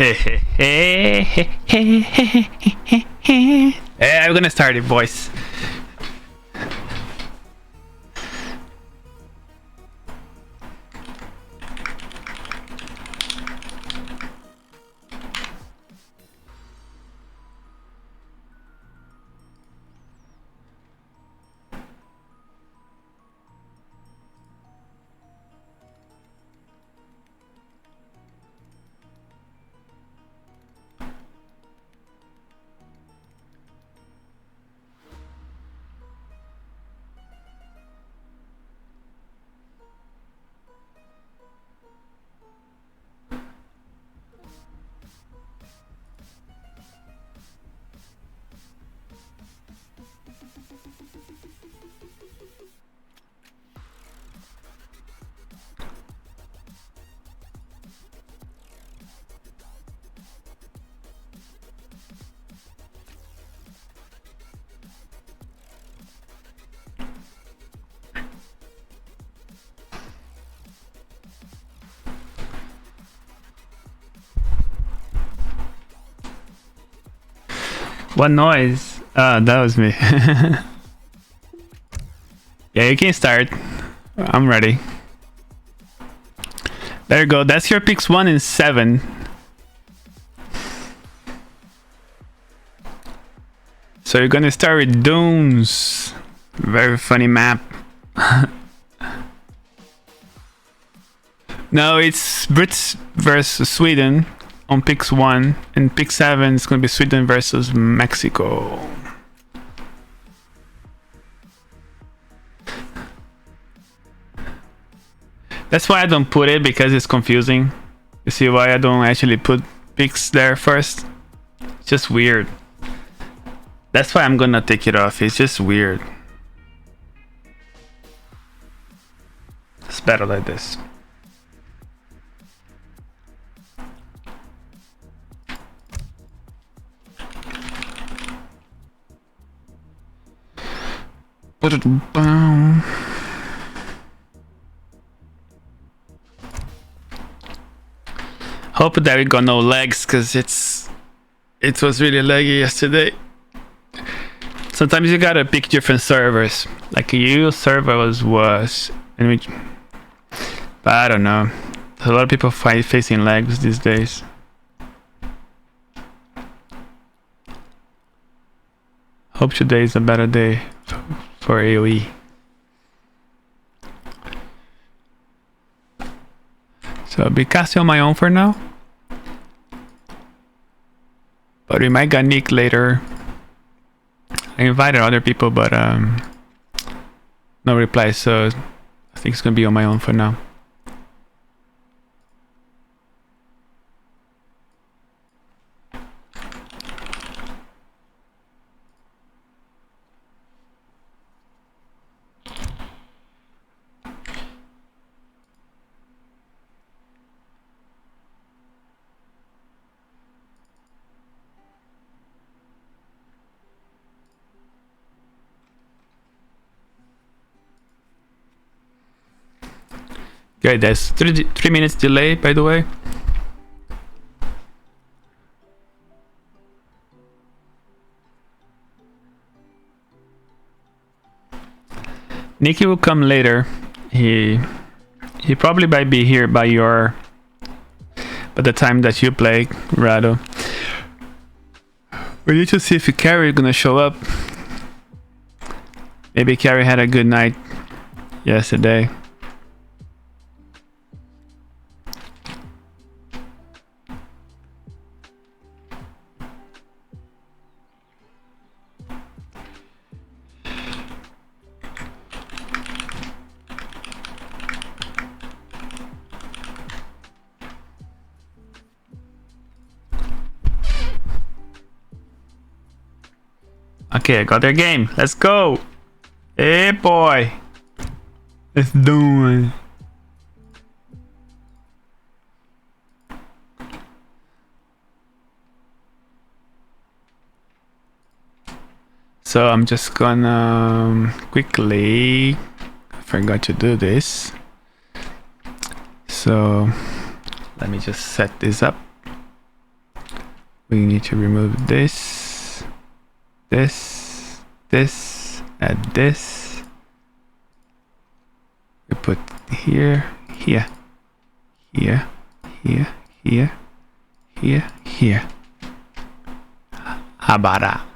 Hey, I'm gonna start it, boys. What noise? That was me. Yeah, you can start. I'm ready. There you go. That's your picks 1 and 7. So you're gonna start with Dunes. Very funny map. No, it's Brits versus Sweden on picks 1, and pick 7 is gonna be Sweden versus Mexico. That's why I don't put it, because it's confusing. You see why I don't actually put picks there first? It's just weird. That's why I'm gonna take it off. It's just weird. It's better like this. Hope that we got no lags, because it was really laggy yesterday. Sometimes you gotta pick different servers. Like your server was worse, and but I don't know. There's a lot of people facing lags these days. Hope today is a better day for AoE. So I'll be casting on my own for now. But we might get Nick later. I invited other people, but no reply, so I think it's gonna be on my own for now. Okay, there's 3 minutes delay, by the way. Nikki will come later. He probably might be here by the time that you play, Rado. We need to see if Carrie is gonna show up. Maybe Carrie had a good night yesterday. Okay, I got their game. Let's go. Hey, boy. Let's do it. So I'm just gonna quickly, I forgot to do this. So let me just set this up. We need to remove this, this, add this. We put here, here, here, here, here, here. How about that?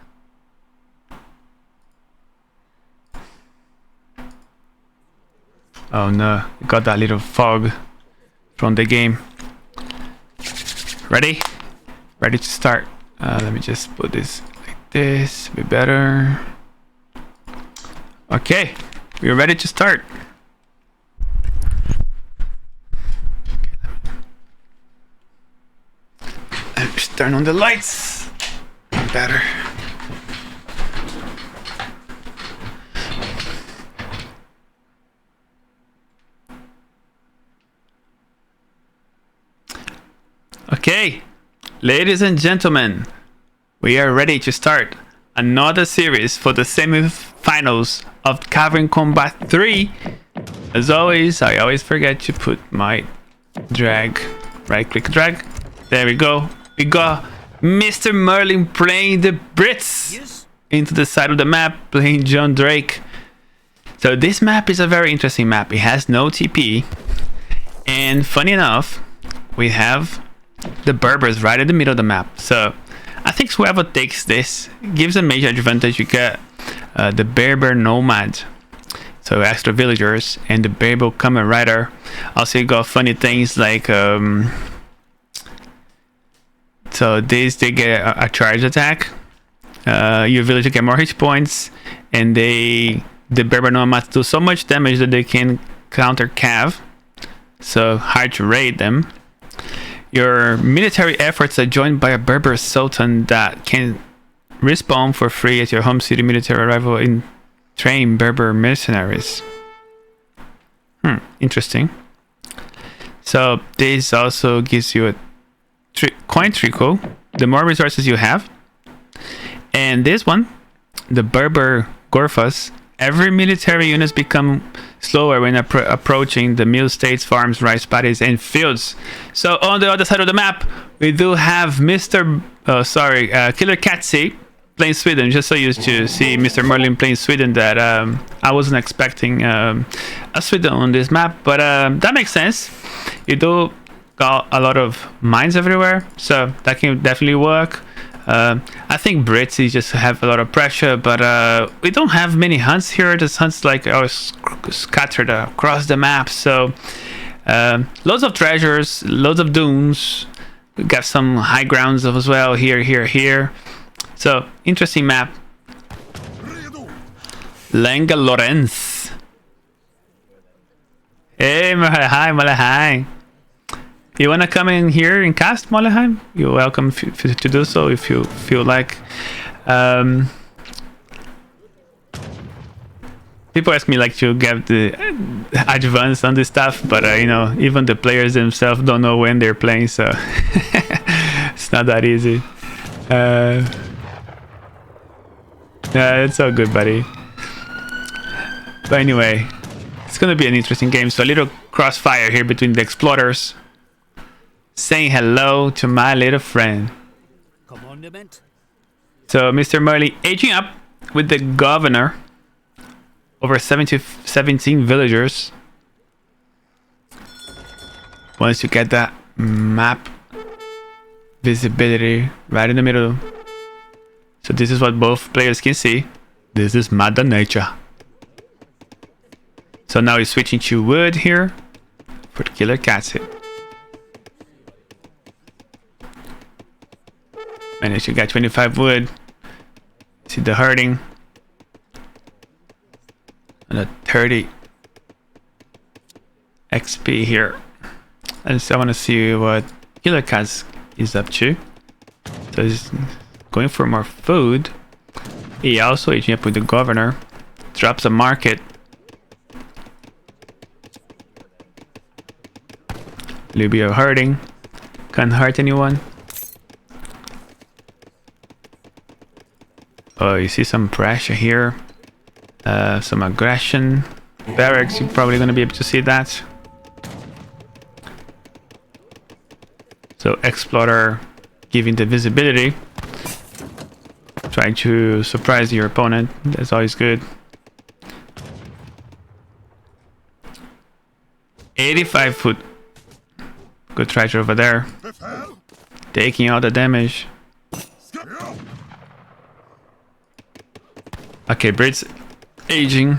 Oh no, got that little fog from the game. Ready? Ready to start. Let me just put this like this, be better. Okay, we're ready to start. Let me just turn on the lights. Better. Okay, ladies and gentlemen, we are ready to start another series for the semi-finals of Cavern Combat 3. As always, I always forget to put my drag, right click drag. There we go. We got MrMerlin playing the Brits into the side of the map, playing John Drake. So this map is a very interesting map. It has no TP. And funny enough, we have the Berbers right in the middle of the map. So I think whoever takes this gives a major advantage. You get the Berber Nomad, so extra villagers, and the Berber Kamen Rider. Also you got funny things like so they get a charge attack. Your villager get more hit points, and the Berber Nomads do so much damage that they can counter cav, so hard to raid them. Your military efforts are joined by a Berber Sultan that can respawn for free at your home city military arrival and train Berber mercenaries. Interesting. So this also gives you a coin trickle the more resources you have. And this one, the Berber Gorfas, every military units become slower when approaching the mill states, farms, rice paddies, and fields. So on the other side of the map, we do have Killerkatze playing Sweden. Just so used to see MrMerlin playing Sweden that I wasn't expecting a Sweden on this map, but that makes sense. You do got a lot of mines everywhere, so that can definitely work. I think Brits just have a lot of pressure, but we don't have many hunts here. There's hunts like are scattered across the map, so loads of treasures, loads of dunes. We got some high grounds as well here. So interesting map. Lenga Lorenz. Hey, hi, hi. You wanna come in here and cast, Moleheim? You're welcome to do so if you feel like. People ask me like to get the advance on this stuff, but you know, even the players themselves don't know when they're playing, so it's not that easy. Yeah, it's all good, buddy. But anyway, it's gonna be an interesting game. So a little crossfire here between the explorers. Saying hello to my little friend. So MrMerlin aging up with the governor. Over 17 villagers. Once you get that map visibility right in the middle. So this is what both players can see. This is Mother Nature. So now he's switching to wood here for the Killerkatze. Managed to get 25 wood. See the herding. And a 30 XP here. I want to see what Killerkatze is up to. So he's going for more food. He also aging up with the governor. Drops a market. A little bit of herding. Can't hurt anyone. Oh, you see some pressure here. Some aggression. Barracks, you're probably going to be able to see that. So Explorer giving the visibility. Trying to surprise your opponent. That's always good. 85 foot. Good treasure over there. Taking all the damage. Okay, Brit's aging.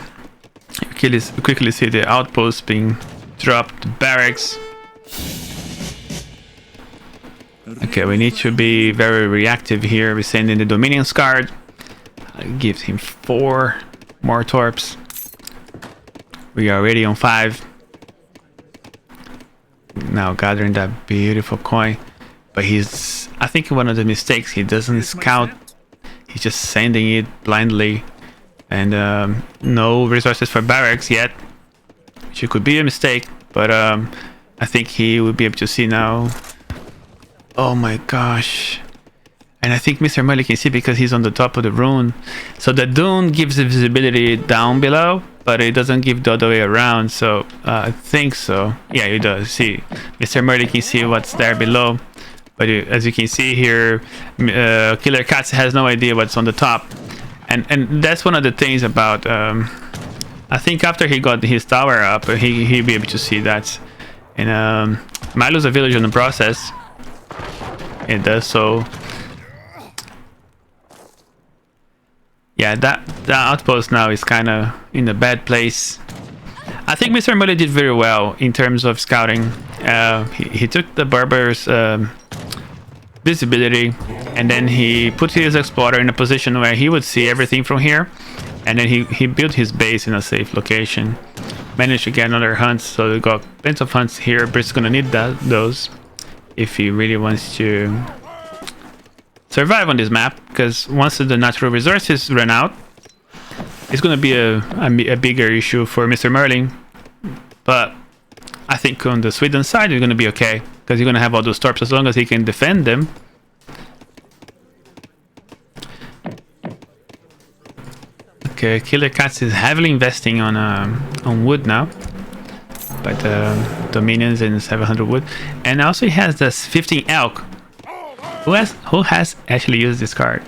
You quickly see the outpost being dropped. Barracks. Okay, we need to be very reactive here. We're sending the Dominion's card. Gives him 4 more torps. We are already on 5. Now gathering that beautiful coin. But he's, I think one of the mistakes, he doesn't scout. He's just sending it blindly. And no resources for barracks yet. Which could be a mistake. But I think he will be able to see now. Oh my gosh. And I think MrMerlin can see because he's on the top of the rune. So the dune gives the visibility down below, but it doesn't give the other way around. So I think so. Yeah, it does. See, MrMerlin can see what's there below. But as you can see here, Killerkatze has no idea what's on the top. And that's one of the things about... I think after he got his tower up, he'll be able to see that. And might lose a village in the process. It does so. Yeah, that outpost now is kind of in a bad place. I think MrMerlin did very well in terms of scouting. He took the Berber's visibility, and then he put his explorer in a position where he would see everything from here. And then he built his base in a safe location. Managed to get another hunt, so we got plenty of hunts here. Brit's gonna need those if he really wants to survive on this map, because once the natural resources run out, it's going to be a bigger issue for MrMerlin. But I think on the Sweden side, you're going to be okay, because you're going to have all those torps as long as he can defend them. Okay, Killerkatze is heavily investing on wood now. But Dominions and 700 wood. And also he has this 15 elk. Who has actually used this card?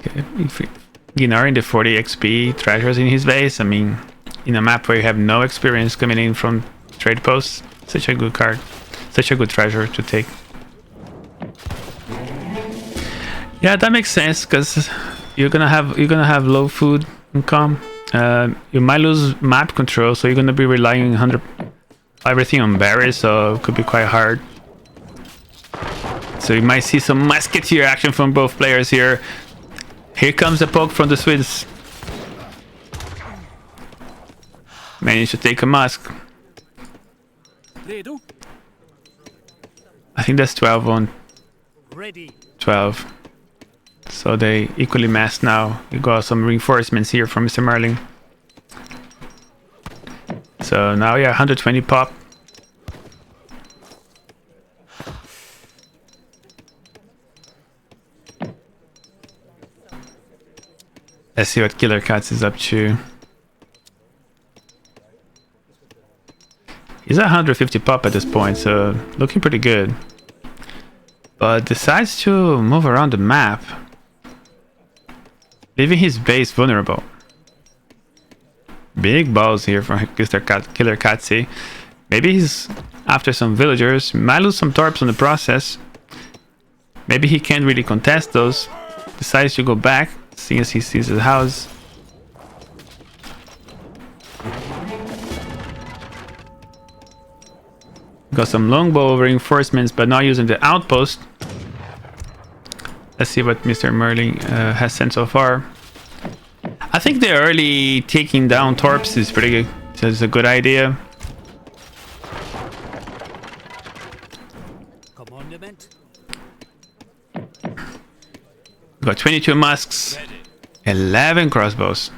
Okay, ignoring the 40 XP treasures in his base. I mean, in a map where you have no experience coming in from trade posts, such a good card, such a good treasure to take. Yeah, that makes sense because you're gonna have low food income. You might lose map control, so you're gonna be relying everything on berries, so it could be quite hard. So you might see some musketeer action from both players here. Here comes the poke from the Swedes. Managed to take a musk. I think that's 12 on 12. So they equally massed now. We got some reinforcements here from MrMerlin. So now, yeah, 120 pop. Let's see what Killerkatze is up to. He's at 150 pop at this point, so looking pretty good. But decides to move around the map, leaving his base vulnerable. Big balls here from Killerkatze. Maybe he's after some villagers. Might lose some torps in the process. Maybe he can't really contest those. Decides to go back, seeing as he sees his house. Got some longbow reinforcements, but not using the outpost. Let's see what MrMerlin has sent so far. I think the early taking down torps is pretty good. So it's a good idea. Got 22 musks, 11 crossbows.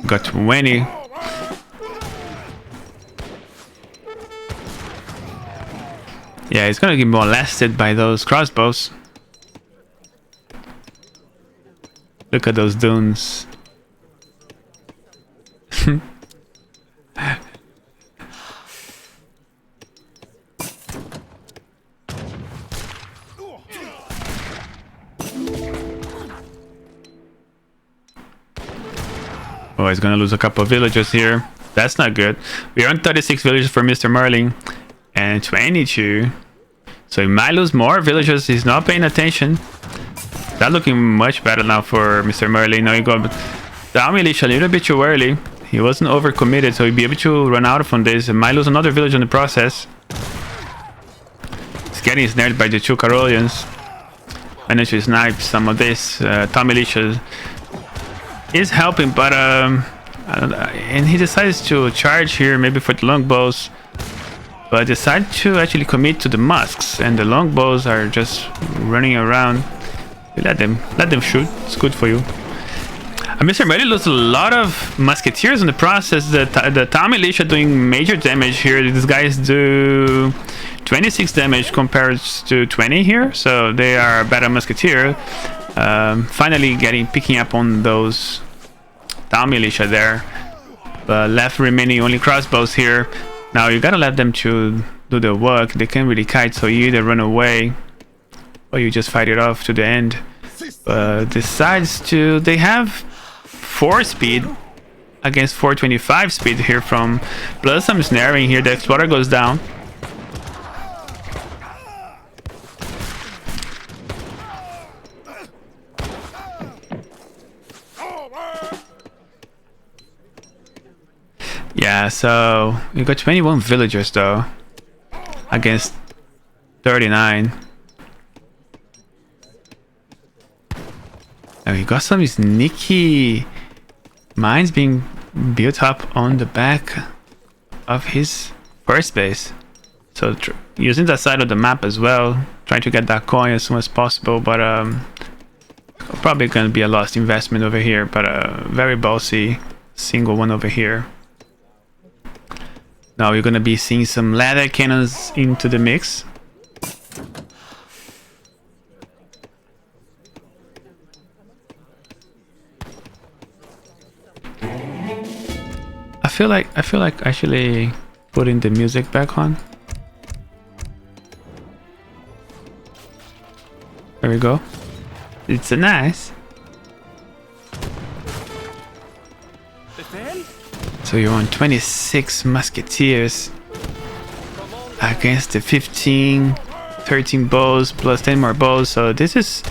Got 20. Yeah, he's gonna get molested by those crossbows. Look at those dunes. Oh, he's gonna lose a couple of villagers here. That's not good. We're on 36 villagers for MrMerlin and 22. So he might lose more villagers. He's not paying attention. That's looking much better now for MrMerlin. Now he got down militia a little bit too early. He wasn't overcommitted, so he'd be able to run out from this. He might lose another village in the process. He's getting snared by the two Carolians. Managed to snipe some of this. Town militia is helping, but and he decides to charge here, maybe for the longbows, but decide to actually commit to the musks, and the longbows are just running around. Let them shoot. It's good for you. MrMerlin lost a lot of musketeers in the process. The town militia doing major damage here. These guys do 26 damage compared to 20 here, so they are better musketeer. Finally picking up on those town militia there, but left remaining only crossbows here. Now you gotta let them to do the work. They can't really kite, so you either run away or you just fight it off to the end. Decides to, they have 4 speed against 425 speed here from, plus some snaring here. The explorer goes down. Yeah, so you got 21 villagers though against 39. Now you got some sneaky mines being built up on the back of his first base. So using that side of the map as well, trying to get that coin as soon as possible, but probably gonna be a lost investment over here, but very bossy single one over here. Now you're gonna be seeing some ladder cannons into the mix. I feel like actually putting the music back on. There we go. It's a nice. So you're on 26 musketeers against the 13 bows plus 10 more bows. So this is,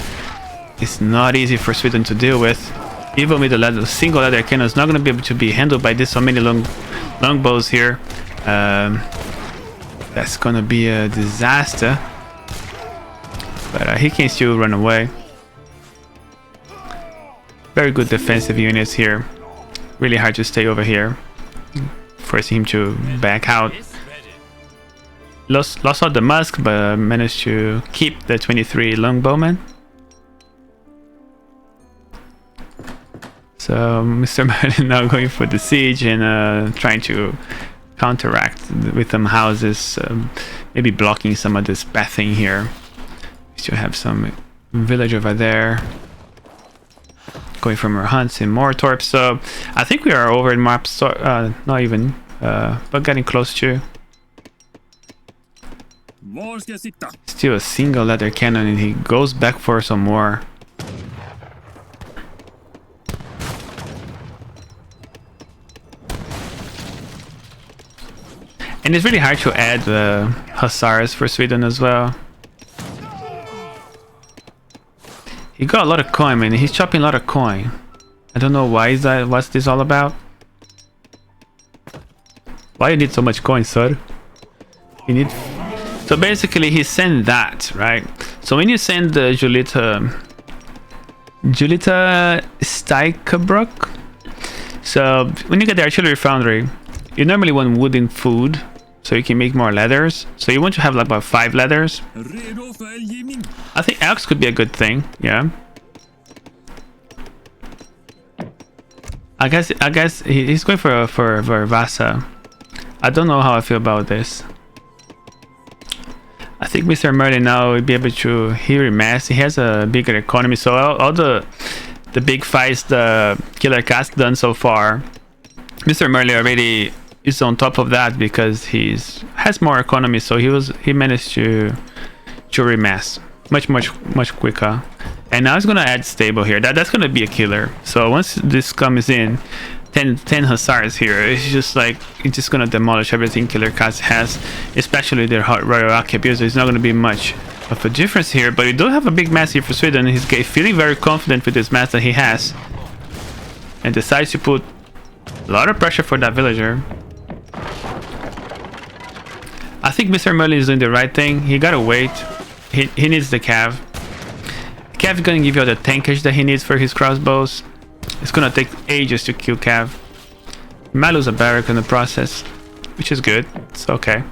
it's not easy for Sweden to deal with. Even with the single ladder cannon, it's not going to be able to be handled by this so many long bows here. That's going to be a disaster. But he can still run away. Very good defensive units here. Really hard to stay over here, forcing him to back out. Lost out the musk, but managed to keep the 23 longbowmen. So MrMerlin now going for the siege and trying to counteract with some houses, maybe blocking some of this pathing here. We still have some village over there. Going for more hunts in Mortorp, so I think we are over in map, not even, but getting close to. Still a single ladder cannon, and he goes back for some more. And it's really hard to add hussars for Sweden as well. He got a lot of coin, man. He's chopping a lot of coin. I don't know why is that. What's this all about? Why you need so much coin, sir? You need. So basically, he sent that, right? So when you send the Julita Stykebrook, so when you get the artillery foundry, you normally want wooden food, so you can make more leathers. So you want to have like about 5 leathers. I think elks could be a good thing, yeah. I guess he's going for Vasa. I don't know how I feel about this. I think MrMerlin now will be able to hear mass. He has a bigger economy, so all the big fights the Killerkatze done so far, MrMerlin already is on top of that because has more economy, so he managed to remass much quicker. And now he's gonna add stable here. That's gonna be a killer. So once this comes in, 10 hussars here, it's just gonna demolish everything Killerkatze has, especially their royal arquebuses. It's not gonna be much of a difference here, but we do have a big mass here for Sweden. He's feeling very confident with this mass that he has, and decides to put a lot of pressure for that villager. I think MrMerlin is doing the right thing. He gotta wait. He needs the cav. Cav is gonna give you all the tankage that he needs for his crossbows. It's gonna take ages to kill Cav. He might lose a barrack in the process, which is good. It's okay.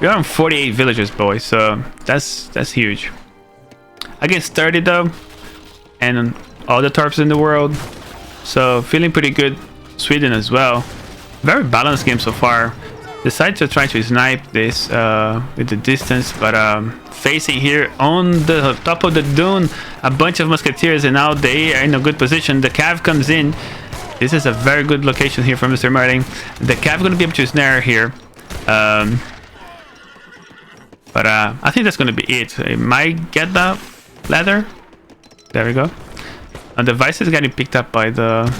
We are on 48 villagers, boys, so that's huge. Against 30 though, and all the torps in the world, so feeling pretty good. Sweden as well. Very balanced game so far. Decided to try to snipe this with the distance, but facing here on the top of the dune, a bunch of musketeers, and now they are in a good position. The cav comes in. This is a very good location here for MrMerlin. The cav going to be able to snare here, but I think that's going to be it. It might get the ladder. There we go. And the device is getting picked up by the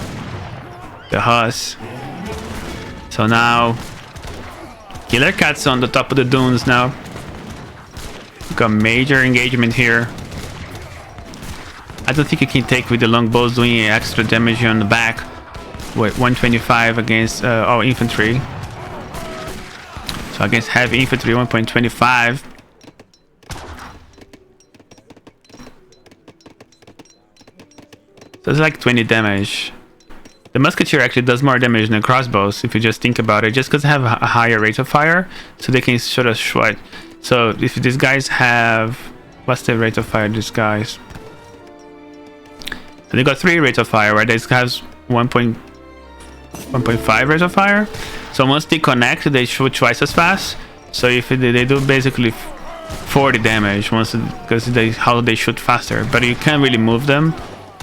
Huss. So now Killerkatze on the top of the dunes now. Got major engagement here. I don't think you can take with the longbows doing extra damage on the back. Wait, 125 against all infantry. So against heavy infantry, 1.25. So it's like 20 damage. The musketeer actually does more damage than crossbows if you just think about it, just because they have a higher rate of fire, so they can shoot us short. So if these guys have, what's the rate of fire? These guys, so they got 3 rates of fire, right? This has 1.5 rate of fire. So once they connect, they shoot twice as fast. So if they do basically 40 damage once, because how they shoot faster, but you can't really move them.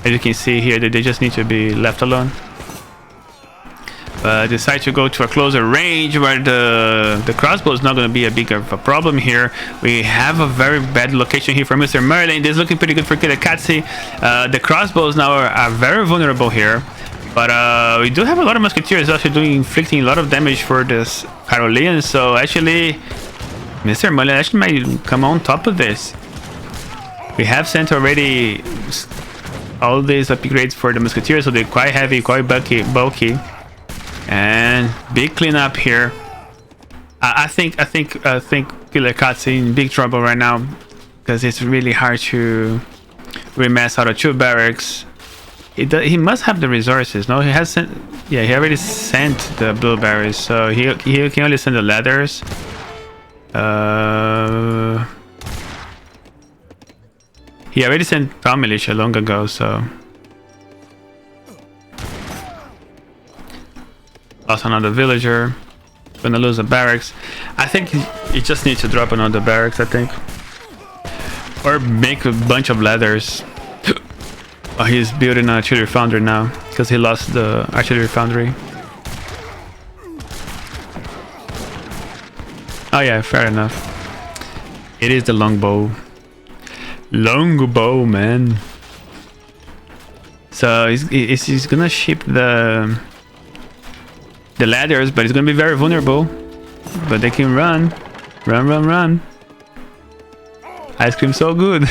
As you can see here, they just need to be left alone. Decide to go to a closer range where the crossbow is not going to be a big of a problem here. We have a very bad location here for MrMerlin. This is looking pretty good for Killerkatze. The crossbows now are very vulnerable here, but we do have a lot of musketeers actually inflicting a lot of damage for this Carolean. So actually, MrMerlin actually might come on top of this. We have sent already all these upgrades for the musketeers, so they're quite heavy, quite bulky. And big cleanup here. I think Killerkatze in big trouble right now, because it's really hard to remass out of 2 barracks. He must have the resources. No, he has sent. Yeah, he already sent the blueberries, so he can only send the leathers. He already sent town militia long ago, so. Lost another villager. Gonna lose a barracks. I think he just needs to drop another barracks, I think. Or make a bunch of ladders. Oh, he's building an artillery foundry now, because he lost the artillery foundry. Oh yeah, fair enough. It is the longbow. Longbow, man. So he's gonna ship the ladders, but it's gonna be very vulnerable. But they can run. Run. Ice cream so good.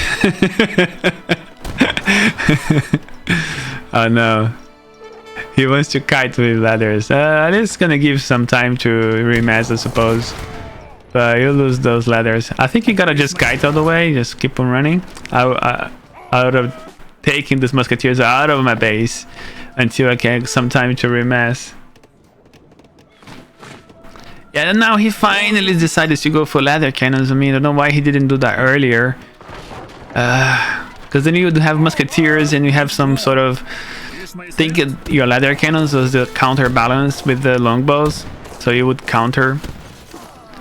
Oh no. He wants to kite with ladders. This is gonna give some time to remass, I suppose. But you'll lose those ladders. I think you gotta just kite all the way. Just keep on running. Out of taking these musketeers out of my base until I can get some time to remass. Yeah, and now he finally decided to go for ladder cannons. I mean, I don't know why he didn't do that earlier. Because then you would have musketeers and you have some sort of... think your ladder cannons was the counterbalance with the longbows. So you would counter.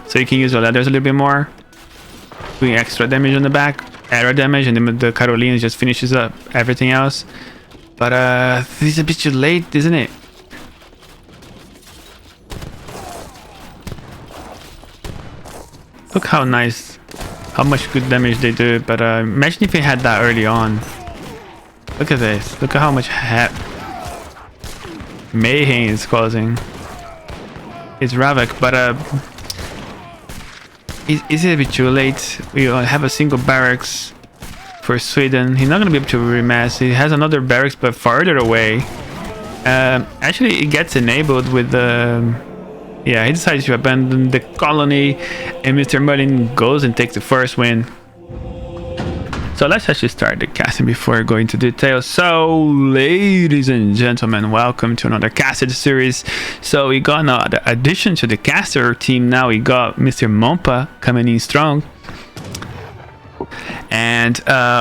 So you can use your ladders a little bit more. Doing extra damage on the back. Arrow damage, and then the Caroline just finishes up everything else. But this is a bit too late, isn't it? Look how nice, how much good damage they do. But imagine if he had that early on. Look at this. Look at how much mayhem it's causing. It's Ravok, but is it a bit too late? We have a single barracks for Sweden. He's not going to be able to remass. He has another barracks, but farther away. Actually, it gets enabled with the... yeah, he decides to abandon the colony, and MrMerlin goes and takes the first win. So let's actually start the casting before going into details. So, ladies and gentlemen, welcome to another casted series. So we got another addition to the caster team. Now we got Mr. Mompa coming in strong. And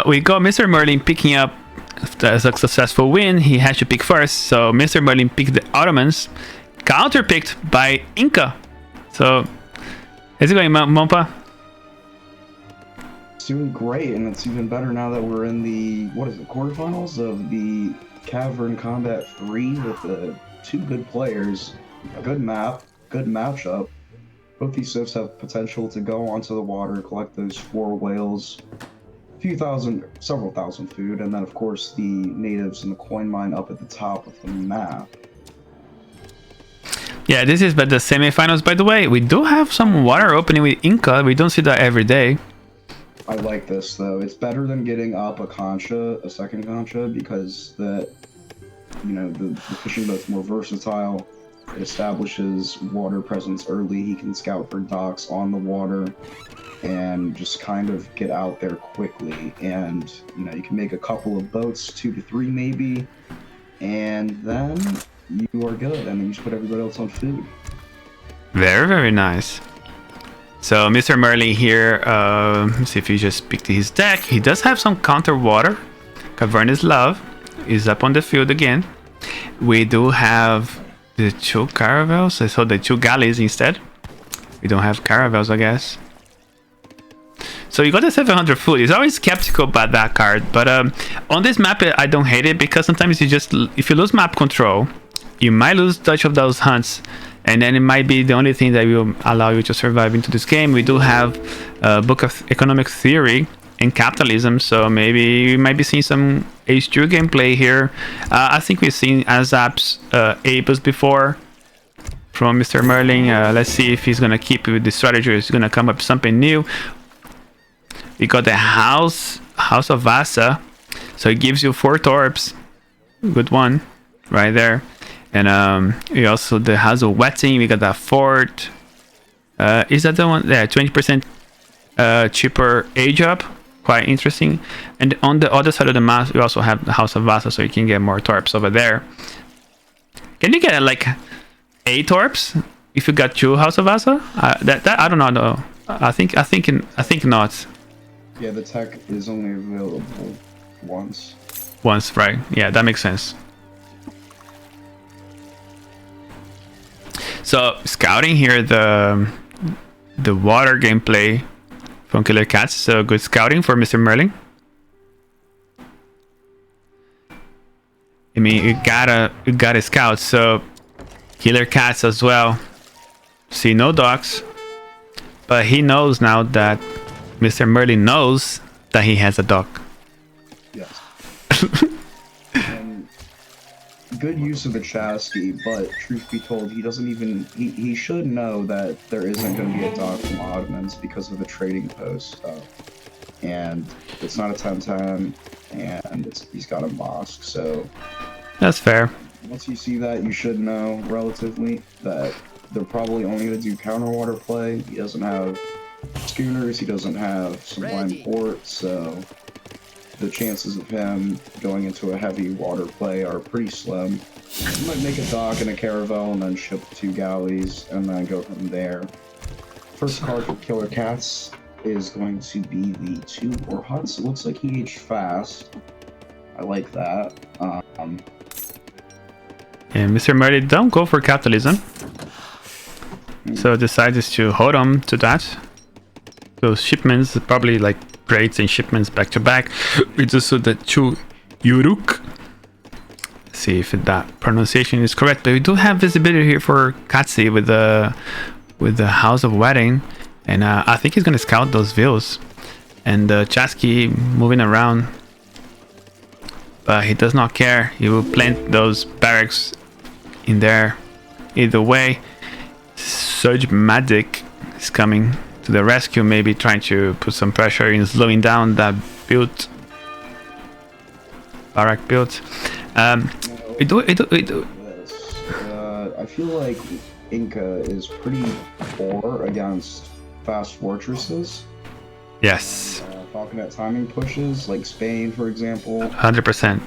we got MrMerlin picking up a successful win. He had to pick first. So MrMerlin picked the Ottomans, counter-picked by Inca. So, how's it going, Mompa? It's doing great, and it's even better now that we're in the, quarterfinals of the Cavern Combat 3 with the two good players. A good map, good matchup. Both these civs have potential to go onto the water, collect those 4 whales, several thousand food, and then of course the natives and the coin mine up at the top of the map. Yeah, this is but the semifinals, by the way. We do have some water opening with Inca. We don't see that every day. I like this though. It's better than getting up a second concha, because the fishing boat's more versatile. It establishes water presence early. He can scout for docks on the water and just kind of get out there quickly. And you can make a couple of boats, 2 to 3 maybe, and then you are good. And then you just put everybody else on food. Very, very nice. So MrMerlin here, let's see if he just picked his deck. He does have some counter water. Cavernous Love is up on the field again. We do have the 2 caravels, so the 2 galleys instead. We don't have caravels, I guess. So you got the 700 food. He's always skeptical about that card, but on this map I don't hate it, because sometimes if you lose map control, you might lose touch of those hunts. And then it might be the only thing that will allow you to survive into this game. We do have a book of economic theory and capitalism, so maybe we might be seeing some H2 gameplay here. I think we've seen Azap's Abus before from MrMerlin. Let's see if he's gonna keep with the strategy, or he's gonna come up with something new. We got the House of Vasa, so it gives you 4 torps. Good one, right there. And we also the House of Wetting. We got that fort. Is that the one? Yeah, 20% cheaper age up. Quite interesting. And on the other side of the map, we also have the House of Vasa, so you can get more torps over there. Can you get like 8 torps if you got 2 House of Vasa? That I don't know though. I think not. Yeah, the tech is only available once. Once, right? Yeah, that makes sense. So scouting here, the water gameplay from Killerkatze. So good scouting for MrMerlin. I mean, you gotta scout. So Killerkatze as well. See no docks, but he knows now that MrMerlin knows that he has a dock. Yes. Good use of the chassis, but truth be told, he should know that there isn't going to be a dock from Ottomans because of the trading post stuff. And it's not a 10-10, and he's got a mosque, so... That's fair. Once you see that, you should know, relatively, that they're probably only going to do counter-water play. He doesn't have schooners, he doesn't have Sublime Port, so... the chances of him going into a heavy water play are pretty slim. He might make a dock and a caravel and then ship 2 galleys and then go from there. First card for Killerkatze is going to be the 2 war huts. It looks like he aged fast. I like that. And MrMerlin don't go for capitalism. So decides to hold on to that. Those shipments, probably like crates and shipments back to back. It's also the 2 Uruk. See if that pronunciation is correct. But we do have visibility here for Katsi with the House of Wedding. And I think he's gonna scout those villas. And Chasky moving around. But he does not care. He will plant those barracks in there. Either way, Surge Magic is coming to the rescue, maybe trying to put some pressure in slowing down that build. Barrack build. I feel like Inca is pretty poor against fast fortresses. Yes. Falconet timing pushes, like Spain, for example. 100%.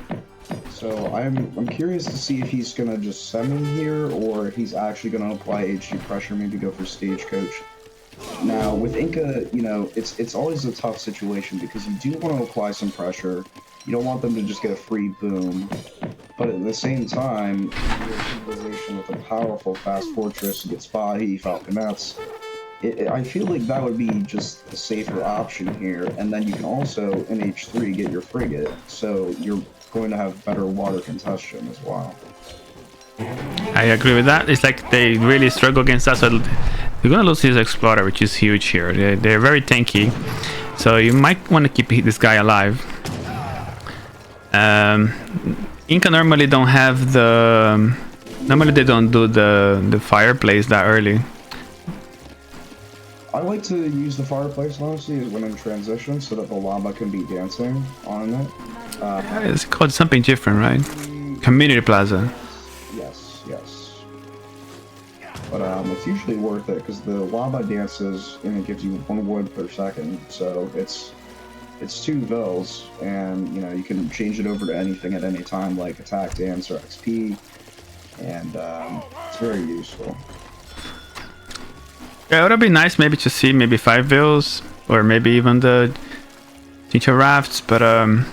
So I'm curious to see if he's gonna just send him here, or if he's actually gonna apply HG pressure, maybe go for Stagecoach. Now with Inca, you know, it's always a tough situation because you do want to apply some pressure. You don't want them to just get a free boom, but at the same time, your civilization with a powerful fast fortress, you get Spahi, Falconets. I feel like that would be just a safer option here, and then you can also in H3 get your frigate, so you're going to have better water congestion as well. I agree with that. It's like they really struggle against us. So you're gonna lose his Explorer, which is huge here. They're very tanky, so you might want to keep this guy alive. Inca normally don't have the. Normally they don't do the fireplace that early. I like to use the fireplace honestly when in transition, so that the lava can be dancing on it. It's called something different, right? Community Plaza. Yes. But it's usually worth it because the lava dances and it gives you 1 wood per second, so it's 2 vills, and you know you can change it over to anything at any time, like attack, dance, or XP, and it's very useful. Yeah, it would be nice maybe to see maybe 5 vills or maybe even the teacher rafts, but I'm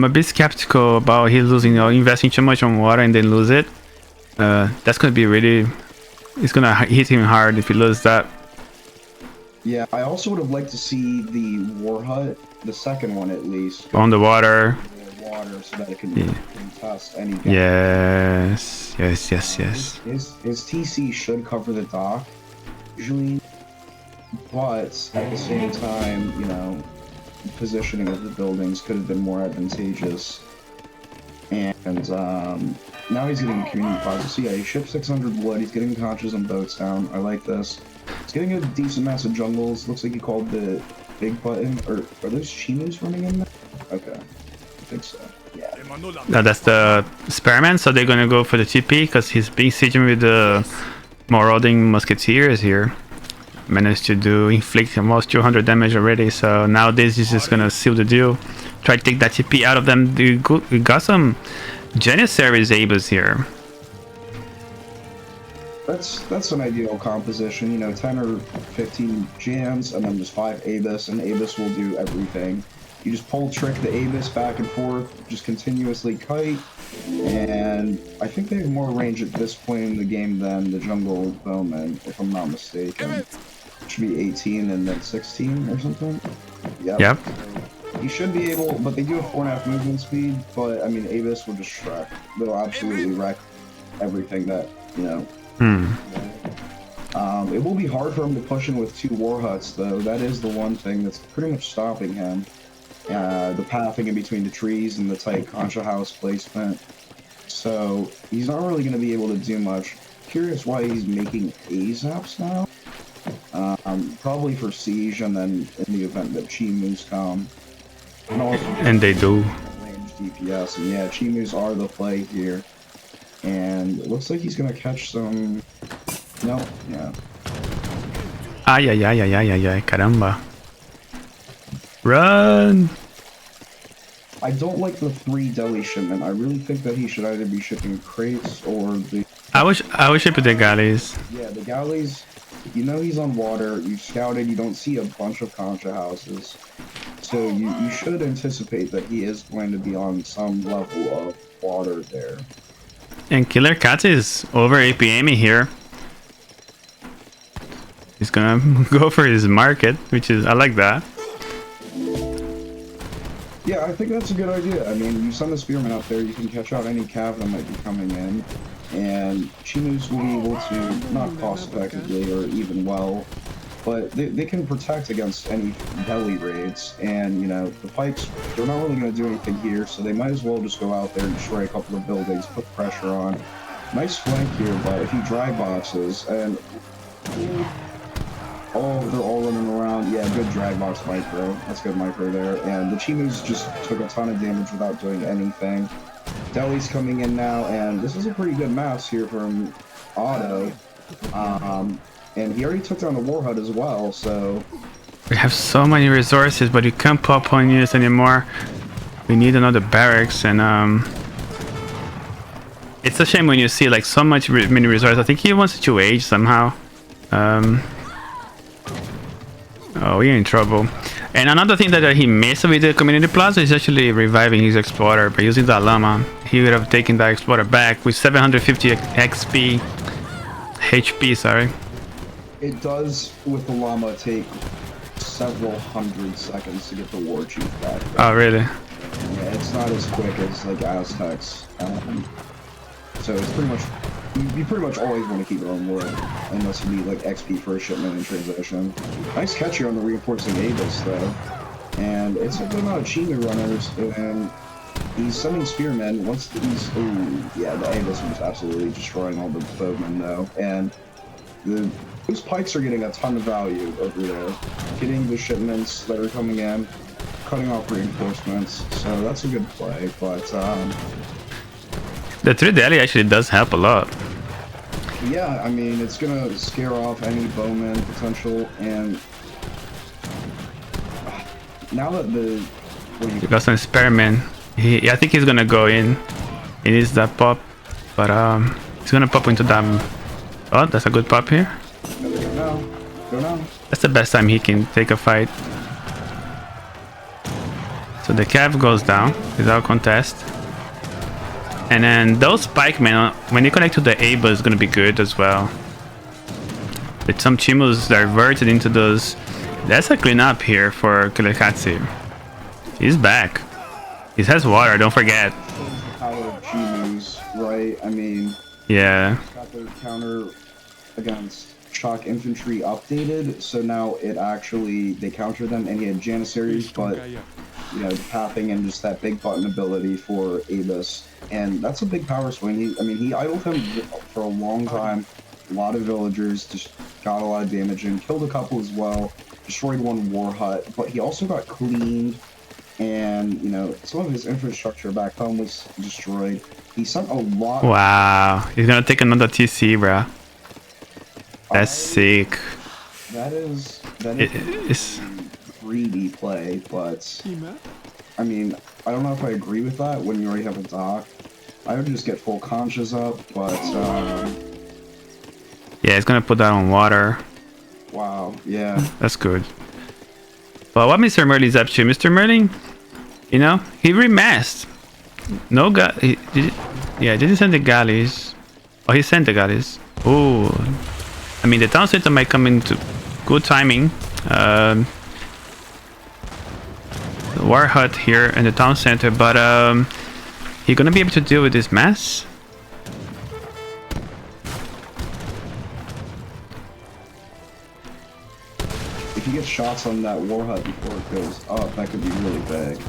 a bit skeptical about he losing, you know, investing too much on water and then lose it. That's gonna be really, it's gonna hit him hard if he loses that. Yeah, I also would have liked to see the war hut, the second one at least, On the water. Water so that it can contest any. Yes. His TC should cover the dock usually, but at the same time, you know, positioning of the buildings could have been more advantageous. And now he's getting a community plaza. So yeah, he shipped 600 wood. He's getting conscious and boats down. I like this. He's getting a decent mass of jungles. Looks like he called the big button. Or are those Chimus running in there? Okay, I think so. Yeah. No, that's the experiment. So they're gonna go for the TP because he's being sieging with the marauding musketeers here. Managed to inflict almost 200 damage already, so now this is just gonna seal the deal. Try to take that TP out of them. We got some Janissaries Abus here. That's an ideal composition, you know, 10 or 15 jams and then just 5 Abus, and Abus will do everything. You just pull trick the Abus back and forth, just continuously kite, and I think they have more range at this point in the game than the Jungle Bowman, if I'm not mistaken. It should be 18 and then 16 or something. Yep. You should be able, but they do have 4.5 movement speed, but I mean, Abus will just Shrek. They'll absolutely wreck everything that, you know. It will be hard for him to push in with 2 war huts, though. That is the one thing that's pretty much stopping him. The pathing in between the trees and the tight Concha house placement. So he's not really going to be able to do much. Curious why he's making AZAPs now. Probably for siege, and then in the event that Chimus come. And they do. Range DPS, and yeah, Chimus are the play here. And it looks like he's going to catch some. No, yeah. Ay, caramba. Run! I don't like the 3 deli shipment. I really think that he should either be shipping crates or the... I wish ship the galleys. Yeah, the galleys, you know he's on water, you scouted, you don't see a bunch of Concha houses. So you should anticipate that he is going to be on some level of water there. And Killerkatze is over APMing here. He's gonna go for his market, which is, I like that. Yeah, I think that's a good idea. I mean, you send the spearmen out there, you can catch out any cav that might be coming in, and Chimus will be able to, not cost effectively or even well, but they can protect against any belly raids. And you know, the pikes, they're not really going to do anything here, so they might as well just go out there and destroy a couple of buildings, put pressure on. Nice flank here, but if he drag boxes and oh, they're all running around. Yeah, good drag box micro. That's good micro there. And the Chimus just took a ton of damage without doing anything. Deli's coming in now, and this is a pretty good mass here from Otto. And he already took down the Warhut as well, so... We have so many resources, but you can't pop on units anymore. We need another barracks, and it's a shame when you see like so many resources. I think he wants to age somehow. Oh, we're in trouble. And another thing that he missed with the community plaza is actually reviving his explorer by using that llama. He would have taken that explorer back with 750 XP, HP, sorry. It does, with the llama, take several hundred seconds to get the war chief back. Oh, really? Yeah, it's not as quick as like Aztecs. So it's pretty much, you pretty much always want to keep it on war, unless you need like XP for a shipment in transition. Nice catch here on the reinforcing Avis though, and it's a good amount of Chimu runners, and he's sending spearmen. Once these, ooh, yeah, the Avis was absolutely destroying all the bowmen though, and those pikes are getting a ton of value over there, getting the shipments that are coming in, cutting off reinforcements, so that's a good play, but the 3 deli actually does help a lot. yeah, I mean, it's gonna scare off any bowman potential, and now that You got some spearmen. I think he's gonna go in. He needs that pop, but he's gonna pop into that. Oh, that's a good pop here. Go now. That's the best time he can take a fight. So the cav goes down without contest. And then those pikemen, when you connect to the Aba, is gonna be good as well. With some Chimus diverted into those. That's a cleanup here for Killerkatze. He's back. He has water, don't forget. Power of Chimus, right? I mean, yeah. Got their counter against shock infantry updated, so now it actually, they counter them, and he had Janissaries, but you know, pathing and just that big button ability for Abus, and that's a big power swing. He idled him for a long time. A lot of villagers, just got a lot of damage and killed a couple as well. Destroyed one war hut, but he also got cleaned, and you know, some of his infrastructure back home was destroyed. He sent a lot. Wow, he's gonna take another TC, bro. That's sick. That is it's greedy play, but I mean, I don't know if I agree with that when you already have a dock. I would just get full conscious up, but yeah, he's gonna put that on water. Wow, yeah. That's good. But what MrMerlin is up to? MrMerlin, you know, he remasked. No did he send the galleys? Oh, he sent the galleys. Oh, I mean, the town center might come into good timing. The war hut here in the town center, but he gonna be able to deal with this mess? If you get shots on that war hut before it goes up, that could be really big.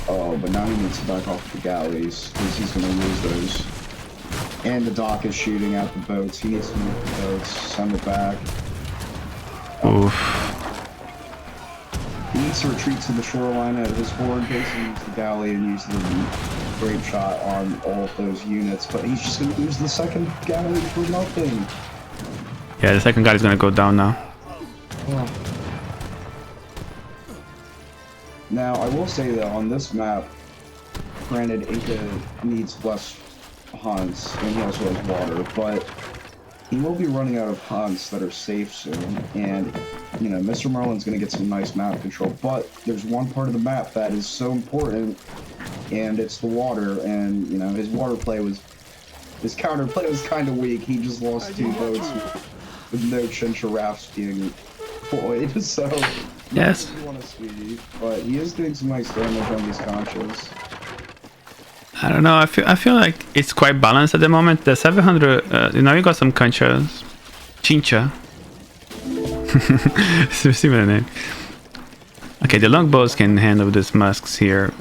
Oh, but now he needs to back off the galleys, because he's gonna lose those. And the dock is shooting at the boats. He needs to move the boats, send it back. Oof. He needs to retreat to the shoreline at his forward base and use the galley and use the grape shot on all of those units, but he's just gonna use the second galley for nothing. Yeah, the second guy is gonna go down now. Oh. Now, I will say that on this map, granted, Inca needs less hunts, and he also has water, but he will be running out of hunts that are safe soon, and, you know, MrMerlin's going to get some nice map control, but there's one part of the map that is so important, and it's the water, and, you know, his his counterplay was kind of weak. He just lost 2 boats with no Chincha rafts being deployed, so... Yes. You want to sweetie, but he is doing some nice damage on these conchas. I don't know. I feel like it's quite balanced at the moment. The 700. You know, you got some conchas, chincha. See my name. Okay, the longbows can handle these musks here.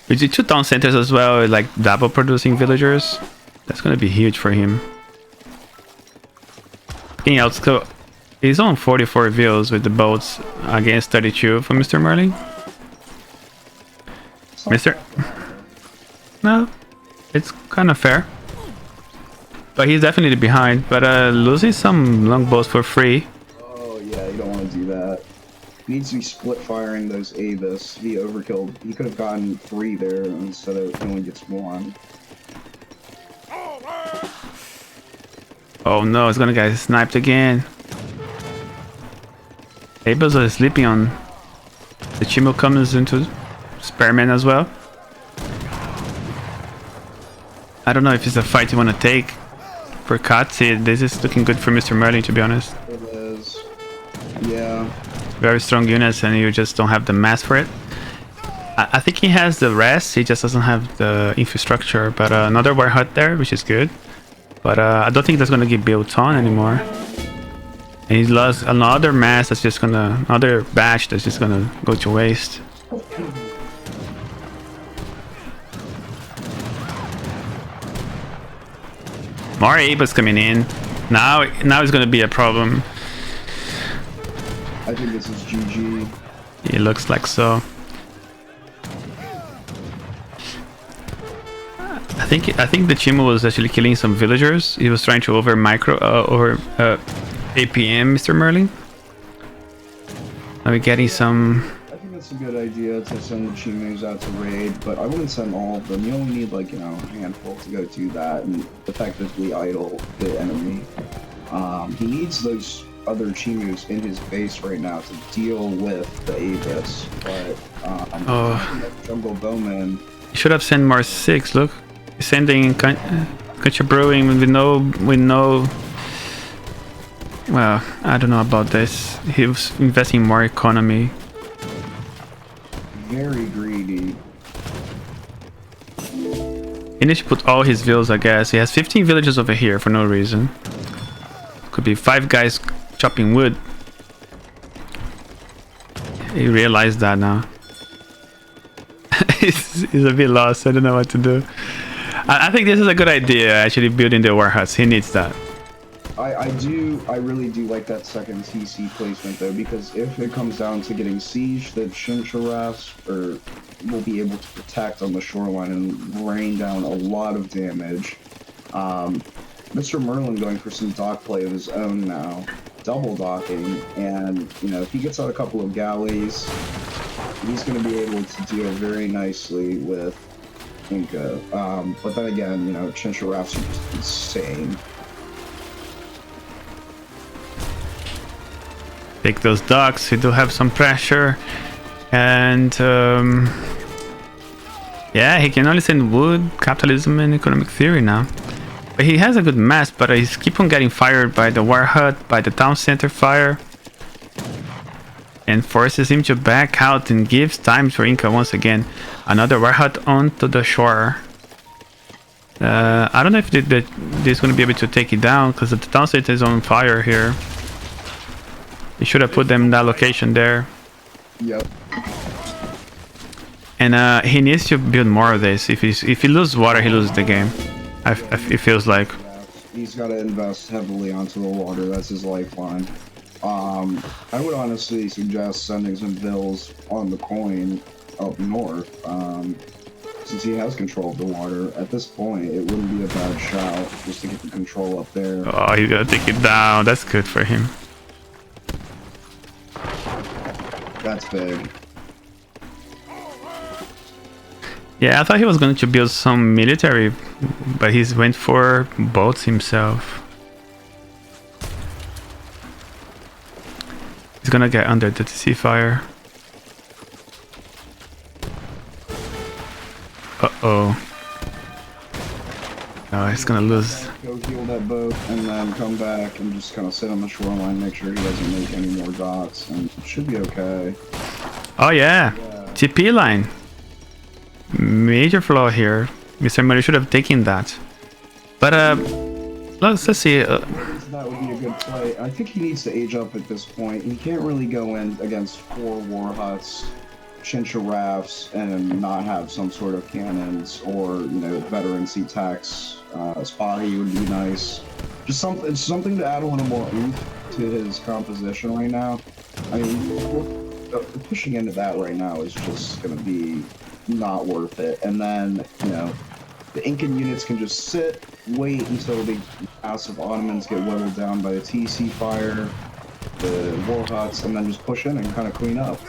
With the 2 town centers as well, like double producing villagers. That's gonna be huge for him. Can you outscore? He's on 44 views with the boats against 32 for MrMerlin. Mister? No, it's kind of fair. But he's definitely behind. But losing some longbows for free. Oh yeah, you don't want to do that. He needs to be split firing those Avis. He overkilled. He could have gotten 3 there instead of he only gets 1. Oh no, it's gonna get sniped again. Avis are sleeping on. The Chimo comes into Spearman as well. I don't know if it's a fight you want to take. For Katze, this is looking good for MrMerlin, to be honest. It is. Yeah. Very strong units, and you just don't have the mass for it. I think he has the rest, he just doesn't have the infrastructure. But another war hut there, which is good. But I don't think that's going to get built on anymore. And he's lost another mass that's just gonna, another batch that's just gonna go to waste. More Abas coming in. Now it's gonna be a problem. I think this is GG. It looks like so. I think the Chimo was actually killing some villagers. He was trying to over APM MrMerlin. Are we getting some? I think that's a good idea to send the Chimus out to raid, but I wouldn't send all of them. You only need like, you know, a handful to go do that and effectively idle the enemy. He needs those other Chimus in his base right now to deal with the Avis, but Jungle Bowman. You should have sent more 6. Look, sending Country Brewing with no. Well, I don't know about this. He was investing more economy. Very greedy. He needs to put all his villas, I guess. He has 15 villages over here for no reason. Could be 5 guys chopping wood. He realized that now. he's a bit lost. I don't know what to do. I think this is a good idea, actually, building the warehouse. He needs that. I really do like that second TC placement though, because if it comes down to getting siege, the Chinchorafs will be able to protect on the shoreline and rain down a lot of damage. MrMerlin going for some dock play of his own now, double docking, and you know, if he gets out a couple of galleys, he's going to be able to deal very nicely with Inca. But then again, you know, Chinchorafs are just insane. Take those docks. We do have some pressure, and yeah, he can only send wood, capitalism, and economic theory now. But he has a good mass, but he's keep on getting fired by the war hut, by the town center fire, and forces him to back out and gives time for Inca once again. Another war hut onto the shore. I don't know if they're going to be able to take it down because the town center is on fire here. You should have put them in that location there. Yep. And he needs to build more of this. If he loses water, he loses the game. It feels like. He's got to invest heavily onto the water. That's his lifeline. I would honestly suggest sending some bills on the coin up north. Since he has control of the water, at this point, it wouldn't be a bad shout just to get the control up there. Oh, he's gonna take it down. That's good for him. That's big. Yeah, I thought he was going to build some military, but he went for boats himself. He's gonna get under the sea fire. Uh-oh. Oh, he's gonna lose. Go heal that boat and then come back and just kind of sit on the shoreline, make sure he doesn't make any more dots, and it should be okay. Oh yeah, TP line. Major flaw here. MrMerlin should have taken that. But let's see. that would be a good play. I think he needs to age up at this point. He can't really go in against 4 war huts, Shinsha rafts, and not have some sort of cannons or, you know, veteran C-Tax. Spotty would be nice. Just something to add a little more oomph to his composition right now. I mean, pushing into that right now is just going to be not worth it. And then, you know, the Incan units can just sit, wait until the massive Ottomans get whittled down by the TC fire, the war huts, and then just push in and kind of clean up.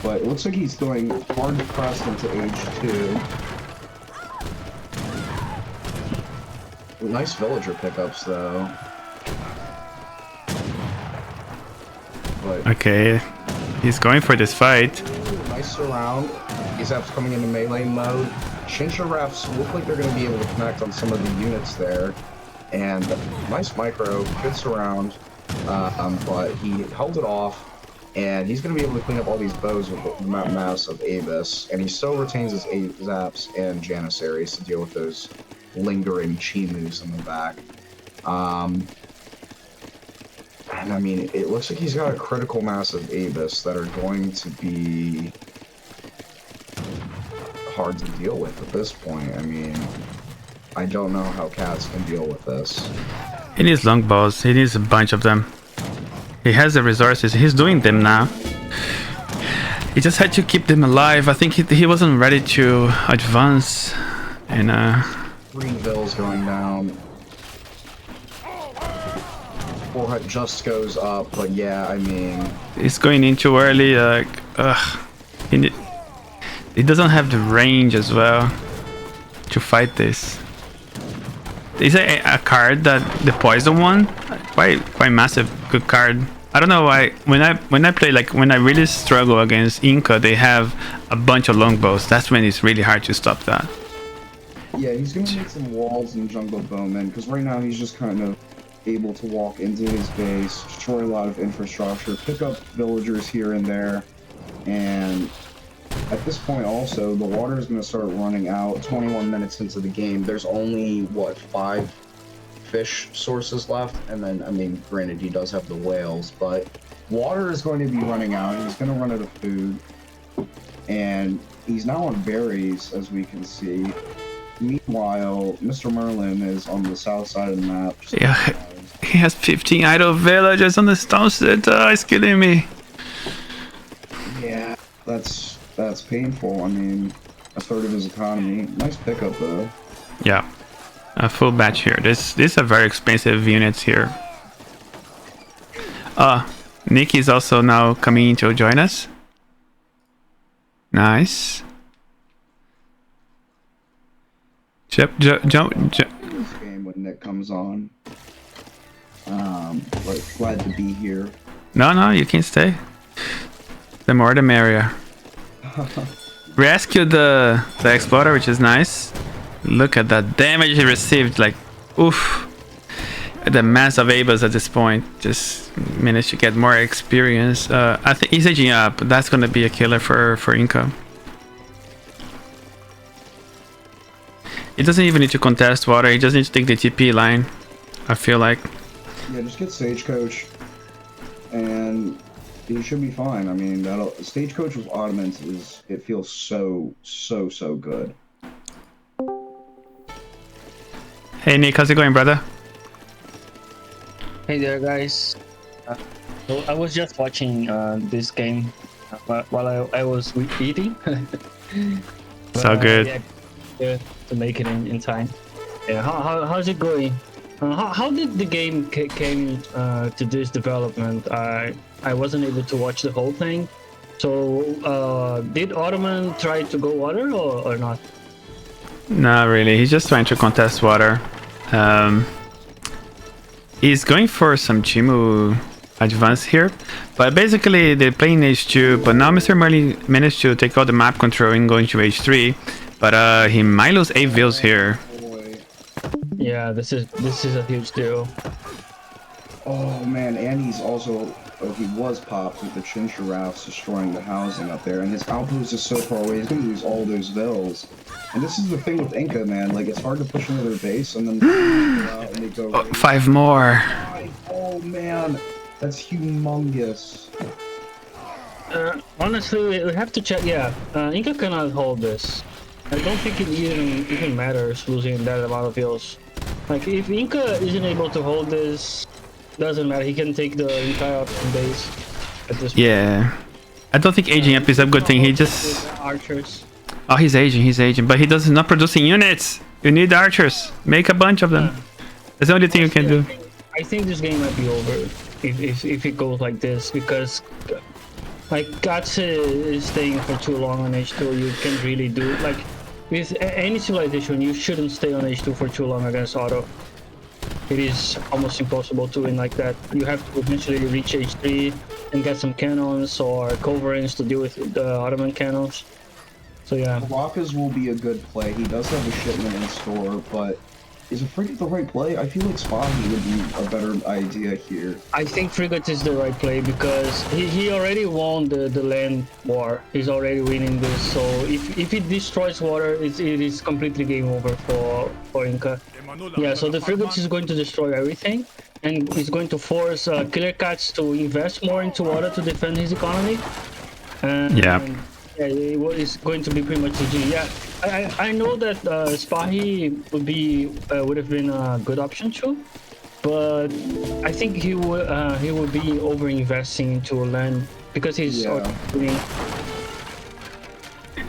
But it looks like he's going hard pressed into age 2. Nice villager pickups, though. But Okay, he's going for this fight. nice surround. Azap's coming into melee mode. Shinsha rafts look like they're going to be able to connect on some of the units there. And nice micro, good surround. But he held it off. And he's going to be able to clean up all these bows with the mass of Avis. And he still retains his Zaps and Janissaries to deal with those lingering Chimus in the back. And I mean, it looks like he's got a critical mass of Avis that are going to be hard to deal with at this point. I mean, I don't know how cats can deal with this. He needs longbows. He needs a bunch of them. He has the resources. He's doing them now. He just had to keep them alive. I think he wasn't ready to advance. And 3 vills going down. 4 hut just goes up, but yeah, I mean, he's going in too early. Like, he doesn't have the range as well to fight this. Is a card that the poison one? Quite massive, good card. I don't know why when I play, like when I really struggle against Inca, they have a bunch of longbows. That's when it's really hard to stop that. yeah, he's gonna need some walls and jungle bowmen, because right now he's just kind of able to walk into his base, destroy a lot of infrastructure, pick up villagers here and there, and at this point also, the water is going to start running out 21 minutes into the game. There's only, what, 5 fish sources left? And then, I mean, granted, he does have the whales, but water is going to be running out. He's going to run out of food. And he's now on berries, as we can see. Meanwhile, MrMerlin is on the south side of the map. Yeah, he has 15 idle villagers on the stone set. It's killing me. Yeah, that's painful. I mean, a third of his economy. Nice pickup, though. Yeah, a full batch here. These are very expensive units here. Nick is also now coming in to join us. Nice. Jump. This game when Nick comes on. But glad to be here. No, you can stay. The more the merrier. Rescued the explorer, which is nice. Look at that damage he received. Like, oof. The mass of Abas at this point. Just managed to get more experience. I think he's aging up. That's gonna be a killer for Inca. He doesn't even need to contest water. He just needs to take the TP line, I feel like. Yeah, just get Stagecoach, and he should be fine. I mean, Stagecoach with Ottomans it feels so good. Hey Nick, how's it going, brother? Hey there, guys. So I was just watching this game while I was eating. So good. Yeah, to make it in time. Yeah, how's it going? How did the game came to this development? I wasn't able to watch the whole thing. So did Ottoman try to go water or not? Not really. He's just trying to contest water. He's going for some Chimu advance here, but basically they're playing H2. But now MrMerlin managed to take out the map control and going to H3. But he might lose 8 vills here. Yeah, this is a huge deal. Oh man, and he's also or he was popped with the chin giraffes destroying the housing up there, and his outpost is so far away, he's gonna lose all those vills. And this is the thing with Inca, man, like, it's hard to push into their base, and then they go out and they go... Oh, 5 more. Oh, man, that's humongous. Honestly, we have to check. Yeah, Inca cannot hold this. I don't think it even matters losing that amount of heals. Like, if Inca isn't able to hold this, doesn't matter. He can take the entire base at this point. Yeah. I don't think aging up is a good thing. He just... Archers. Oh, he's aging, but he does not producing units. You need archers. Make a bunch of them. That's the only thing you can do. I think this game might be over if it goes like this, because like Katze is staying for too long on H2. You can't really do, like, with any civilization, you shouldn't stay on H2 for too long against auto. It is almost impossible to win like that. You have to eventually reach H3 and get some cannons or culverins to deal with the Ottoman cannons. So yeah. Caracas will be a good play. He does have a shipment in store, but is a frigate the right play? I feel like Spahi would be a better idea here. I think frigate is the right play because he already won the land war. He's already winning this. So if he destroys water, it is completely game over for Inca. Yeah, so the frigate is going to destroy everything, and it's going to force Killerkatze to invest more into water to defend his economy. And, Yeah. Yeah, it's going to be pretty much GG. Yeah, I know that Spahi would have been a good option too, but I think he would be over investing into land because he's winning.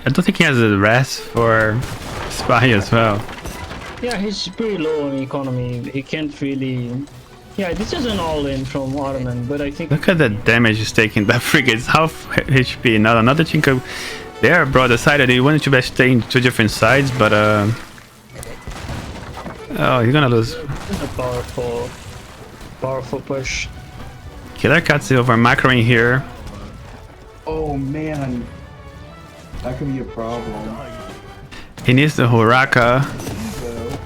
I don't think he has the rest for Spahi as well. Yeah, he's pretty low on economy. He can't really. Yeah, this is an all-in from Ottoman, but I think... Look at the damage he's taking. That frigate's half HP. Now another Chinka there, bro, decided he wanted to be staying two different sides, but oh, he's gonna lose. It's a powerful push. Killerkatze over macroing here. Oh man, that could be a problem. He needs the Huraka.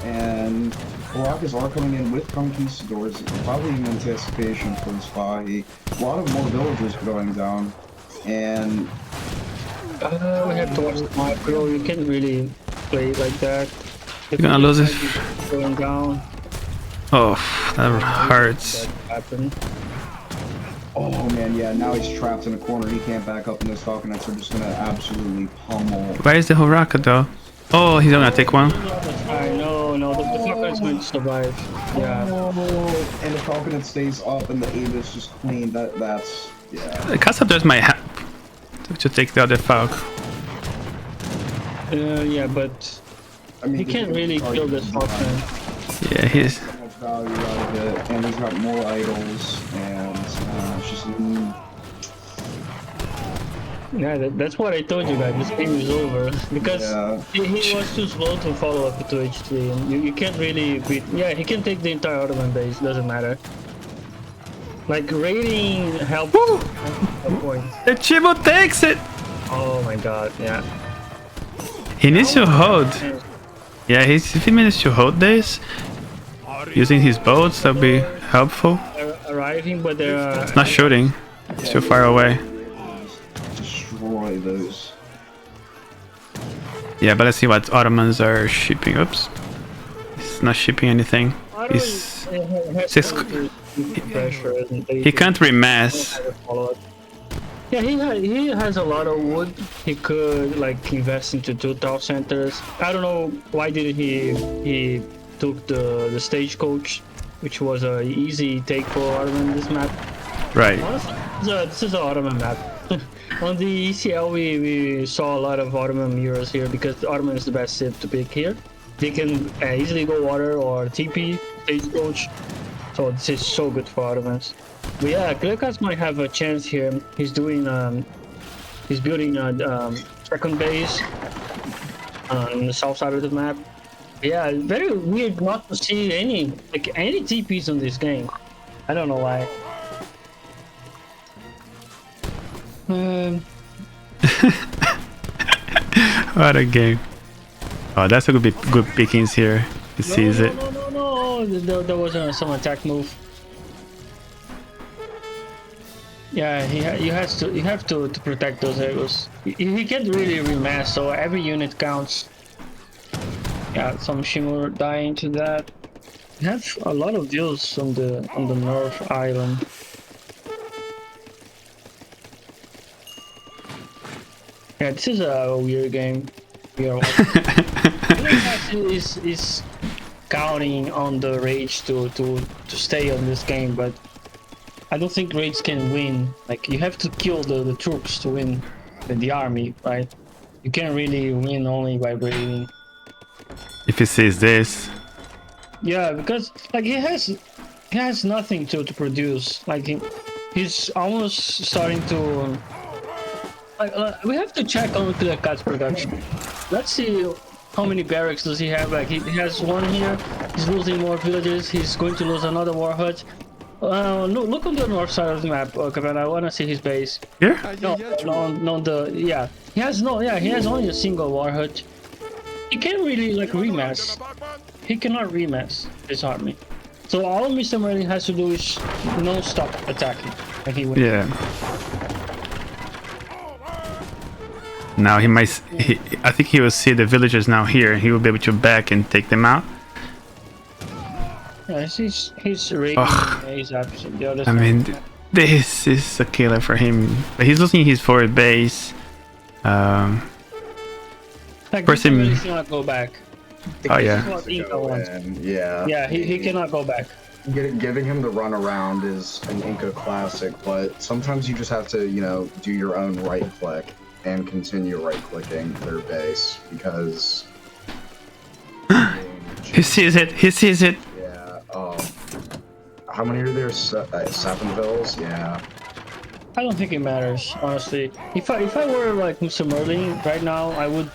And Caracas are coming in with conquistadors, probably in anticipation for the Spahi. A lot of more villagers going down, and we have to watch the micro. You can't really play it like that. You're gonna lose it. Going down. Oh, that hurts. That happened. oh man, yeah, now he's trapped in a corner. He can't back up, and those falconets are just gonna absolutely pummel. Where is the Huraka though? Oh, he's gonna take one. No, the falconet is going to survive. Yeah. Oh, and the falconet stays up, and the Avis just clean. That's yeah. Casa does my help to take the other falc. Yeah, but I mean, he can't really kill this falconet. Yeah, he's. So much value out of it, and he's got more idols, and it's just. Yeah, that's what I told you guys. This game is over because he was too slow to follow up to H3, and you can't really beat. Yeah, he can take the entire Ottoman base. Doesn't matter. Like raiding helps. At a point. The Chibo takes it. Oh my god! Yeah. He needs to hold. Yeah, if he manages to hold this using his boats, that'll be helpful. They're arriving, but they're. It's not shooting. It's too far away. Destroy those. Yeah, but let's see what Ottomans are shipping. Oops. He's not shipping anything. He's he can't remass. Yeah, he has a lot of wood. He could like invest into 2 town centers. I don't know why did he took the stagecoach, which was a easy take for Ottoman this map. Right. Honestly, this is an Ottoman map. On the ECL, we saw a lot of Ottoman mirrors here because the Ottoman is the best ship to pick here. They can easily go water or TP, stagecoach. So this is so good for Ottomans. But yeah, Killerkatze might have a chance here. He's doing, he's building a second base on the south side of the map. Yeah, very weird not to see any TPs on this game. I don't know why. What a game. Oh, that's a good pickings here. He sees it. No. There was some attack move. Yeah, you have to protect those egos. He can't really remass, so every unit counts. Yeah, some Shimur dying to that. You have a lot of deals on the North Island. Yeah, this is a weird game. We are is counting on the rage to stay on this game, but I don't think raids can win. Like you have to kill the troops to win the army, right? You can't really win only by raiding. If he sees this, Yeah, because like he has nothing to produce. Like he's almost starting to. Like, we have to check on Killerkatze production. Let's see how many barracks does he have. Like he has one here. He's losing more villages. He's going to lose another war hut. Look on the north side of the map, Kavan. I want to see his base. here? No, yeah. He has only a single war hut. He can't really like remass. He cannot remass his army. So all MrMerlin has to do is non-stop attacking. And he wins. Yeah. Now he might. I think he will see the villagers now here, and he will be able to back and take them out. Yeah, he's raiding. He's absent. The other I side. mean, this is a killer for him. But he's losing his forward base. Like, person- MrMerlin cannot go back. Oh yeah. This is what Inca wants. Yeah. Yeah, he cannot go back. Giving him the run around is an Inca classic, but sometimes you just have to, you know, do your own right click and continue right clicking their base because. He sees it. He sees it. Yeah. How many are there? 7 vills? Yeah. I don't think it matters, honestly. If I were like MrMerlin right now, I would.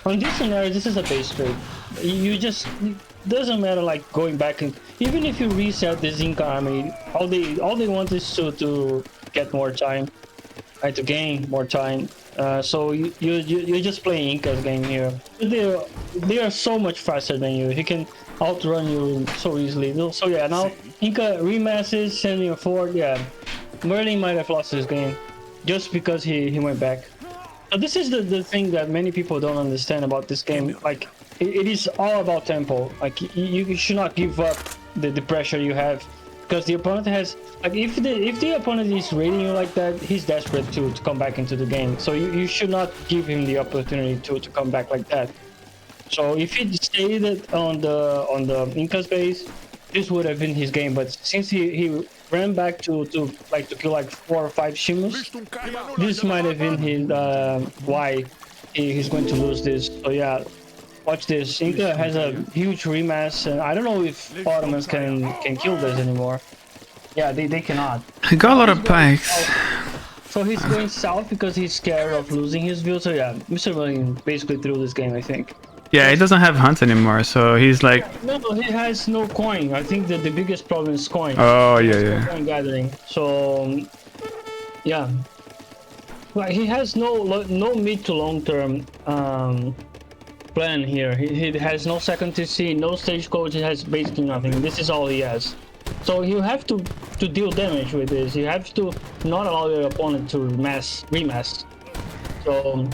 On this scenario, this is a base trade. You just doesn't matter like going back and even if you reset the Inca army, all they want is to get more time, right? To gain more time. So you're just playing Inca's game here. They are so much faster than you. He can outrun you so easily. So yeah, now Inca remasses, sending a forward. Yeah, Merlin might have lost his game just because he went back. So this is the thing that many people don't understand about this game. Like it is all about tempo. Like you should not give up the pressure you have because the opponent has like if the opponent is raiding you like that, he's desperate to come back into the game. So you should not give him the opportunity to come back like that. So if he stayed on the Inca's base, this would have been his game. But since he ran back to kill like 4 or 5 Shimus, this might have been his why he's going to lose this. So yeah, watch this. Inca has a huge remass, and I don't know if Ottomans can kill this anymore. Yeah, they cannot. He got a lot of pikes. So he's going south because he's scared of losing his view. So yeah, MrMerlin basically threw this game, I think. Yeah, he doesn't have hunts anymore, so he's like. No, he has no coin. I think that the biggest problem is coin. Oh yeah. Coin gathering. So yeah, like he has no mid to long term plan here. He has no second TC, no stagecoach. He has basically nothing. This is all he has. So you have to deal damage with this. You have to not allow your opponent to remass. So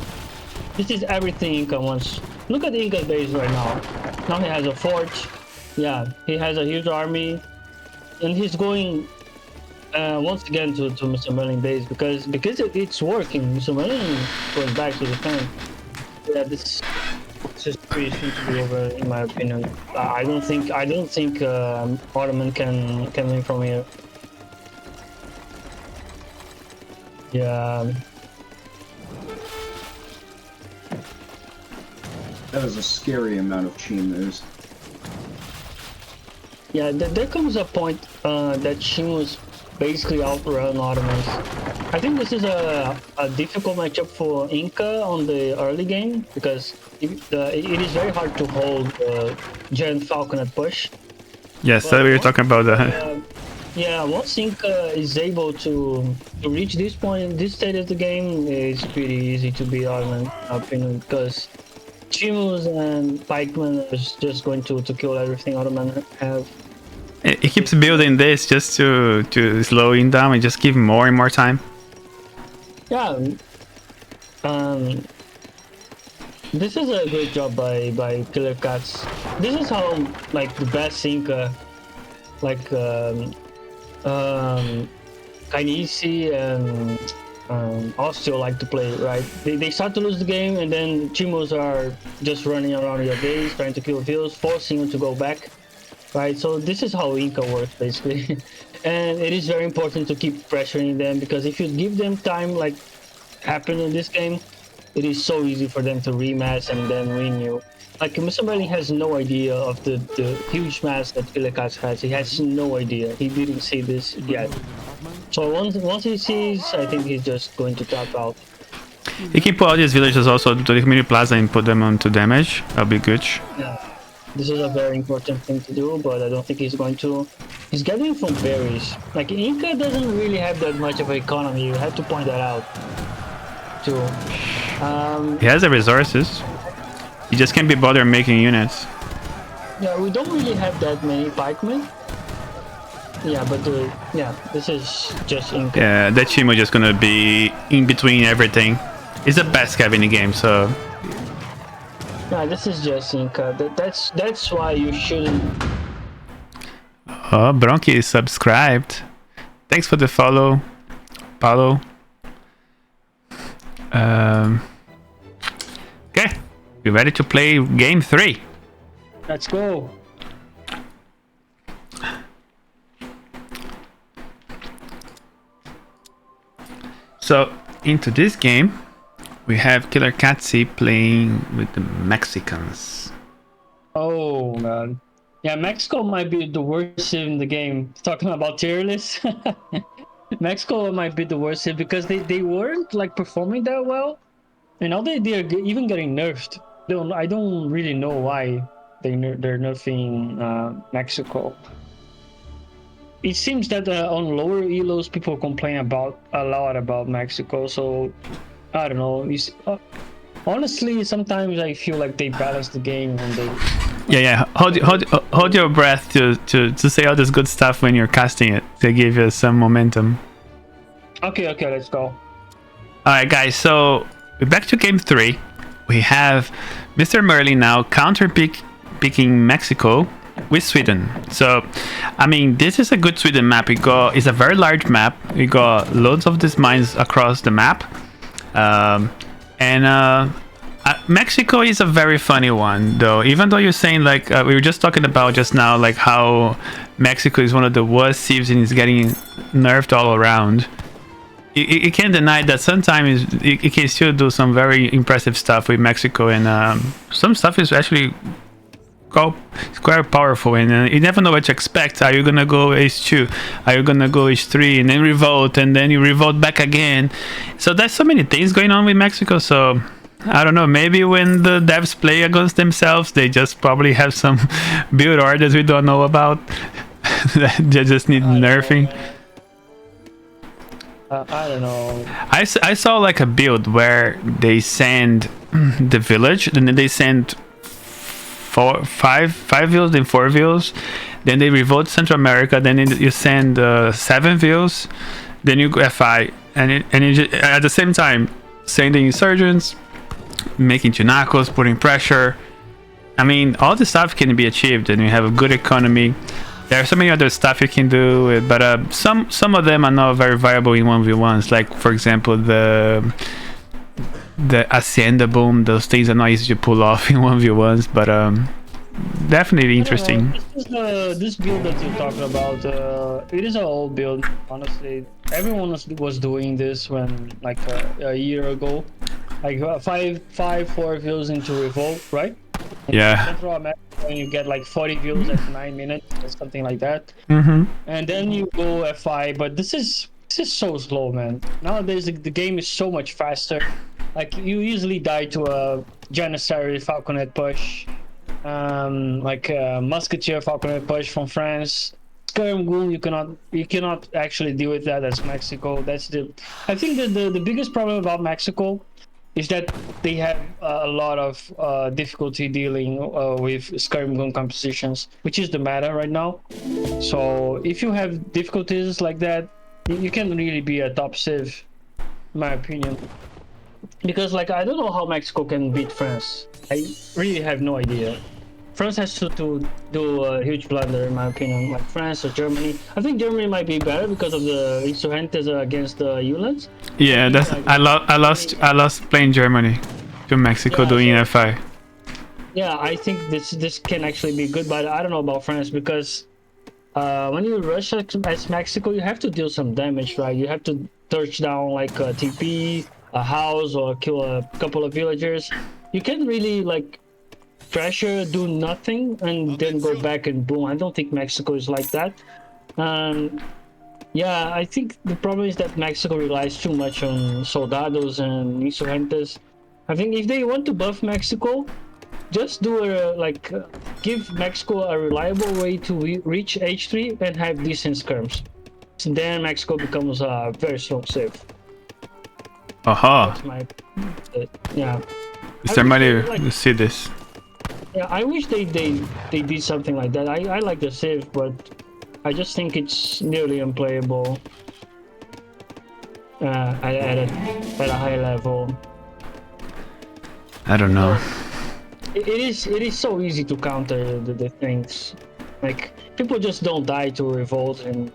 this is everything Inca wants. Look at Inca's base right now. Now he has a fort. Yeah, he has a huge army, and he's going once again to MrMerlin base because it's working. MrMerlin goes back to the tank. Yeah, this is pretty soon to be over, in my opinion. I don't think Ottoman can win from here. Yeah. That is a scary amount of Chimus. Yeah, there comes a point that Shimus basically outrun Ottomans. I think this is a difficult matchup for Inca on the early game because it is very hard to hold Giant Falcon at push. Yes, so we were talking about that. Yeah, once Inca is able to reach this point, this state of the game, it's pretty easy to beat Ottoman, in my opinion, because Chimus and Pikemen is just going to kill everything Ottoman have. It keeps building this just to slow him down and just give him more and more time. Yeah. This is a great job by Killerkatze. This is how like the best Inca, like Kainisi and Osteo like to play, right? They start to lose the game, and then Chimos are just running around your base, trying to kill views, forcing you to go back, right? So this is how Inca works, basically. And it is very important to keep pressuring them, because if you give them time, like happened in this game, it is so easy for them to rematch and then win you. Like, MrMerlin has no idea of the huge mass that Killerkatze has. He has no idea. He didn't see this yet. So once he sees, I think he's just going to tap out. You can put all these villagers also to the community plaza and put them onto damage. That'll be good. Yeah. This is a very important thing to do, but I don't think he's going to. He's getting from berries. Like, Inca doesn't really have that much of an economy. You have to point that out, too. He has the resources. He just can't be bothered making units. Yeah, we don't really have that many pikemen. Yeah, but this is just Inca. Yeah, that Chimo just gonna be in between everything. He's the best cav in the game, so. Yeah, this is just Inca. That's why you shouldn't. Oh, Bronchi is subscribed. Thanks for the follow, Paulo. Okay, we ready to play game 3. Let's go. So into this game, we have Killerkatze playing with the Mexicans. Oh man, yeah, Mexico might be the worst team in the game. Talking about tier list, Mexico might be the worst team because they weren't like performing that well, and now they're even getting nerfed. I don't really know why they're nerfing Mexico. It seems that on lower elos people complain a lot about Mexico, so I don't know. Honestly, sometimes I feel like they balance the game and they. Yeah. Hold your breath to say all this good stuff when you're casting it to give you some momentum. Okay, let's go. All right, guys. So we're back to game 3. We have MrMerlin now picking Mexico with Sweden. So, I mean, this is a good Sweden map. It's a very large map. We got loads of these mines across the map. Mexico is a very funny one, though. Even though you're saying, like, we were just talking about just now, like, how Mexico is one of the worst civs and is getting nerfed all around. You can't deny that sometimes you can still do some very impressive stuff with Mexico, and some stuff is actually quite powerful, and you never know what to expect. Are you gonna go H2? Are you gonna go H3 and then revolt, and then you revolt back again? So there's so many things going on with Mexico, so I don't know, maybe when the devs play against themselves, they just probably have some build orders we don't know about that they just need nerfing. I don't know. I saw like a build where they send the village, and then they send five views, then 4 views, then they revolt Central America, then you send 7 views, then you go FI, and at the same time sending insurgents, making Chinacos, putting pressure. I mean, all this stuff can be achieved, and you have a good economy. There are so many other stuff you can do, but some of them are not very viable in 1v1s. Like, for example, the Hacienda boom. Those things are not easy to pull off in 1v1s, but definitely interesting. This build that you're talking about, it is an old build. Honestly, everyone was doing this when like a year ago, like 4 views into revolt, right? Yeah. Central America, when you get like 40 views at 9 minutes or something like that, and then you go F5. But this is so slow, man. Nowadays the game is so much faster. Like, you easily die to a Janissary Falconet push, like a Musketeer Falconet push from France. Skirm Goon, you cannot actually deal with that as Mexico. I think that the biggest problem about Mexico is that they have a lot of difficulty dealing with skirm gun compositions, which is the meta right now. So if you have difficulties like that, you can really be a top civ, in my opinion. Because like I don't know how Mexico can beat France. I really have no idea. France has to do a huge blunder, in my opinion, like France or Germany. I think Germany might be better because of the insurgentes against the ULANs. Yeah, that's Like, I lost playing Germany to Mexico Yeah, doing so- FI. Yeah, I think this can actually be good, but I don't know about France because when you rush as Mexico, you have to deal some damage, right? You have to touch down like a TP, a house, or kill a couple of villagers. You can't really like pressure, do nothing, and then go back and boom. I don't think Mexico is like that. Yeah, I think the problem is that Mexico relies too much on soldados and insurgentes. I think if they want to buff Mexico, just do give Mexico a reliable way to reach H3 and have decent skirms. So then Mexico becomes a very strong civ. Aha, That's my yeah. Mr. Money, like- you see this? Yeah, I wish they did something like that. I like the civ, but I just think it's nearly unplayable at a high level. I don't know. It is so easy to counter the things. Like people just don't die to revolt and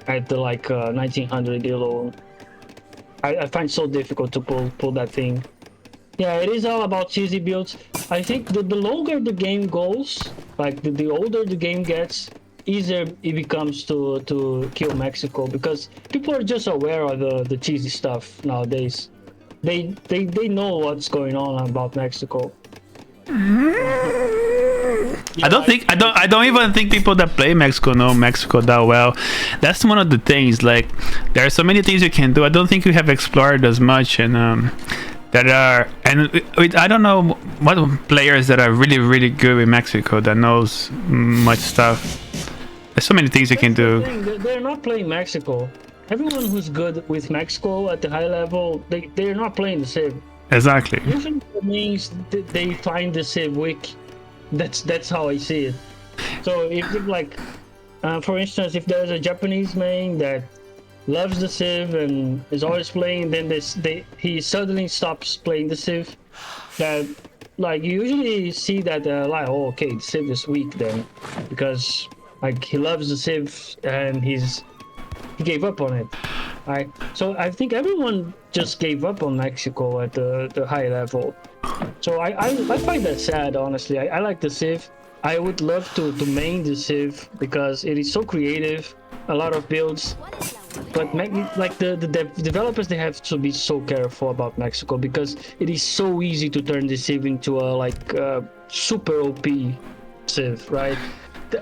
at the 1900 elo. I find it so difficult to pull that thing. Yeah, it is all about cheesy builds. I think the longer the game goes, like the older the game gets, easier it becomes to kill Mexico because people are just aware of the cheesy stuff nowadays. They know what's going on about Mexico. I don't even think people that play Mexico know Mexico that well. That's one of the things. Like there are so many things you can do. I don't think we have explored as much, and I don't know what players that are really good with Mexico that knows much stuff. There's so many things you can do. They're not playing Mexico. Everyone who's good with Mexico at the high level, they're not playing the civ. Exactly. Usually it means they find the civ weak. That's how I see it. So if for instance, if there's a Japanese main that loves the civ and is always playing, then he suddenly stops playing the civ. That you usually see that oh okay, the civ is weak then, because he loves the civ and he gave up on it. Right? So I think everyone just gave up on Mexico at the high level. So I find that sad, honestly. I like the civ. I would love to main the civ because it is so creative, a lot of builds. But the developers, they have to be so careful about Mexico because it is so easy to turn the civ into a super OP civ, right?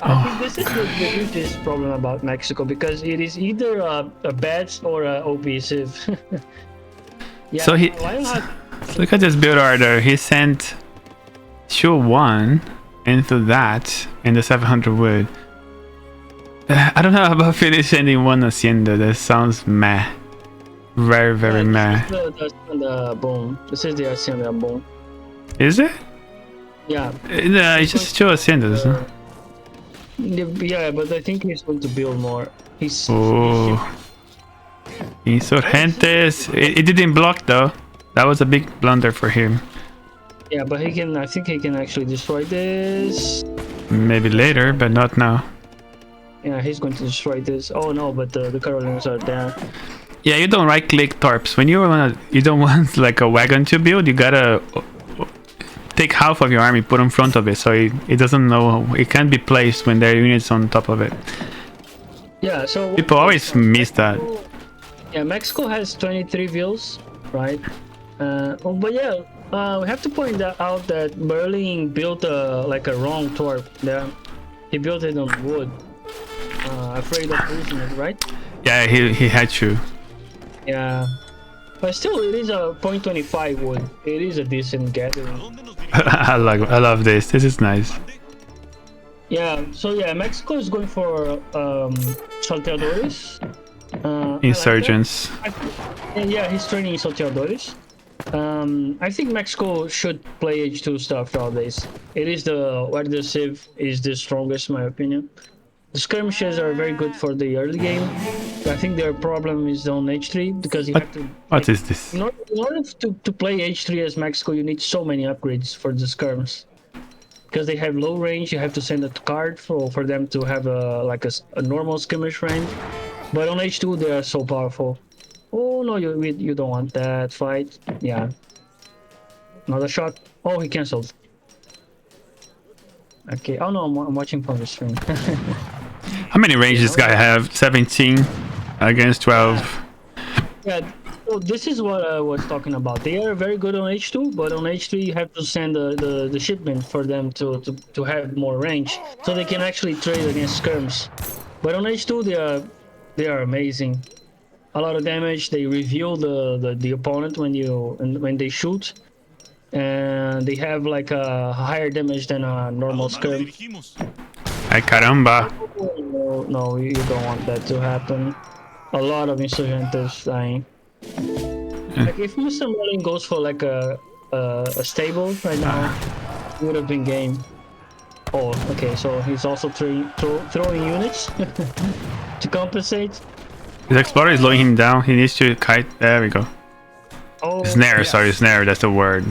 I think this is the hugest problem about Mexico because it is either a bad or a OP civ. Yeah, So why not? look at this build order. He sent 2-1 into that in the 700 wood. I don't know about finishing in one hacienda. That sounds meh. Very meh. This is the boom. This is the hacienda boom. Is it? Yeah. No, it's just 2 haciendas. Huh? Yeah, but I think he's going to build more. Oh. Insurgentes. It didn't block though. That was a big blunder for him. Yeah, but I think he can actually destroy this. Maybe later, but not now. Yeah, he's going to destroy this. Oh no, but the Carolines are there. Yeah, you don't right click torps. When you don't want like a wagon to build, you gotta take half of your army, put in front of it, so it doesn't know, it can't be placed when there are units on top of it. Yeah, so People always miss that. Yeah, Mexico has 23 vills, right? But yeah, we have to point out that Merlin built a wrong torp there. He built it on wood, afraid of losing it, right? Yeah, he had to. Yeah, but still, it is a 0.25 wood. It is a decent gathering. I love this. This is nice. Yeah, so yeah, Mexico is going for salteadores. Insurgents. Yeah, he's training salteadores. I think Mexico should play H2 stuff nowadays. It is where the Civ is the strongest, in my opinion. The skirmishes are very good for the early game. I think their problem is on H3 because you have to. What is this? In order to play H3 as Mexico, you need so many upgrades for the skirms. Because they have low range, you have to send a card for them to have a normal skirmish range. But on H2, they are so powerful. Oh no, you don't want that fight. Yeah. Another shot. Oh, he cancelled. Okay. Oh no, I'm watching from the stream. How many range this guy have? 17 against 12. Yeah. So this is what I was talking about. They are very good on H2, but on H3 you have to send the shipment for them to have more range, so they can actually trade against skirms. But on H2 they are amazing. A lot of damage. They reveal the opponent when they shoot, and they have like a higher damage than a normal skirm. Ay caramba. No, you don't want that to happen. A lot of insurgentes dying. Like if MrMerlin goes for like a stable right now, it would have been game. Oh, okay, so he's also throwing units to compensate. His explorer is slowing him down. He needs to kite. There we go. Oh, Snare, yeah. sorry, snare. That's the word.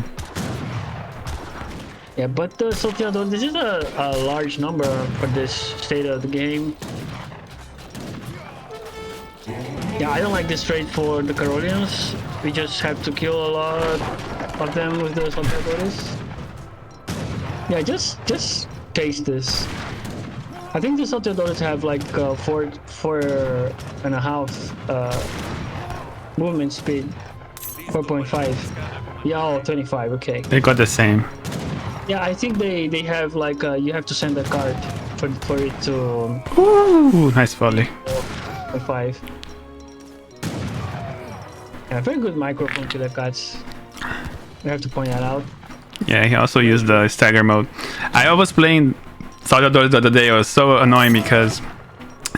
Yeah, but Salteador, this is a large number for this state of the game. Yeah, I don't like this trade for the Carolians. We just have to kill a lot of them with the Salteadores. Yeah, just taste this. I think the Salteadores have like 4.5 movement speed. 4.5. Yeah, oh, 25, okay. They got the same. Yeah, I think they have like you have to send a card for it to Ooh, nice volley. 5. Yeah, very good microphone Killerkatze. We have to point that out. Yeah, he also used the stagger mode. I was playing Salvador the other day. It was so annoying because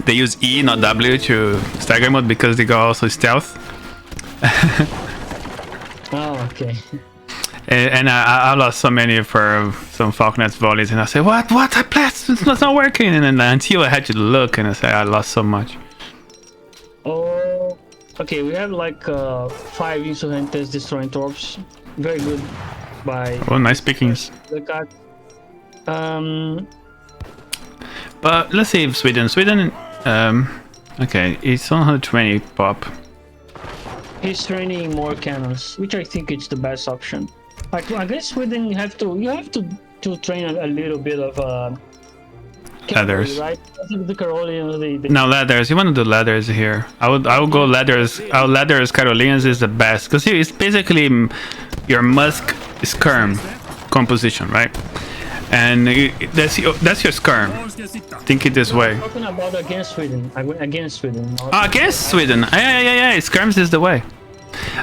they use E, not W, to stagger mode because they got also stealth. Oh, okay. And I lost so many for some Falconet's volleys, and I said, what? I pressed, it's not working. And then until I had to look, and I said, I lost so much. Oh, okay. We have like 5 insurgentes destroying torps. Very good by. Oh, nice pickings. The cat. But let's see if Sweden, okay, it's 120 pop. He's training more cannons, which I think is the best option. Like I guess Sweden you have to train a little bit of cavalry, Leathers. right? I think the Carolians they No, leathers. You want to do leathers here? I would go leathers. Our leathers Carolians is the best because it's basically your musk skirm composition, right? And that's your skirm. Think it this way. I'm talking about against Sweden. I went against Sweden. Against Sweden. Yeah. Skirms is the way.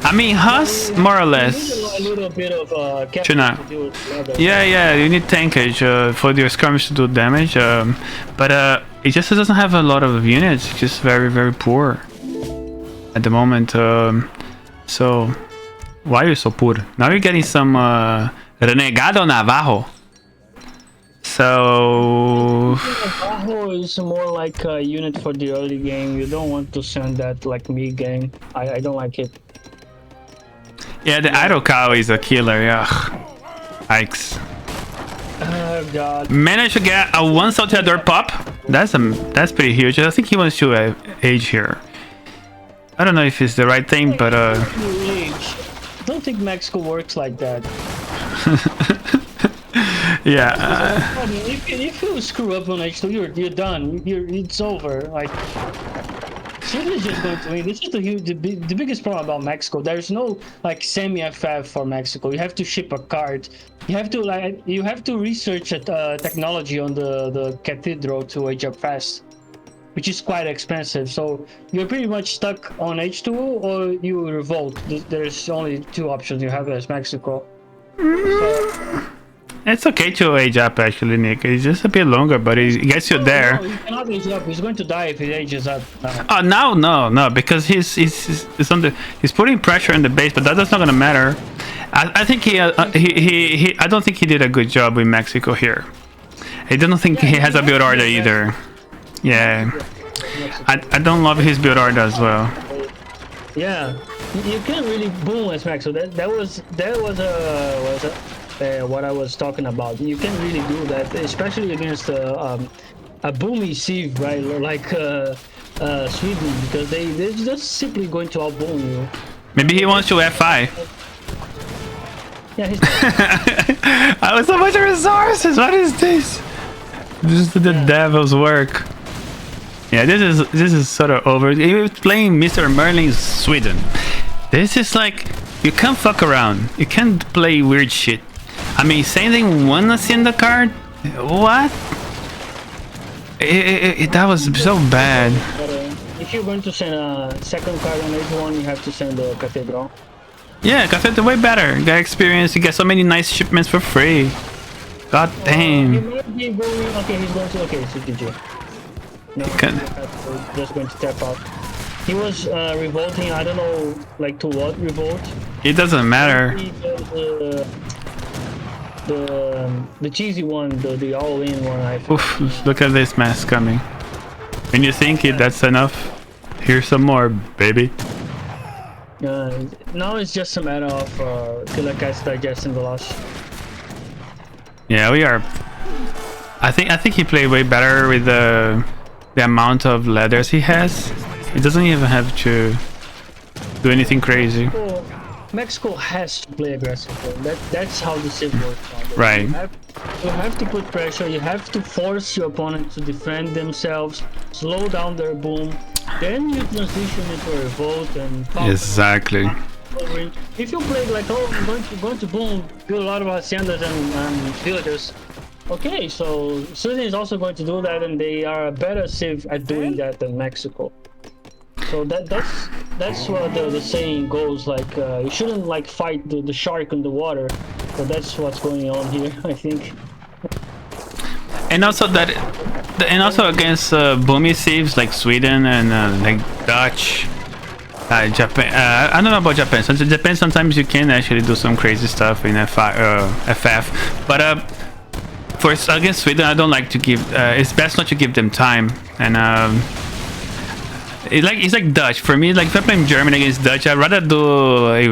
I mean, Huss, more or less. A little bit of Tuna. to do with leather. Yeah, you need tankage for your skirmish to do damage. But it just doesn't have a lot of units. It's just very, very poor at the moment. So, why are you so poor? Now you're getting some Renegado Navajo. So Navajo is more like a unit for the early game. You don't want to send that like mid game. I don't like it. yeah, the idle cow is a killer. Yeah, Ikes. Oh god. Managed to get a 1 Salteador pop. That's pretty huge. I think he wants to age here. I don't know if it's the right thing, but I don't think Mexico works like that. yeah. I mean, if you screw up on H2, you're done. It's over. Like, Sweden is just going to win. This is the biggest problem about Mexico. There's no like semi-FF for Mexico. You have to ship a card. You have to research technology on the cathedral to age up fast, which is quite expensive. So you're pretty much stuck on H2 or you revolt. There's only 2 options you have as Mexico. So, It's okay to age up actually, Nick. It's just a bit longer, but it gets you there. No, he cannot age up. He's going to die if he ages up. Oh no, because he's putting pressure on the base, but that's not gonna matter I think he I don't think he did a good job with Mexico here. I don't think he has a build order either. Yeah, I don't love his build order as well. Yeah, you can't really boom as Mexico. That was what I was talking about. You can't really do that, especially against a boomy sieve, right? Like Sweden, because they're just simply going to outboom you. Maybe he wants to F5. Yeah, he's I was so much resources. What is this? This is the devil's work. Yeah, this is sort of over. You're playing MrMerlin Sweden. This is like, you can't fuck around. You can't play weird shit. I mean, sending one Hacienda card? What? That was so bad. If you're going to send a second card on everyone, you have to send the Cathedral. Yeah, Cathedral way better. You got experience. You get so many nice shipments for free. God damn. He might be going. Okay, he's going to. Okay, CTG. No, just going to tap out. He was revolting. I don't know, like to what revolt. It doesn't matter. The cheesy one, the all-in one. Oof! Look at this mess coming. When you think that's enough, here's some more, baby. Now it's just a matter of Killerkatze digesting the loss. Yeah, we are. I think he played way better with the amount of leathers he has. He doesn't even have to do anything crazy. Mexico has to play aggressively. That's how the Civ works. Right. You have to put pressure. You have to force your opponent to defend themselves, slow down their boom. Then you transition into a revolt and exactly. If you play like, oh, I'm going to boom, build a lot of haciendas and villagers. Okay, so Sweden is also going to do that, and they are a better Civ at doing that than Mexico. So that's what the saying goes. Like you shouldn't like fight the shark in the water. So that's what's going on here, I think. And also against boomy thieves like Sweden and like Dutch, Japan. I don't know about Japan. So Japan sometimes you can actually do some crazy stuff in FF, but against Sweden I don't like to give. It's best not to give them time and. It's like Dutch for me. Like if I'm playing German against Dutch, I'd rather do a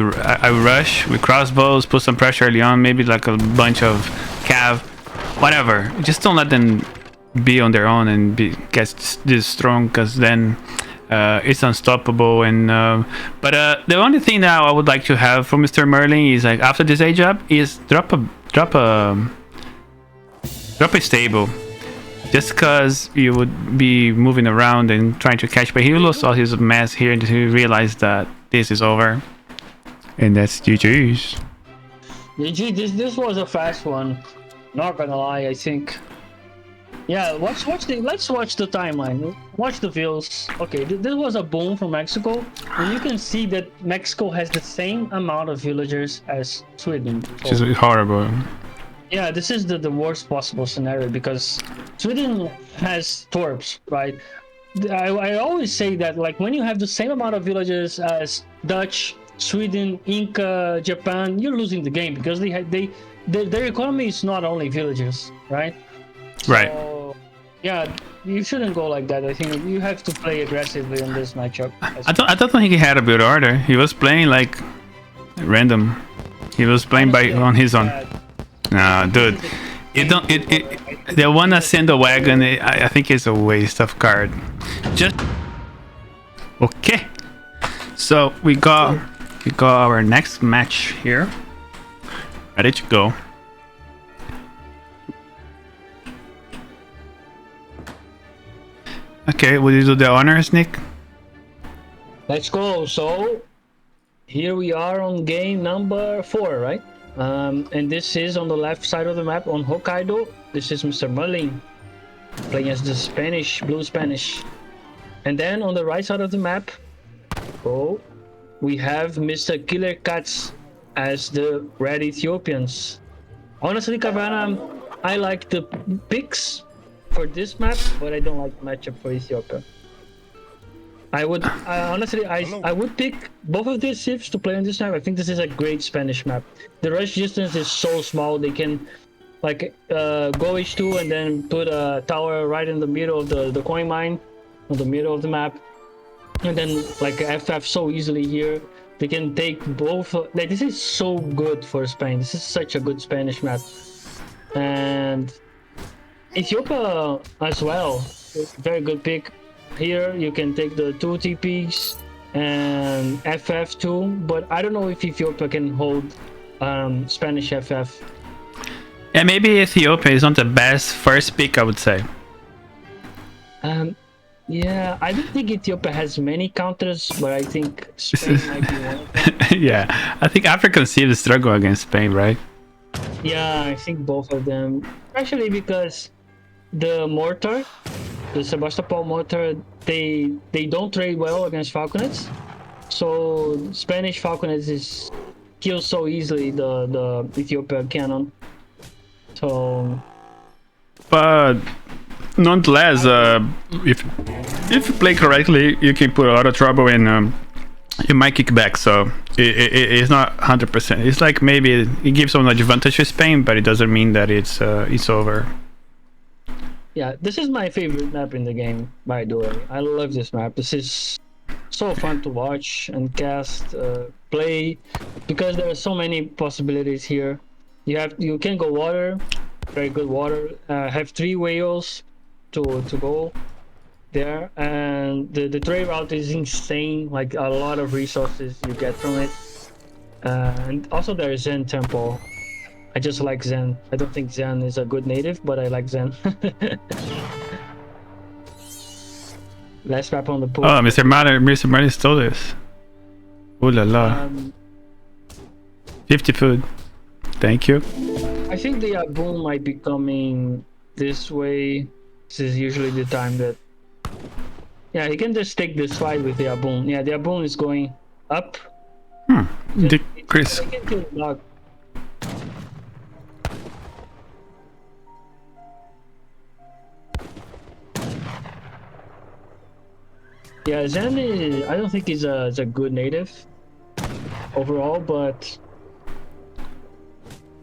rush with crossbows, put some pressure early on, maybe like a bunch of cav, whatever. Just don't let them be on their own and get this strong, because then it's unstoppable. And but the only thing that I would like to have from MrMerlin is like after this age up is drop a stable. Just because you would be moving around and trying to catch, but he lost all his mass here and he realized that this is over, and that's GG's. GG, this was a fast one. Not gonna lie, I think. Yeah, let's watch the timeline. Watch the views. Okay, this was a boom from Mexico, and you can see that Mexico has the same amount of villagers as Sweden. Which is horrible. Yeah, this is the worst possible scenario because Sweden has torps, right? I always say that like when you have the same amount of villages as Dutch, Sweden, Inca, Japan, you're losing the game because their economy is not only villages, right? Right. So, yeah, you shouldn't go like that. I think you have to play aggressively in this matchup. I don't think he had a build order. He was playing like random. He was playing on his own. No, dude, the one that send the wagon, I think it's a waste of card. Just okay. So we got our next match here. Ready to go. Okay, will you do the honors, Nick? Let's go. So here we are on game number 4, right? And this is on the left side of the map on Hokkaido. This is MrMerlin playing as the Blue Spanish. And then on the right side of the map, we have Mr. Killerkatze as the Red Ethiopians. Honestly, Kavana, I like the picks for this map, but I don't like the matchup for Ethiopia. Honestly, I would pick both of these ships to play on this map. I think this is a great Spanish map. The rush distance is so small. They can like go H2 and then put a tower right in the middle of the coin mine, in the middle of the map, and then like FF so easily here. They can take both. Like, this is so good for Spain. This is such a good Spanish map, and Ethiopia as well. Very good pick. Here you can take the 2 TPs and FF2, but I don't know if Ethiopia can hold Spanish FF. Yeah, maybe Ethiopia is not the best first pick, I would say. Yeah, I don't think Ethiopia has many counters, but I think Spain might be one of them. Yeah, I think Africans see the struggle against Spain, right? Yeah, I think both of them. Especially because the mortar, the Sebastopol mortar, they don't trade well against falconets. So Spanish falconets is kills so easily the Ethiopian cannon. So, But nonetheless, if you play correctly, you can put a lot of trouble and you might kick back. So it's not 100%. It's like maybe it gives some advantage to Spain, but it doesn't mean that it's over. yeah, this is my favorite map in the game, by the way. I love this map. This is so fun to watch and cast, play, because there are so many possibilities here. You can go water, very good water. Have 3 whales to go there, and the trade route is insane. Like a lot of resources you get from it, and also there is Zen Temple. I just like Zen. I don't think Zen is a good native, but I like Zen. Last map on the pool. Oh, MrMerlin stole this. Ooh la la. 50 food. Thank you. I think the boom might be coming this way. This is usually the time that... Yeah, he can just take this fight with the Aboon. Yeah, the Aboon is going up. Chris. Yeah, Zen is, I don't think he's a good native overall, but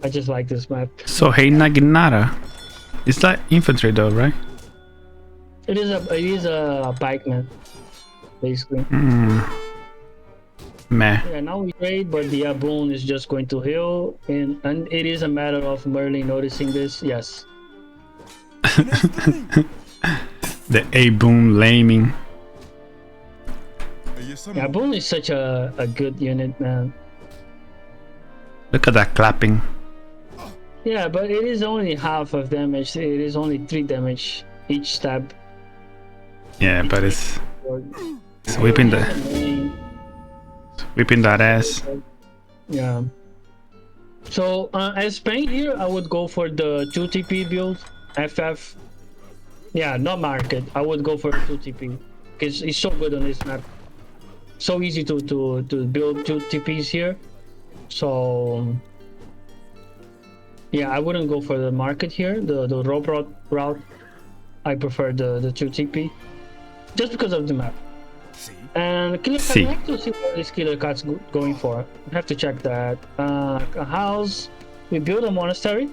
I just like this map. So hey Naginara. It's like infantry though, right? It is a pikeman, basically. Meh. Yeah, now we trade, but the Aboon is just going to heal, and it is a matter of Merlin noticing this. Yes. The A-boom laming. Yeah, Aboon is such a good unit, man. Look at that clapping. Yeah, but it is only half of damage. It is only 3 damage each stab. Yeah, but it's whipping that ass. Yeah. So as Spain here, I would go for the 2 TP build. FF. Yeah, not market. I would go for 2 TP because it's so good on this map. So easy to build 2 TPs here. So yeah, I wouldn't go for the market here. The rope route. I prefer the 2 TP just because of the map. And Killerkatze, I have to see what this Killerkatze going for. I have to check that. A house. We build a monastery.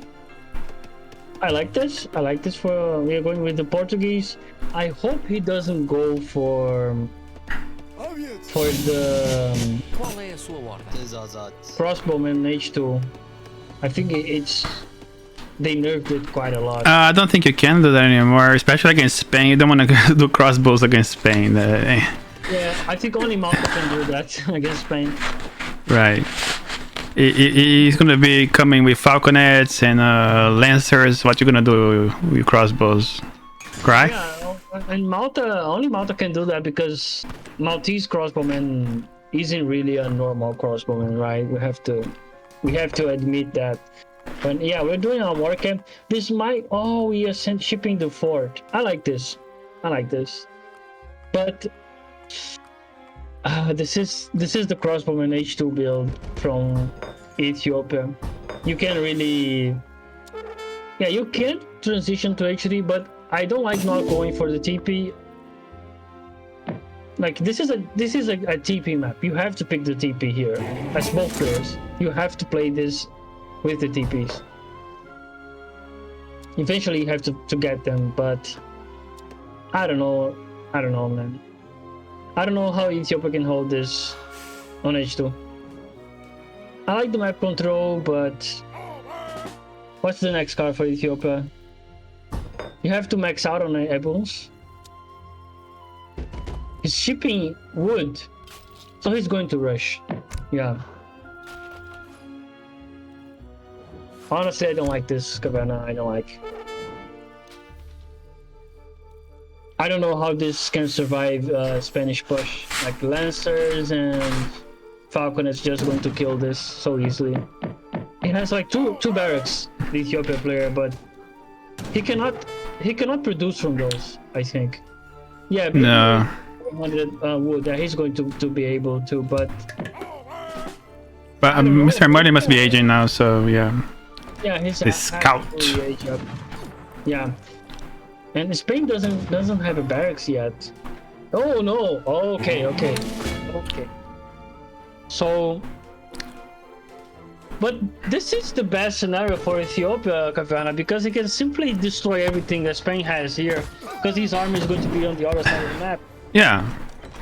I like this. I like this for... We are going with the Portuguese. I hope he doesn't go for the crossbowman H2. I think it's... They nerfed it quite a lot. I don't think you can do that anymore, especially against Spain. You don't want to do crossbows against Spain. Yeah, I think only Malta can do that against Spain. Right. He's gonna be coming with falconets and lancers. What you gonna do with crossbows? Cry? Yeah, and Malta, only Malta can do that because Maltese crossbowman isn't really a normal crossbowman, right? We have to admit that. But yeah, we're doing a war camp. This might... Oh, we are shipping the fort. I like this. But this is the crossbowman H2 build from Ethiopia. You can really... Yeah, you can transition to H3, but I don't like not going for the TP. Like this is a TP map. You have to pick the TP here. As both players, you have to play this with the TPs. Eventually, you have to get them, but I don't know, man. I don't know how Ethiopia can hold this on H2. I like the map control, but what's the next card for Ethiopia? You have to max out on Ebons. He's shipping wood, so he's going to rush. Yeah. Honestly, I don't like this Cabana. I don't like. I don't know how this can survive Spanish push. Like Lancers and Falcon is just going to kill this so easily. He has like two barracks, the Ethiopia player, but he cannot produce from those. I think. Yeah. No. 100 wood. He's going to be able to, but MrMerlin must be aging now, so yeah. Yeah, he's scout. age up. Yeah, and Spain doesn't have a barracks yet. Oh no! Okay. So, but this is the best scenario for Ethiopia, Kavana, because he can simply destroy everything that Spain has here, because his army is going to be on the other side of the map. Yeah,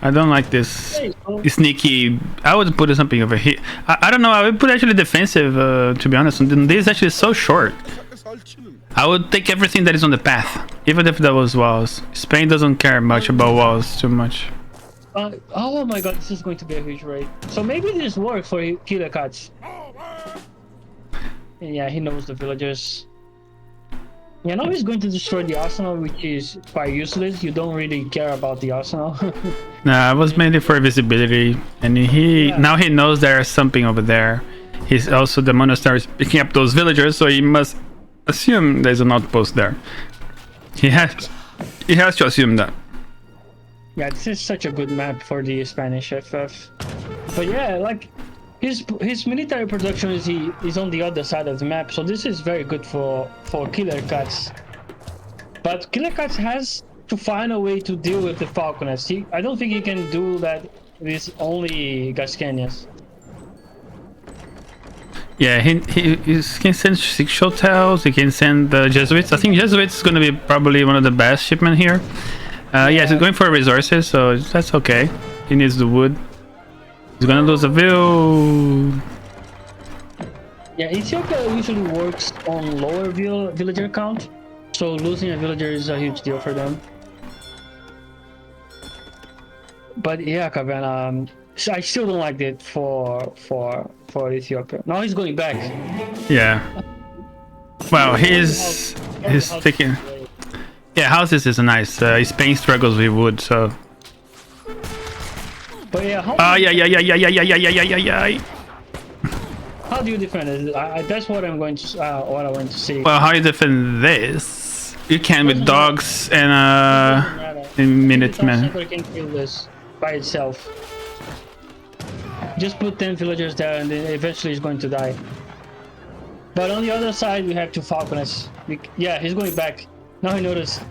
I don't like this sneaky. I would put something over here. I don't know. I would put actually defensive. To be honest, and this is actually so short. I would take everything that is on the path, even if that was walls. Spain doesn't care much about walls too much. Oh my god, this is going to be a huge raid. So maybe this works for Killerkatze. Yeah, he knows the villagers. Yeah, now he's going to destroy the arsenal, which is quite useless. You don't really care about the arsenal. Nah, it was mainly for visibility, and now he knows there's something over there. He's also the monastery is picking up those villagers, so he must assume there's an outpost there. He has to assume that. Yeah, this is such a good map for the Spanish FF. But yeah, like his military production is on the other side of the map, so this is very good for Killerkatze. But Killerkatze has to find a way to deal with the Falconets. I don't think he can do that with only Gascanias. Yeah, he can send 6 hotels, he can send the Jesuits. I think Jesuits is going to be probably one of the best shipment here. Yeah, he's going for resources, so that's okay. He needs the wood. He's gonna lose a view. Yeah, Ethiopia usually works on lower villager count, so losing a villager is a huge deal for them. But yeah, Kavan, I still don't like it for Ethiopia. Now he's going back. Yeah. Well, he's taking. Yeah, houses is nice. Spain struggles with wood, so. But yeah, how do you defend it? That's what I'm going to what I want to see. Well, how you defend this? You can with dogs and Minutemen. Can kill this by itself. Just put 10 villagers there, and then eventually he's going to die. But on the other side, we have 2 falconers. Yeah, he's going back. Now he noticed.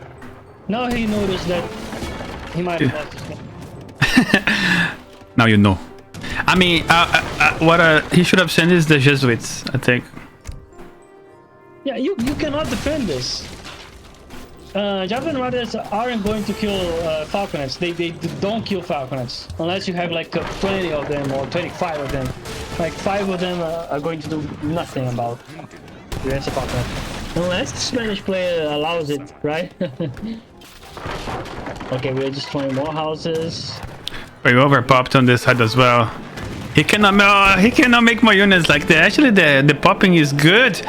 Now he noticed that he might have lost his game. Now you know. I mean, what he should have sent is the Jesuits, I think. Yeah, you cannot defend this. Javan Riders aren't going to kill falconets. They don't kill falconets unless you have like 20 of them or 25 of them. Like 5 of them are going to do nothing about against a falconet. Unless the Spanish player allows it, right? Okay, we're just 20 more houses. We overpopped on this side as well. He cannot make more units like that. Actually, the popping is good.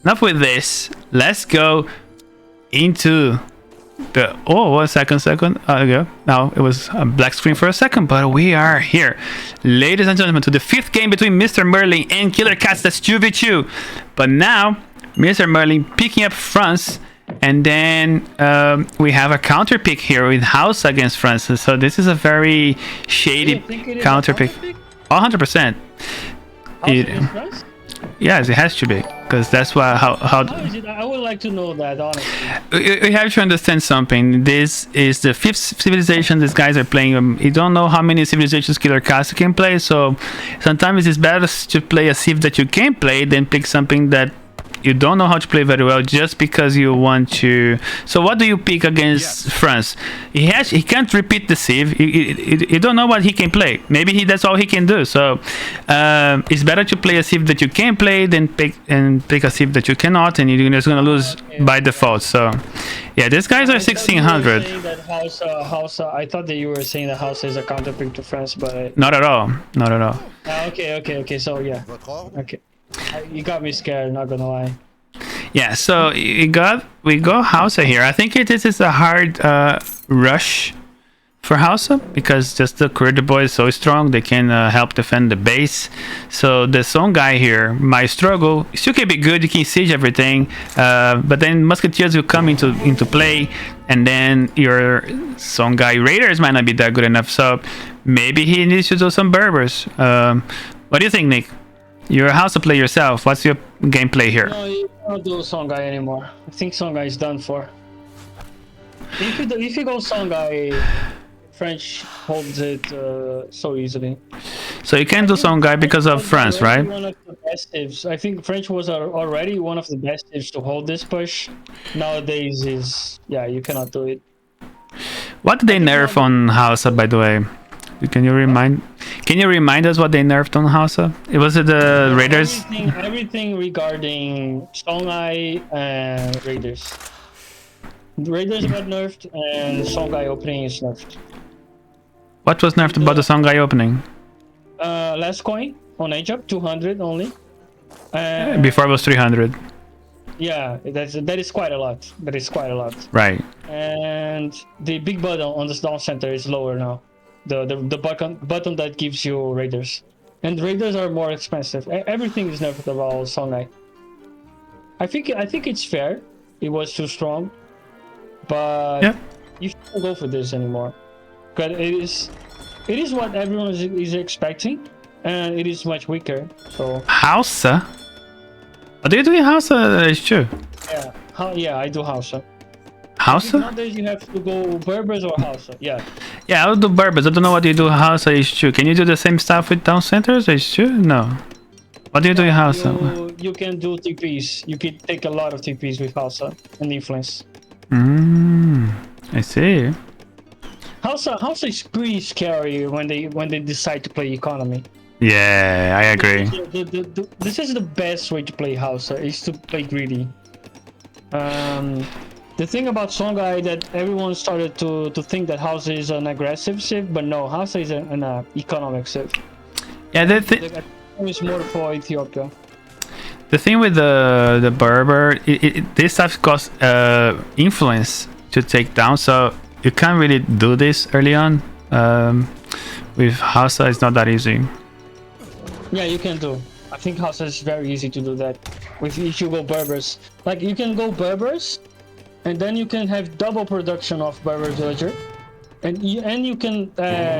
Enough with this. Let's go into the. Oh, 1 second. Okay. Now it was a black screen for a second, but we are here, ladies and gentlemen, to the 5th game between MrMerlin and Killerkatze. That's 2v2. But now MrMerlin picking up France. And then we have a counter pick here with House against France. So this is a very shady counter pick. 100%. Yes, it has to be. because that's why how How is it? I would like to know that, honestly. we have to understand something. This is the 5th civilization these guys are playing. You don't know how many civilizations Killerkatze can play, so sometimes it's better to play a civ that you can play than pick something that you don't know how to play very well just because you want to. So what do you pick against France? He can't repeat the civ. You don't know what he can play. Maybe that's all he can do. So it's better to play a civ that you can play than pick a civ that you cannot, and you're just gonna lose by default. So yeah, these guys are 1600. I thought that you were saying that Hausa is a counter pick to France, but Not at all. Not at all. Okay. So yeah, okay. You got me scared, not gonna lie. Yeah, so we go Hausa here. I think this is a hard rush for Hausa because just the Corridor Boy is so strong, they can help defend the base. So the Song guy here might struggle. Still can be good, you can siege everything, but then Musketeers will come into play, and then your Song guy Raiders might not be that good enough. So maybe he needs to do some Berbers. What do you think, Nick? You're a Hausa player yourself. What's your gameplay here? No, you cannot do Song guy anymore. I think Song guy is done for. If you go Song guy, French holds it so easily. So you can't do Song guy because of France, right? One of the best tips. I think French was already one of the best tips to hold this push. Nowadays you cannot do it. What did they nerf on Hausa, by the way? Can you remind us what they nerfed on Hausa? It was the Raiders. Everything regarding Songhai and Raiders. Raiders got nerfed and Songhai opening is nerfed. What was nerfed about the Songhai opening? Last coin on Egypt, 200 only. Before it was 300. Yeah, that is quite a lot. That is quite a lot. Right. And the big button on the down center is lower now. The button that gives you Raiders, and Raiders are more expensive. Everything is nerfed about Songhai. I think it's fair. It was too strong, but yeah, you shouldn't go for this anymore. Because it is what everyone is expecting, and it is much weaker. So Hausa. Are you doing Hausa? It's true. Yeah, I do Hausa. Hausa? Nowadays you have to go Berbers or Hausa. Yeah. Yeah, I'll do Berbers. I don't know what you do Hausa H2. Can you do the same stuff with down centers H2? No. What do you do in Hausa? You can do TPs. You can take a lot of TPs with Hausa and influence. I see. Hausa is pretty scary when they decide to play economy. Yeah, I agree. This is the best way to play Hausa, is to play greedy. The thing about Songhai that everyone started to think that Hausa is an aggressive civ, but no, Hausa is an economic civ. Yeah, it's more for Ethiopia. The thing with the Berber, this stuff costs influence to take down, so you can't really do this early on. With Hausa, it's not that easy. Yeah, you can do. I think Hausa is very easy to do that. If you go Berbers, like you can go Berbers, and then you can have double production of Berber villager, and you can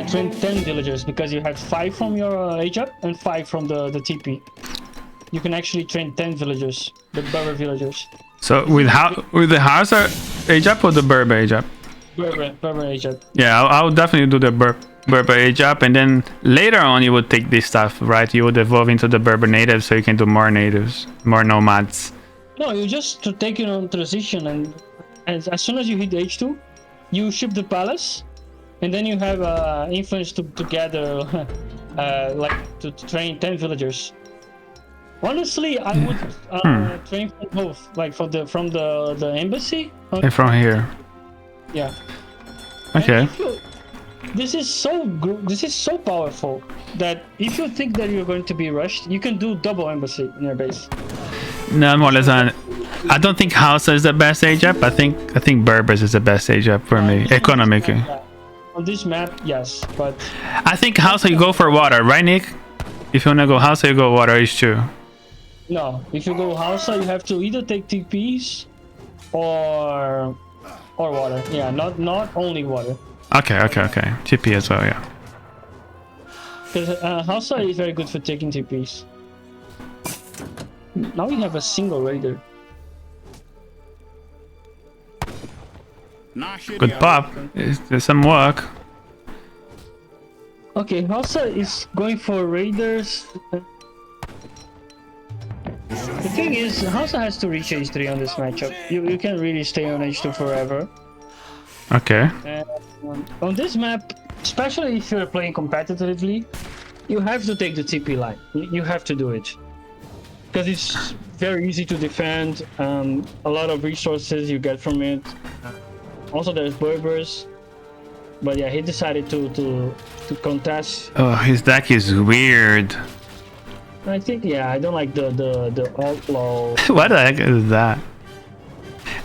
train 10 villagers because you have 5 from your Egypt and 5 from the TP. You can actually train 10 villagers, the Berber villagers. So with the Hausa Egypt or the Berber Egypt? Berber Egypt. Yeah, I would definitely do the Berber Egypt, and then later on you would take this stuff, right? You would evolve into the Berber natives, so you can do more natives, more nomads. No, you just to take it on transition, and as soon as you hit H2, you ship the palace, and then you have influence to gather, like to train 10 villagers. Honestly, I would train from both, like from the embassy. And from here. Yeah. Okay. This is so powerful that if you think that you're going to be rushed, you can do double embassy in your base. No, more or less. I don't think Hausa is the best Egypt. I think Berbers is the best Egypt for me, economically. On this map, yes, but I think Hausa you go for water, right, Nick? If you wanna go Hausa, you go water H2. No, if you go Hausa, you have to either take TPs or water. Yeah, not only water. Okay. TP as well, yeah. Because Hausa is very good for taking TPs. Now we have a single raider. Good pop. There's some work. Okay, Hausa is going for raiders. The thing is, Hausa has to reach H3 on this matchup. You can't really stay on H2 forever. Okay. And on this map, especially if you're playing competitively, you have to take the TP line. You have to do it. Because it's very easy to defend, a lot of resources you get from it. Also there's Berbers. But yeah, he decided to contest. Oh, his deck is weird. I think, yeah, I don't like the outlaw. What the heck is that?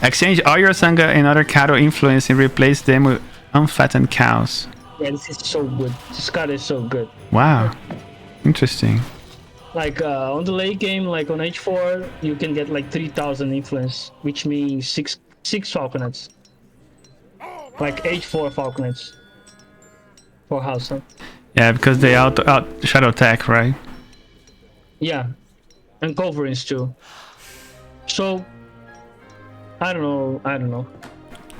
Exchange all your Sangha and other cattle influence and replace them with unfattened cows. Yeah, this is so good. This card is so good. Wow. Interesting. Like on the late game, like on H4, you can get like 3,000 influence, which means six falconets. Like H4 falconets for Hausa. Yeah, because they out shadow attack, right? Yeah, and coverings too. So I don't know.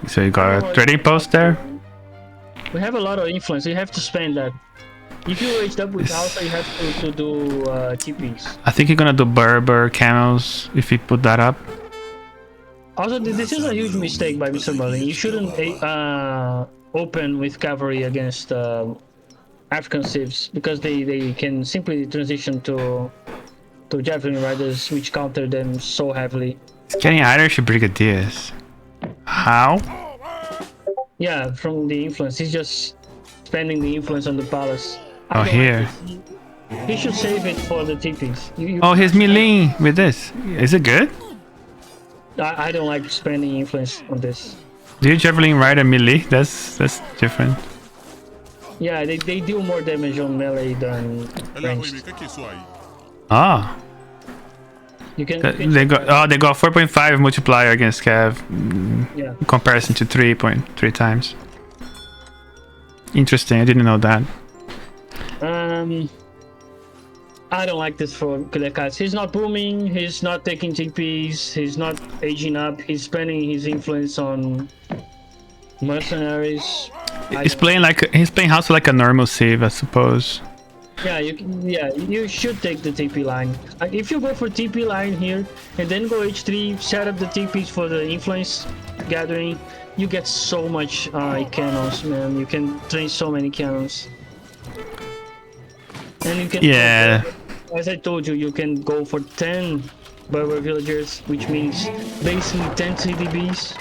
So you got a trading post there? We have a lot of influence. You have to spend that. If you reached up with Hausa, you have to do TPs. I think you're gonna do Berber camels if you put that up. Also, this is a huge mistake by MrMerlin. You shouldn't open with cavalry against African civs because they can simply transition to javelin riders, which counter them so heavily. It's getting Irish brigadiers. How? Yeah, from the influence. He's just spending the influence on the palace. Oh, here. He should save it for the TPs. Oh, he's melee with this. Is it good? I don't like spending influence on this. Do you javelin rider melee? That's different. Yeah, they deal more damage on melee than ranged. Ah. You can They got 4.5 multiplier against Cav. Yeah. In comparison to 3.3 times. Interesting. I didn't know that. I don't like this for Killerkatze. He's not booming, he's not taking TPs, he's not aging up, he's spending his influence on mercenaries. He's playing House like a normal save, I suppose. Yeah, you should take the TP line. If you go for TP line here and then go H3, set up the TPs for the influence gathering, you get so much cannons, man. You can train so many cannons. And you can, as I told you, you can go for 10 Berber villagers, which means basically 10 CDBs.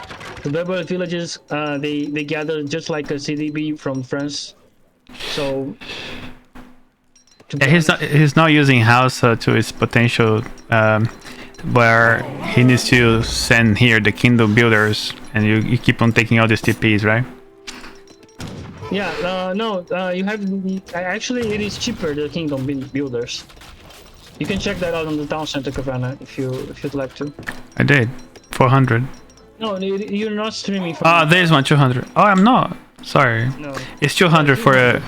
The Berber villages, they gather just like a CDB from France. So he's not using House to its potential, where he needs to send here the kingdom builders, and you keep on taking all these TPs, right? Yeah, no, you have actually it is cheaper, the kingdom builders. You can check that out on the town center Caverna if you'd like to. I did 400. No, you're not streaming. There's one 200. Oh, I'm not. Sorry. No. It's 200 for a.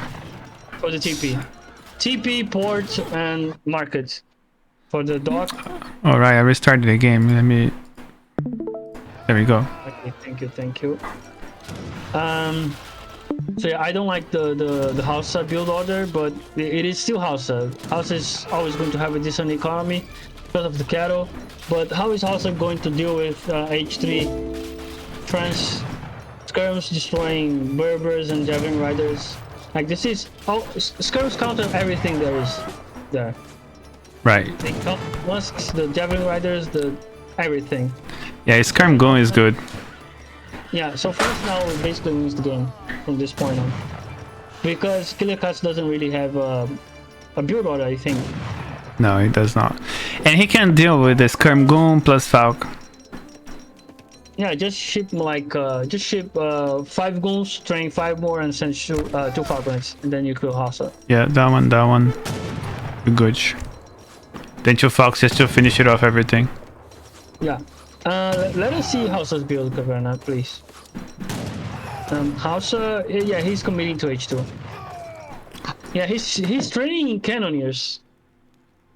For the TP, port, and market. For the dock. All right, I restarted the game. Let me. There we go. Okay, thank you. So yeah, I don't like the Hausa build order, but it is still Hausa. Hausa is always going to have a decent economy because of the cattle. But how is Hausa going to deal with H3 France skirms destroying Berbers and javelin riders? Like this is skirms counter everything there is there. Right. They count musks, the javelin riders, the everything. Yeah, his Skirm Gun is good. Yeah, so France now basically wins the game from this point on. Because Killerkatze doesn't really have a build order, I think. No, he does not. And he can deal with the Skirm Gun plus Falk. Yeah, just ship 5 guns, train 5 more, and send 2 falcons, and then you kill Hausa. Yeah, that one. Good. Then 2 Falks just to finish it off everything. Yeah. Let us see Hausa's build, Caverna, please. Hausa, yeah, he's committing to H2. Yeah, he's training cannoneers.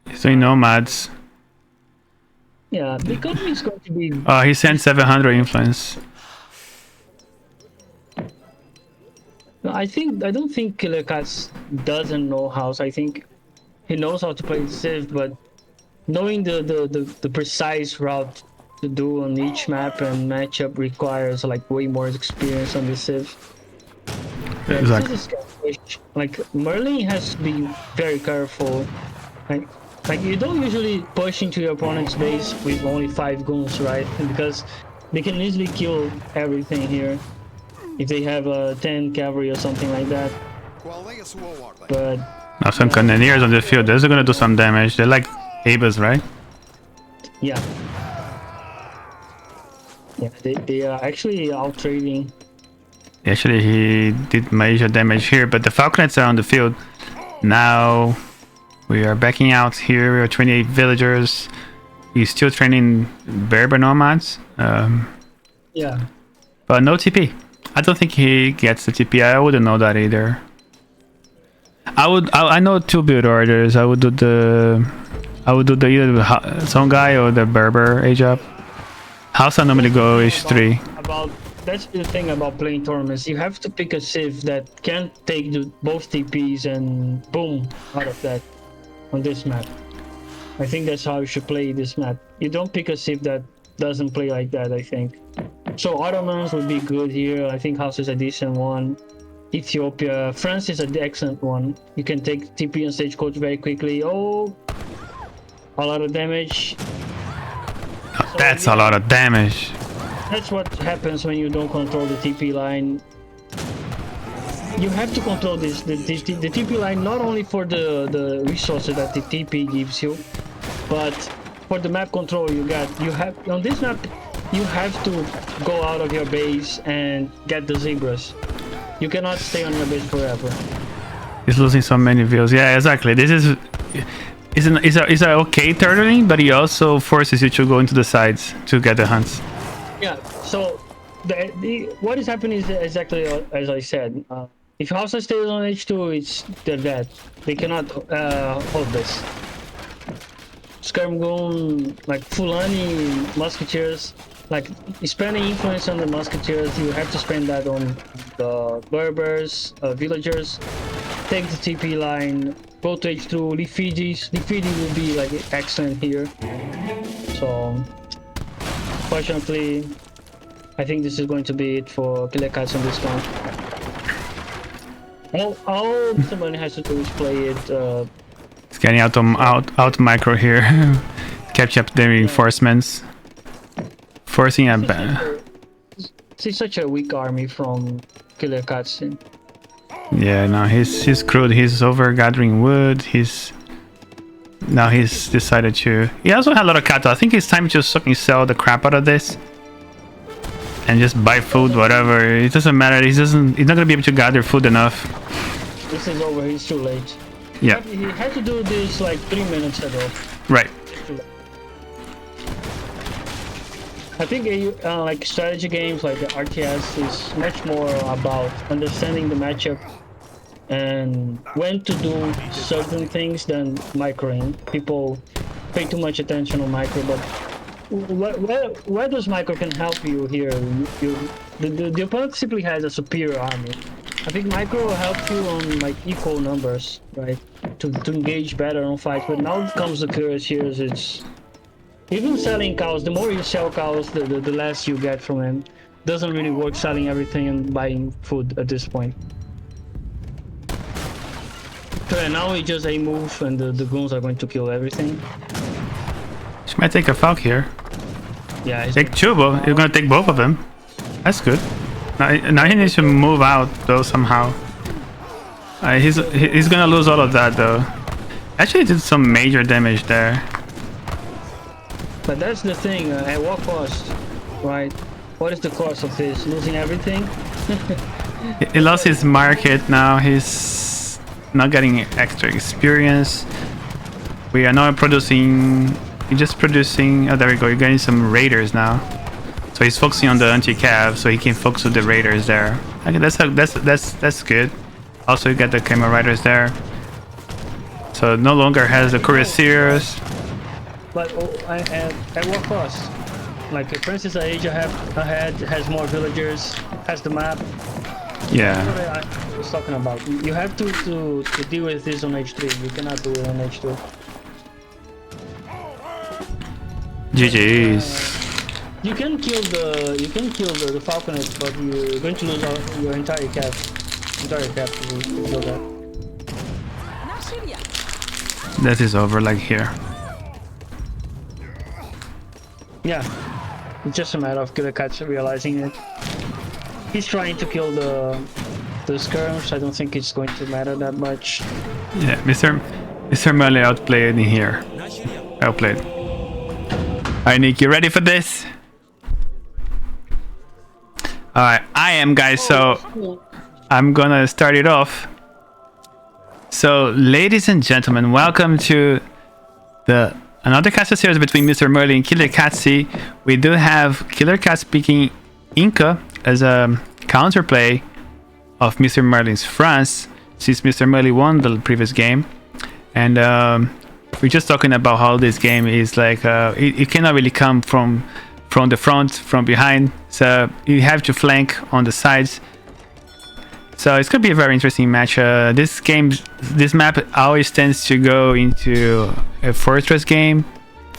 He's doing nomads. Yeah, the economy is going to be. He sent 700 influence. I don't think Killerkatze doesn't know house. I think he knows how to play Civ, but knowing the precise route to do on each map and matchup requires like way more experience on the Civ. Yeah, Exactly. this is like Merlin has to be very careful. Like you don't usually push into your opponent's base with only 5 goons, right? Because they can easily kill everything here if they have a 10 cavalry or something like that. But Now some cannoneers on the field. Those are gonna do some damage. They're like Abas, right? yeah, they are actually out trading. Actually, he did major damage here, but the Falconets are on the field. Now we are backing out here. We are 28 villagers. He's still training Berber nomads. Yeah, But no TP. I don't think he gets the TP. I wouldn't know that either. I know 2 build orders. I would do the either the Songhai or the Berber age up. House I normally go H3. That's the thing about playing tournaments. You have to pick a Civ that can take both TPs and boom out of that on this map. I think that's how you should play this map. You don't pick a Civ that doesn't play like that, I think. So Ottomans would be good here. I think House is a decent one. Ethiopia, France is an excellent one. You can take TP and stagecoach very quickly. Oh, a lot of damage. That's a lot of damage. That's what happens when you don't control the TP line. You have to control this the TP line not only for the resources that the TP gives you, but for the map control you have on this map. You have to go out of your base and get the zebras. You cannot stay on your base forever. He's losing so many views. Yeah, exactly. This is a okay turtling, but he also forces you to go into the sides to get the hunts. Yeah, so what is happening is exactly as I said. If Hausa stays on H2, they're dead. They cannot hold this. Skirmgoon, like Fulani musketeers, like spending influence on the musketeers, you have to spend that on the Berbers, villagers. Take the TP line, go to H2, Lifidis. Lifidi will be like excellent here. So, fortunately, I think this is going to be it for Killerkatze on this one. All someone has to do is play it. He's getting out micro here. Catch up the reinforcements. Forcing a ban. It's such a weak army from Killerkatze. Yeah, no, he's screwed. He's over gathering wood. He's decided to. He also had a lot of cattle. I think it's time to fucking sell the crap out of this and just buy food, whatever. It doesn't matter. He's not gonna be able to gather food enough. This is over. He's too late. Yeah. He had to do this like 3 minutes ago. Right. I think like strategy games like the RTS is much more about understanding the matchup and when to do certain things than microing. People pay too much attention on micro, but where does micro can help you here? The opponent simply has a superior army. I think micro helps you on like equal numbers, right? To engage better on fights. But now comes the curious here is it's even selling cows. The more you sell cows, the less you get from them. Doesn't really work selling everything and buying food at this point. So yeah, now we just a move and the goons are going to kill everything. She might take a Falk here. Yeah. Take Chubo. You're gonna take both of them. That's good. Now he needs to move out though somehow. He's gonna lose all of that though. Actually did some major damage there. But that's the thing, at what cost, right? What is the cost of this? Losing everything? He lost his market now. He's not getting extra experience. We are now producing. You're just producing. Oh, there we go. You're getting some raiders now. So he's focusing on the anti-cav, so he can focus with the raiders there. Okay, that's good. Also, you get the camera riders there. So no longer has the cuirassiers. But at what cost? Like, for instance, Asia ahead has more villagers, has the map. Yeah. That's what I was talking about. You have to deal with this on H3. You cannot do it on H2. GG's. You can kill the falconet, but you're going to lose your entire cap. Entire cap to kill that. That is over like here. Yeah, it's just a matter of Killerkatze realizing it. He's trying to kill the skirms. I don't think it's going to matter that much. Yeah, MrMerlin outplayed in here. Outplayed. Alright, Nick, you ready for this? Alright, I am, guys, so I'm gonna start it off. So, ladies and gentlemen, welcome to another caster series between MrMerlin and Killerkatze. We do have Killerkatze picking Inca as a counterplay of MrMerlin's France, since MrMerlin won the previous game. And we're just talking about how this game is like, it cannot really come from the front, from behind, so you have to flank on the sides. So it's gonna be a very interesting match. This map always tends to go into a fortress game,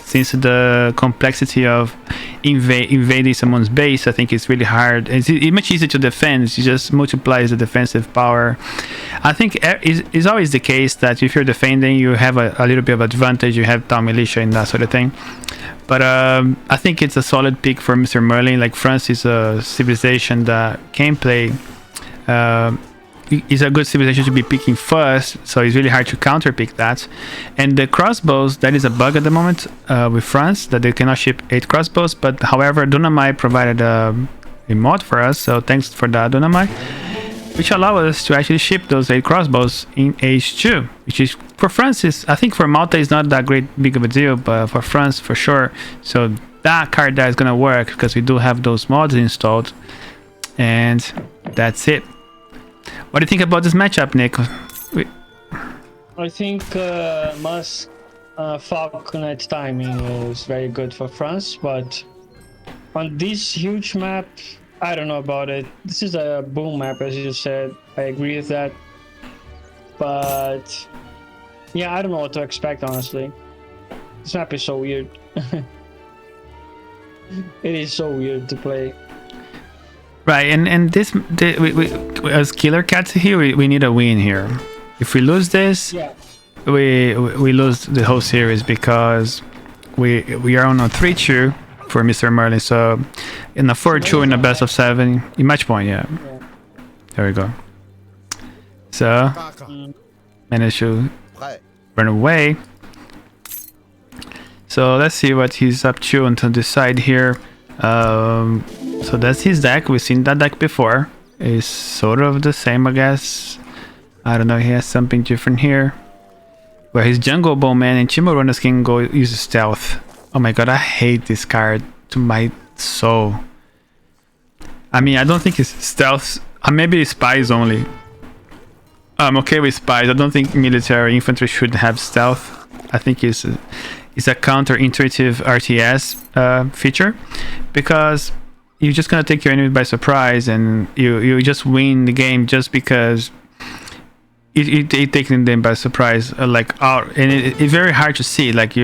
since the complexity of invading someone's base. I think it's really hard. It's much easier to defend. It just multiplies the defensive power. I think it's always the case that if you're defending, you have a little bit of advantage. You have town militia and that sort of thing. But I think it's a solid pick for MrMerlin. Like, France is a civilization that can play. Is a good civilization to be picking first, so it's really hard to counter pick that. And the crossbows, that is a bug at the moment with France, that they cannot ship 8 crossbows. But however, Dunamai provided a mod for us, so thanks for that, Dunamai, which allow us to actually ship those 8 crossbows in H2, which is, for France, I think for Malta is not that big of a deal, but for France for sure. So that card there is gonna work because we do have those mods installed, and that's it. What do you think about this matchup, Nick? I think Musk falconet timing is very good for France, but on this huge map, I don't know about it. This is a boom map, as you said. I agree with that, but yeah, I don't know what to expect, honestly. This map is so weird. It is so weird to play. Right, and this, we as Killerkatze here, we need a win here. If we lose this, Yeah. we lose the whole series, because we are on a 3-2 for MrMerlin. So in a 4-2 in a best of 7, in match point, yeah. There we go. So managed to run away. So let's see what he's up to on the side here. So that's his deck. We've seen that deck before. It's sort of the same, I guess. I don't know, he has something different here, where his jungle bowman and Chimuronas can go use stealth. Oh my god, I hate this card to my soul. I mean, I don't think it's stealth. Maybe it's spies only. I'm okay with spies. I don't think military infantry should have stealth. I think it's a counterintuitive RTS feature, because you're just gonna take your enemy by surprise, and you just win the game just because it taking them by surprise. And it's very hard to see. Like,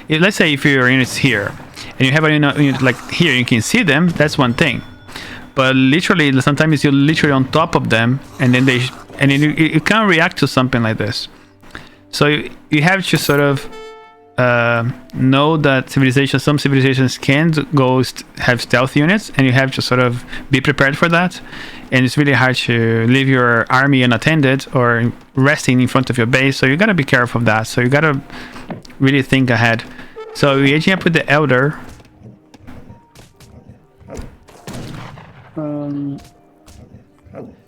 let's say if your unit's here and you have a unit like here, you can see them. That's one thing. But literally, sometimes you're literally on top of them, and then you can't react to something like this. So you have to sort of know that some civilizations can have stealth units, and you have to sort of be prepared for that. And it's really hard to leave your army unattended or resting in front of your base, so you gotta be careful of that. So you gotta really think ahead. So we're aging up with the Elder.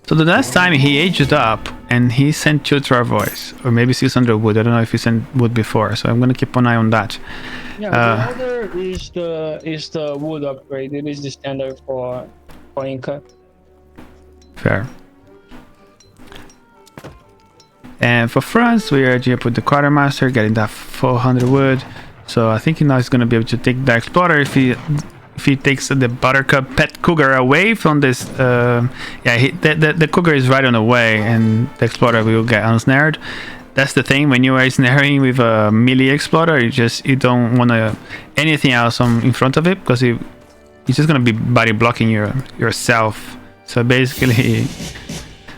So the last time he aged up and he sent 2 Travois, or maybe 600 wood. I don't know if he sent wood before, so I'm gonna keep an eye on that. Yeah, the Elder is the wood upgrade. It is the standard for Inca. Fair. And for France, we are aging up with the Quartermaster, getting that 400 wood. So I think now he's gonna be able to take the Explorer if he takes the Buttercup Pet Cougar away from this. The Cougar is right on the way, and the Explorer will get unsnared. That's the thing, when you are snaring with a melee Explorer, you don't want anything else in front of it, because you're just gonna be body blocking yourself. So basically,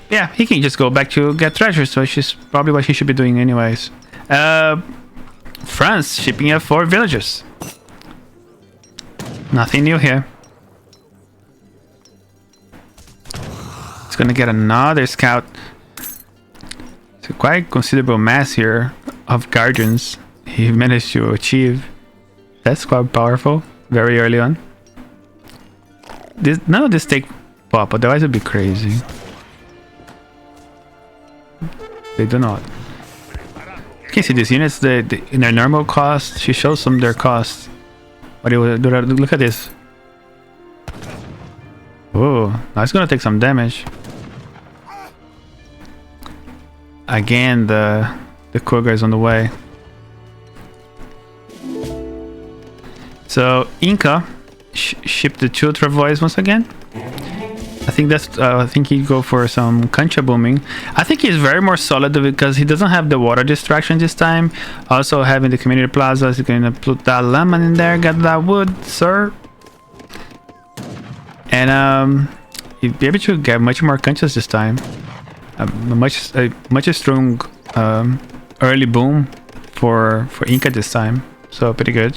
yeah, he can just go back to get treasures, which is probably what he should be doing anyways. France shipping out 4 villagers. Nothing new here. It's gonna get another scout. It's a quite considerable mass here of guardians he managed to achieve. That's quite powerful very early on. None of this take pop, otherwise it'd be crazy. They do not. You can see these units, in their normal cost, she shows some their costs. But look at this. Oh, now it's gonna take some damage. Again, the Cougar is on the way. So Inca shipped the 2 Travois once again. I think he'd go for some Concha booming. I think he's very more solid because he doesn't have the water distraction this time. Also having the community plaza, he's gonna put that lemon in there, get that wood, sir. And he'd be able to get much more Conchas this time. A much strong early boom for Inca this time. So pretty good.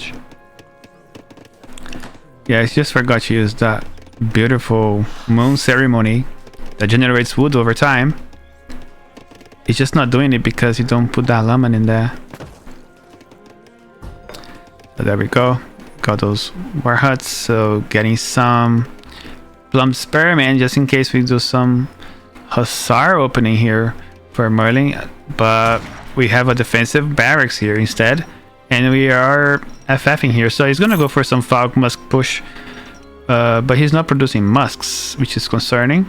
Yeah, I just forgot to use that beautiful moon ceremony that generates wood over time. It's just not doing it because you don't put that lemon in there. So there we go. Got those war huts. So getting some plum spearmint just in case we do some hussar opening here for Merlin. But we have a defensive barracks here instead, and we are FFing here. So he's gonna go for some Falk Musk push. But he's not producing musks, which is concerning.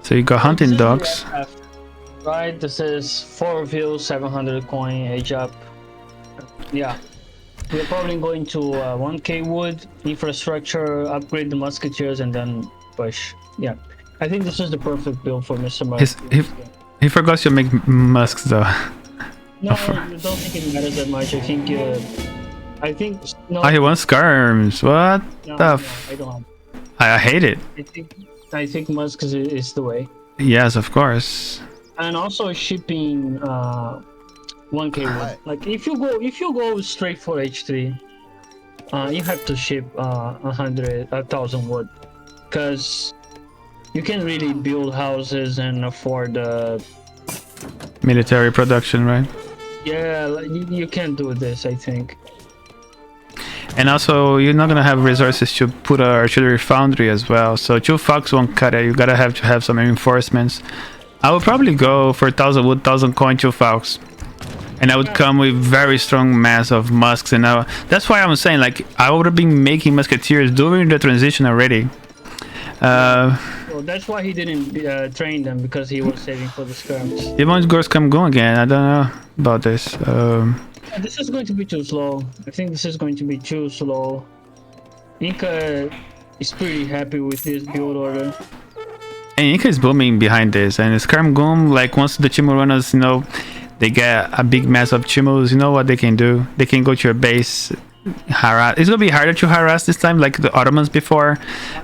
So you got hunting dogs. Right, this is 4 views, 700 coin, age up. Yeah, we're probably going to 1k wood, infrastructure, upgrade the musketeers, and then push. Yeah, I think this is the perfect build for MrMerlin. He forgot to make musks though. No, I don't think it matters that much. I think no. Oh, he wants skirms. What No, the? I don't have. I hate it. I think Musk is the way. Yes, of course. And also shipping 1k wood. Like if you go straight for H3, you have to ship 1,000 wood, because you can really build houses and afford Military production, right? Yeah, like, you can't do this, I think. And also, you're not gonna have resources to put an artillery foundry as well. So 2 Fox won't cut it. You gotta have some reinforcements. I would probably go for 1,000 wood, 1,000 coin, 2 Fox, and I would come with very strong mass of musks. And that's why I'm saying, like, I would have been making musketeers during the transition already. Well, that's why he didn't train them, because he was saving for the skirms. He wants Gors come go again. I don't know about this. This is going to be too slow. I think this is going to be too slow. Inca is pretty happy with this build order. And Inca is booming behind this, and Skirm Goom, like, once the Chimu runners, they get a big mass of Chimus, you know what they can do? They can go to your base, harass. It's gonna be harder to harass this time, like the Ottomans before,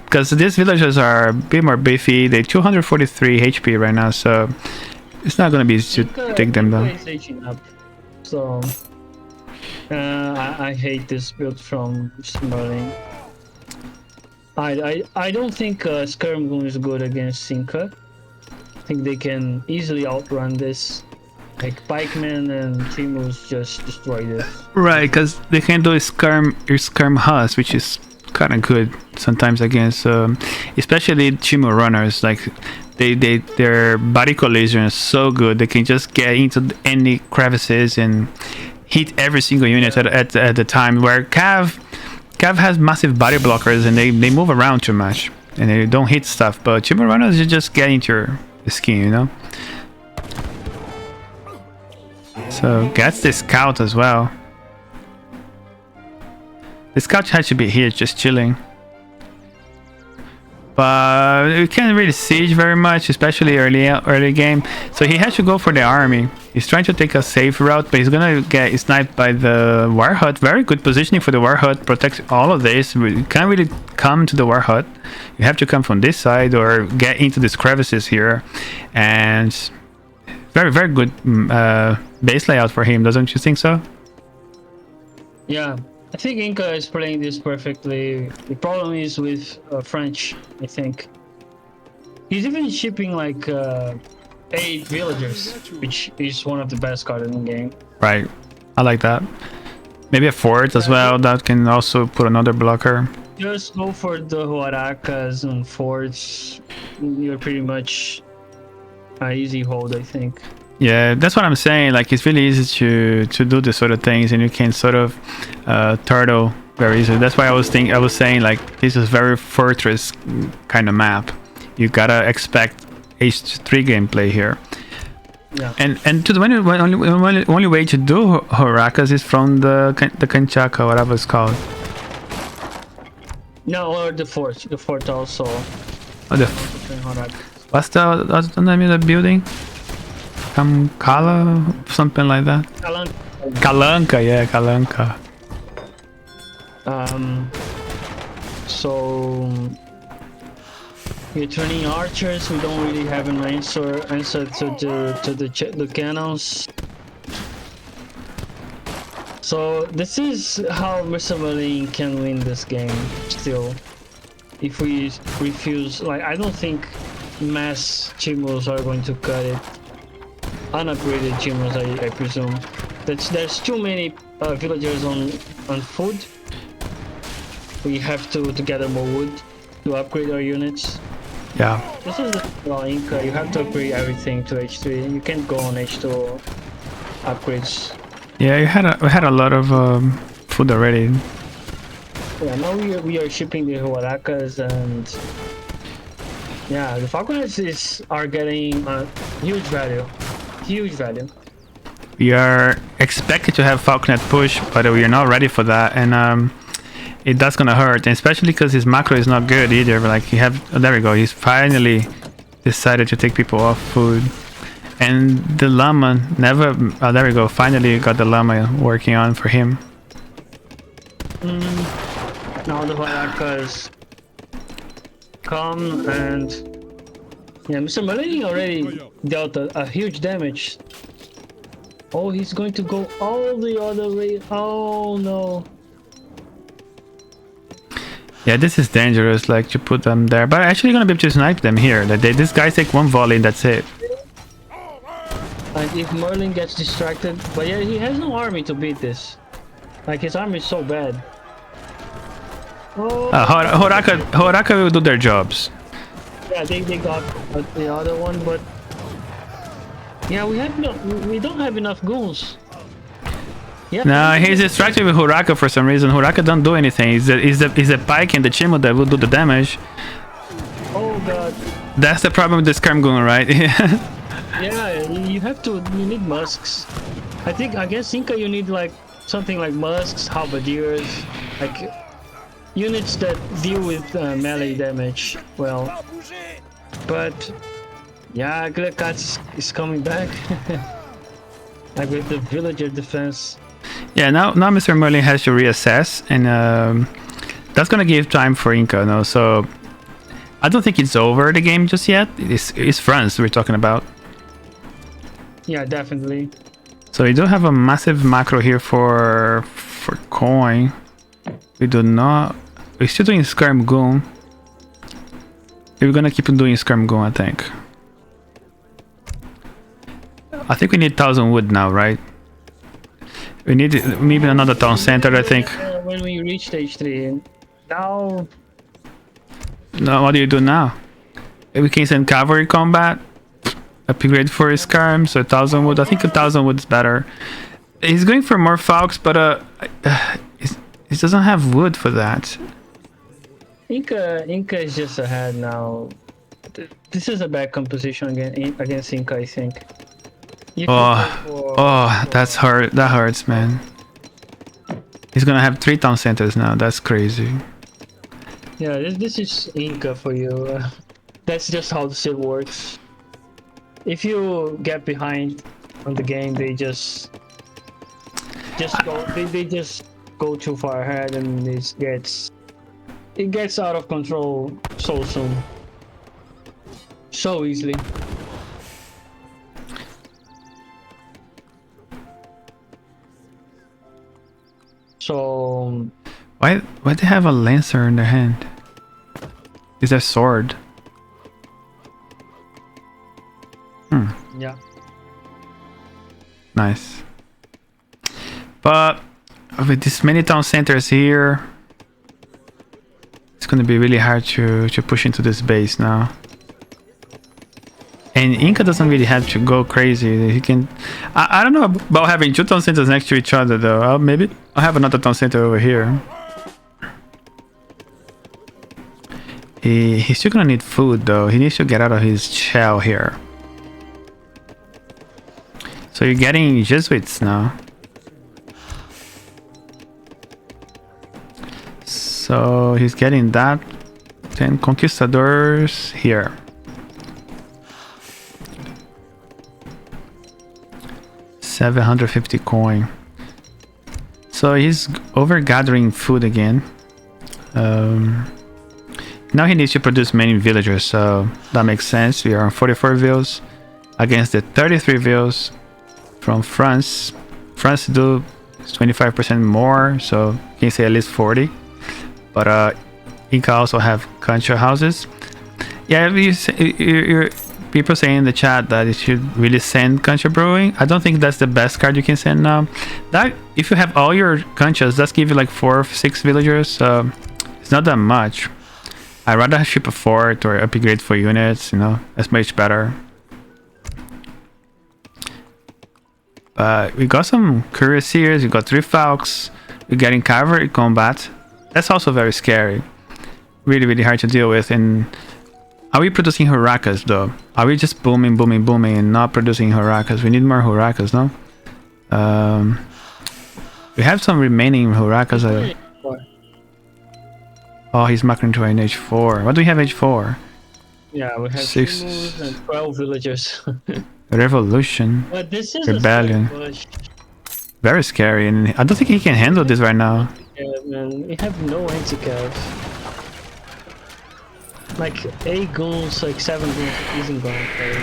because these villagers are a bit more beefy. They're 243 HP right now, so it's not gonna be easy to take them down. So I hate this build from MrMerlin. I don't think Skirm Goon is good against Inca. I think they can easily outrun this. Like pikemen and Chimus just destroy this. Right, because they can do skirm huss, which is kind of good sometimes against, especially Chimu runners. Like their body collision is so good. They can just get into any crevices and hit every single unit at the time. Where Cav has massive body blockers and they move around too much and they don't hit stuff. But Chimu runners, you just get into your skin, So gets the scout as well. The scout has to be here just chilling. But we can't really siege very much, especially early game. So he has to go for the army. He's trying to take a safe route, but he's gonna get sniped by the war hut. Very good positioning for the war hut. Protects all of this. You can't really come to the war hut. You have to come from this side or get into these crevices here. And very, very good base layout for him, doesn't you think so? Yeah, I think Inca is playing this perfectly. The problem is with French, I think. He's even shipping like 8 villagers, which is one of the best cards in the game. Right, I like that. Maybe a fort as well, that can also put another blocker. Just go for the Huaracas and forts. You're pretty much an easy hold, I think. Yeah, that's what I'm saying. Like, it's really easy to do this sort of things, and you can sort of turtle very easily. That's why I was saying like this is very fortress kind of map. You gotta expect H3 gameplay here. Yeah. And to the only way to do Horacas is from the Kanchaka, whatever it's called. No, or the fort. The fort also. Oh, what's the name of the building? Kamkala, something like that. Kalanka, yeah, Kalanka. So we're turning archers. We don't really have an answer to the cannons. So this is how MrMerlin can win this game. Still, if we refuse, like, I don't think mass Chimos are going to cut it. Unupgraded Chimos, I presume. There's too many villagers on food. We have to gather more wood to upgrade our units. Yeah. This is the Inca. You have to upgrade everything to H3. You can't go on H2 upgrades. Yeah, we had a lot of food already. Yeah, now we are shipping the Huaracas, and yeah, the Falconets are getting huge value. Huge value. We are expected to have Falconet push, but we are not ready for that, and that's gonna hurt, and especially because his macro is not good either. Like, there we go. He's finally decided to take people off food, and the llama never. Oh, there we go. Finally got the llama working on for him. Now the Huaracas come, and yeah, MrMerlin already dealt a huge damage. Oh, he's going to go all the other way. Oh no. Yeah, this is dangerous, like, to put them there. But actually gonna be able to snipe them here. These guys take one volley and that's it. And if Merlin gets distracted, but yeah, he has no army to beat this. Like, his army is so bad. Oh. Horaka will do their jobs. Yeah, they got the other one, but yeah, we don't have enough goons. Yep. No, he's distracted with Huraka for some reason. Huraka don't do anything. He's the pike and the Chimo that will do the damage. Oh god. That's the problem with the Skirmgoon, right? Yeah, you need musks. I think against Inca you need like something like musks, halberdiers, like units that deal with melee damage well. But yeah, Killerkatze is coming back. Like with the villager defense. Yeah, now MrMerlin has to reassess, and that's gonna give time for Inca, no? So I don't think it's over the game just yet. It's France we're talking about. Yeah, definitely. So we do have a massive macro here for coin. We do not. We're still doing Skirmgoon. We're gonna keep on doing Skirmgoon, I think. I think we need 1,000 wood now, right? We need maybe another town center, I think. When we reach stage 3, now. Now, what do you do now? We can send cavalry combat. Upgrade for his skirm, so 1,000 wood. I think 1,000 wood is better. He's going for more falcons, but he doesn't have wood for that. Inca is just ahead now. This is a bad composition against Inca, I think. You can Oh, go for, oh, that's hurt. That hurts, man. He's gonna have 3 town centers now. That's crazy. yeah, this is Inca for you. That's just how the shit works. If you get behind on the game, they just go. They just go too far ahead, and it gets out of control so soon, so easily. So Why they have a lancer in their hand? Is that sword? yeah, Nice. But with this many town centers here, it's gonna be really hard to push into this base now. And Inca doesn't really have to go crazy. He can. I don't know about having 2 town centers next to each other though. Maybe I'll have another town center over here. He's still gonna need food though. He needs to get out of his shell here. So you're getting Jesuits now. So he's getting that. 10 conquistadors here. $750 coin. So he's over gathering food again. Now he needs to produce many villagers, so that makes sense. We are on 44 vills against the 33 vills from France. France do 25% more, so you can say at least 40. But Inca also have concha houses. Yeah, you're people saying in the chat that you should really send concha brewing. I don't think that's the best card you can send now. That if you have all your conchas, that's give you like 4 or 6 villagers. So it's not that much. I'd rather ship a fort or upgrade for units. You know, that's much better. But we got some cuirassiers. We got 3 falcons. We're getting cavalry combat. That's also very scary. Really, really hard to deal with. And are we producing huracas though? Are we just booming, booming, booming and not producing huracas? We need more huracas, no? We have some remaining huracas. Oh, he's macroing to an H4. What do we have H4? yeah, we have 6 Chimus and 12 villagers. Revolution. But this is Rebellion. a push. Very scary, and I don't think he can handle this right now. Yeah, man, we have no anti-cav. Like 8 goals, like 7 goals isn't going to play.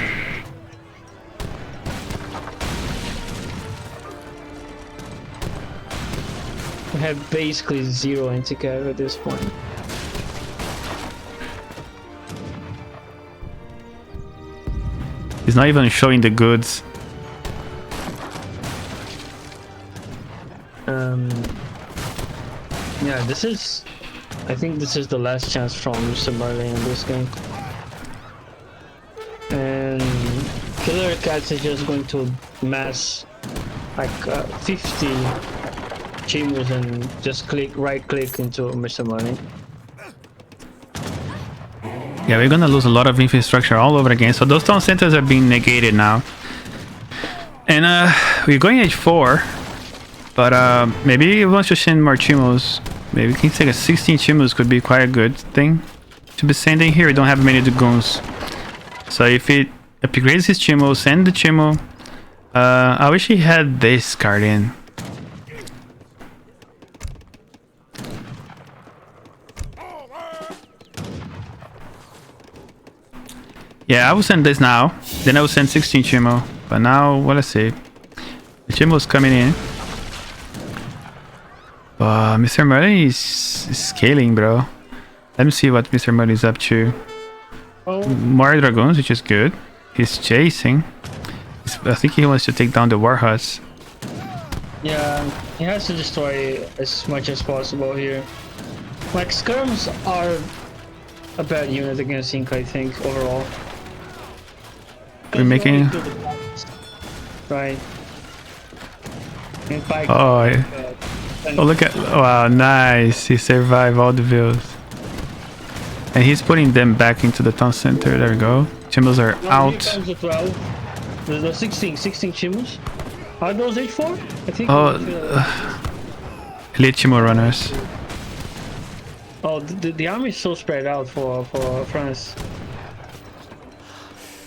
We have basically 0 anti-cav at this point. He's not even showing the goods. Yeah, this is... I think this is the last chance from MrMerlin in this game. And Killerkatze is just going to mass like 50 Chimus and just right click into MrMerlin. Yeah, we're gonna lose a lot of infrastructure all over again. So those town centers are being negated now. And we're going H4. But maybe he wants to send more Chimus. Maybe we can take a 16 Chimus could be quite a good thing to be sending here. We don't have many Dragoons. So if it upgrades his Chimu, send the Chimu. I wish he had this card in. Yeah, I will send this now. Then I will send 16 Chimu. But now, well, let's see. The Chimu's coming in. MrMerlin is scaling, bro. Let me see what MrMerlin is up to. Oh. More Dragoons, which is good. He's chasing. I think he wants to take down the war huts. Yeah, he has to destroy as much as possible here. Like, skirms are a bad unit against Inca, I think, overall. We're making... Right. In fact, Oh, oh, look at... Wow, nice. He survived all the vills. And he's putting them back into the town center. There we go. Chimbles are out. The 16 Chimus. Are those H4? I think. Oh, elite Chimo runners. Oh, the army is so spread out for France.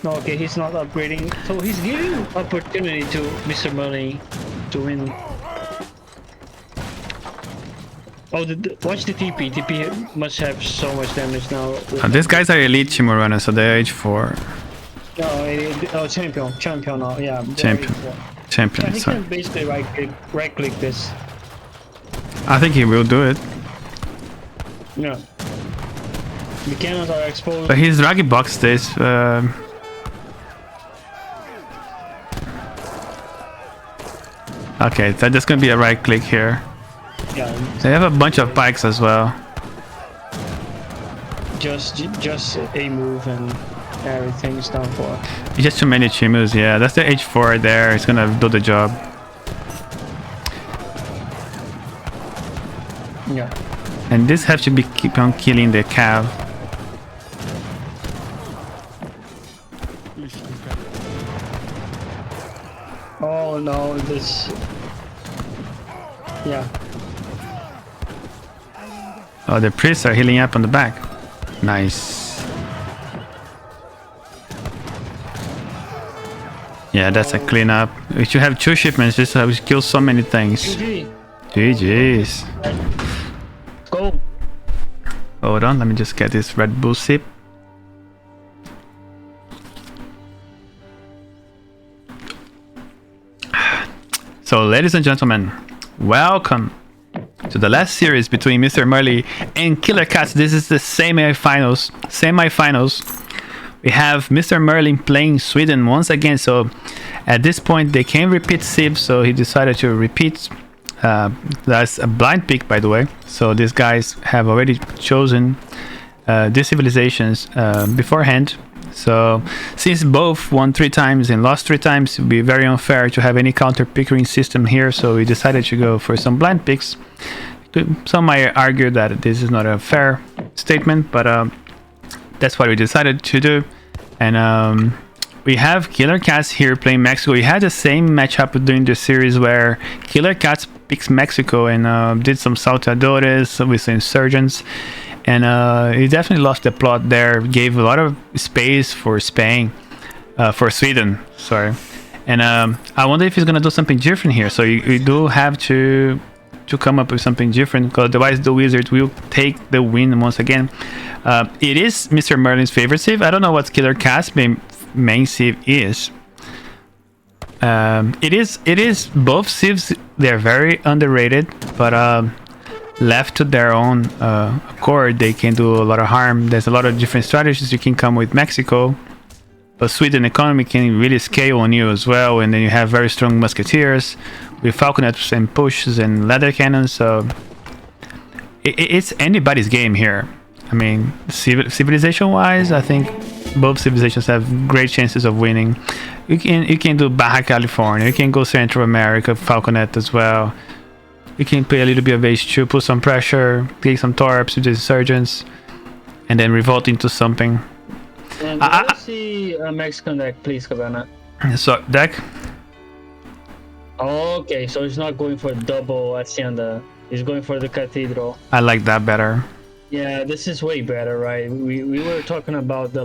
No, okay, he's not upgrading, so he's giving opportunity to MrMerlin to win. Oh, watch the TP. TP must have so much damage now. These guys are elite Chimo runners, so they're H4. Oh, champion now, yeah. Champion. Champion, Yeah, he sorry. can basically right click this. I think he will do it. Yeah. The cannons are exposed. But he's draggy box this. Okay, so that's gonna be a right click here. Yeah. They have a bunch of bikes as well. Just a move and everything's done for. Just too many Chimus, yeah. That's the H4 there. It's gonna do the job. Yeah. And this have to be keep on killing the cav. Oh no, this. Yeah. Oh, the priests are healing up on the back. Nice. Yeah, that's a cleanup. We should have 2 shipments. This will kill so many things. GG. GG's. Go. Hold on, let me just get this Red Bull sip. So, ladies and gentlemen, welcome to the last series between MrMerlin and Killerkatze. This is the semi-finals. We have MrMerlin playing Sweden once again. So, at this point, they can repeat Civ, so he decided to repeat. That's a blind pick, by the way. So these guys have already chosen these civilizations beforehand. So since both won 3 times and lost 3 times, it would be very unfair to have any counter pickering system here. So we decided to go for some blind picks. Some might argue that this is not a fair statement, but that's what we decided to do. And we have Killerkatze here playing Mexico. We had the same matchup during the series where Killerkatze picks Mexico and did some salteadores with the insurgents. And he definitely lost the plot there. Gave a lot of space for Spain, for Sweden, sorry. And I wonder if he's gonna do something different here. So you do have to come up with something different, because otherwise the Wizards will take the win once again. It is MrMerlin's favorite civ. I don't know what Killerkatze main civ is. It is both civs. They're very underrated, but left to their own accord, they can do a lot of harm. There's a lot of different strategies you can come with Mexico, but Sweden economy can really scale on you as well. And then you have very strong musketeers with falconets and pushes and leather cannons. So it's anybody's game here. I mean, civilization wise, I think both civilizations have great chances of winning. You can do Baja California, you can go Central America, Falconet as well. You can play a little bit of H2, put some pressure, take some torps with the insurgents, and then revolt into something. And let's see a Mexican deck, please, Cabana. So, deck? Okay, so he's not going for double Hacienda. He's going for the Cathedral. I like that better. Yeah, this is way better, right? We were talking about the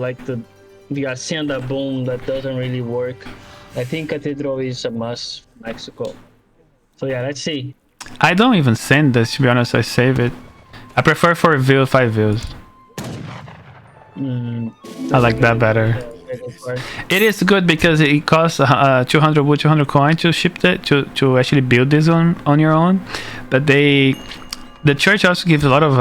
Hacienda boom that doesn't really work. I think Cathedral is a must for Mexico. So yeah, let's see. I don't even send this, to be honest. I save it. I prefer 4 views, 5 views. I like that better. It is good because it costs 200 wood, 200 coin to ship it, to actually build this on your own. But the church also gives a lot of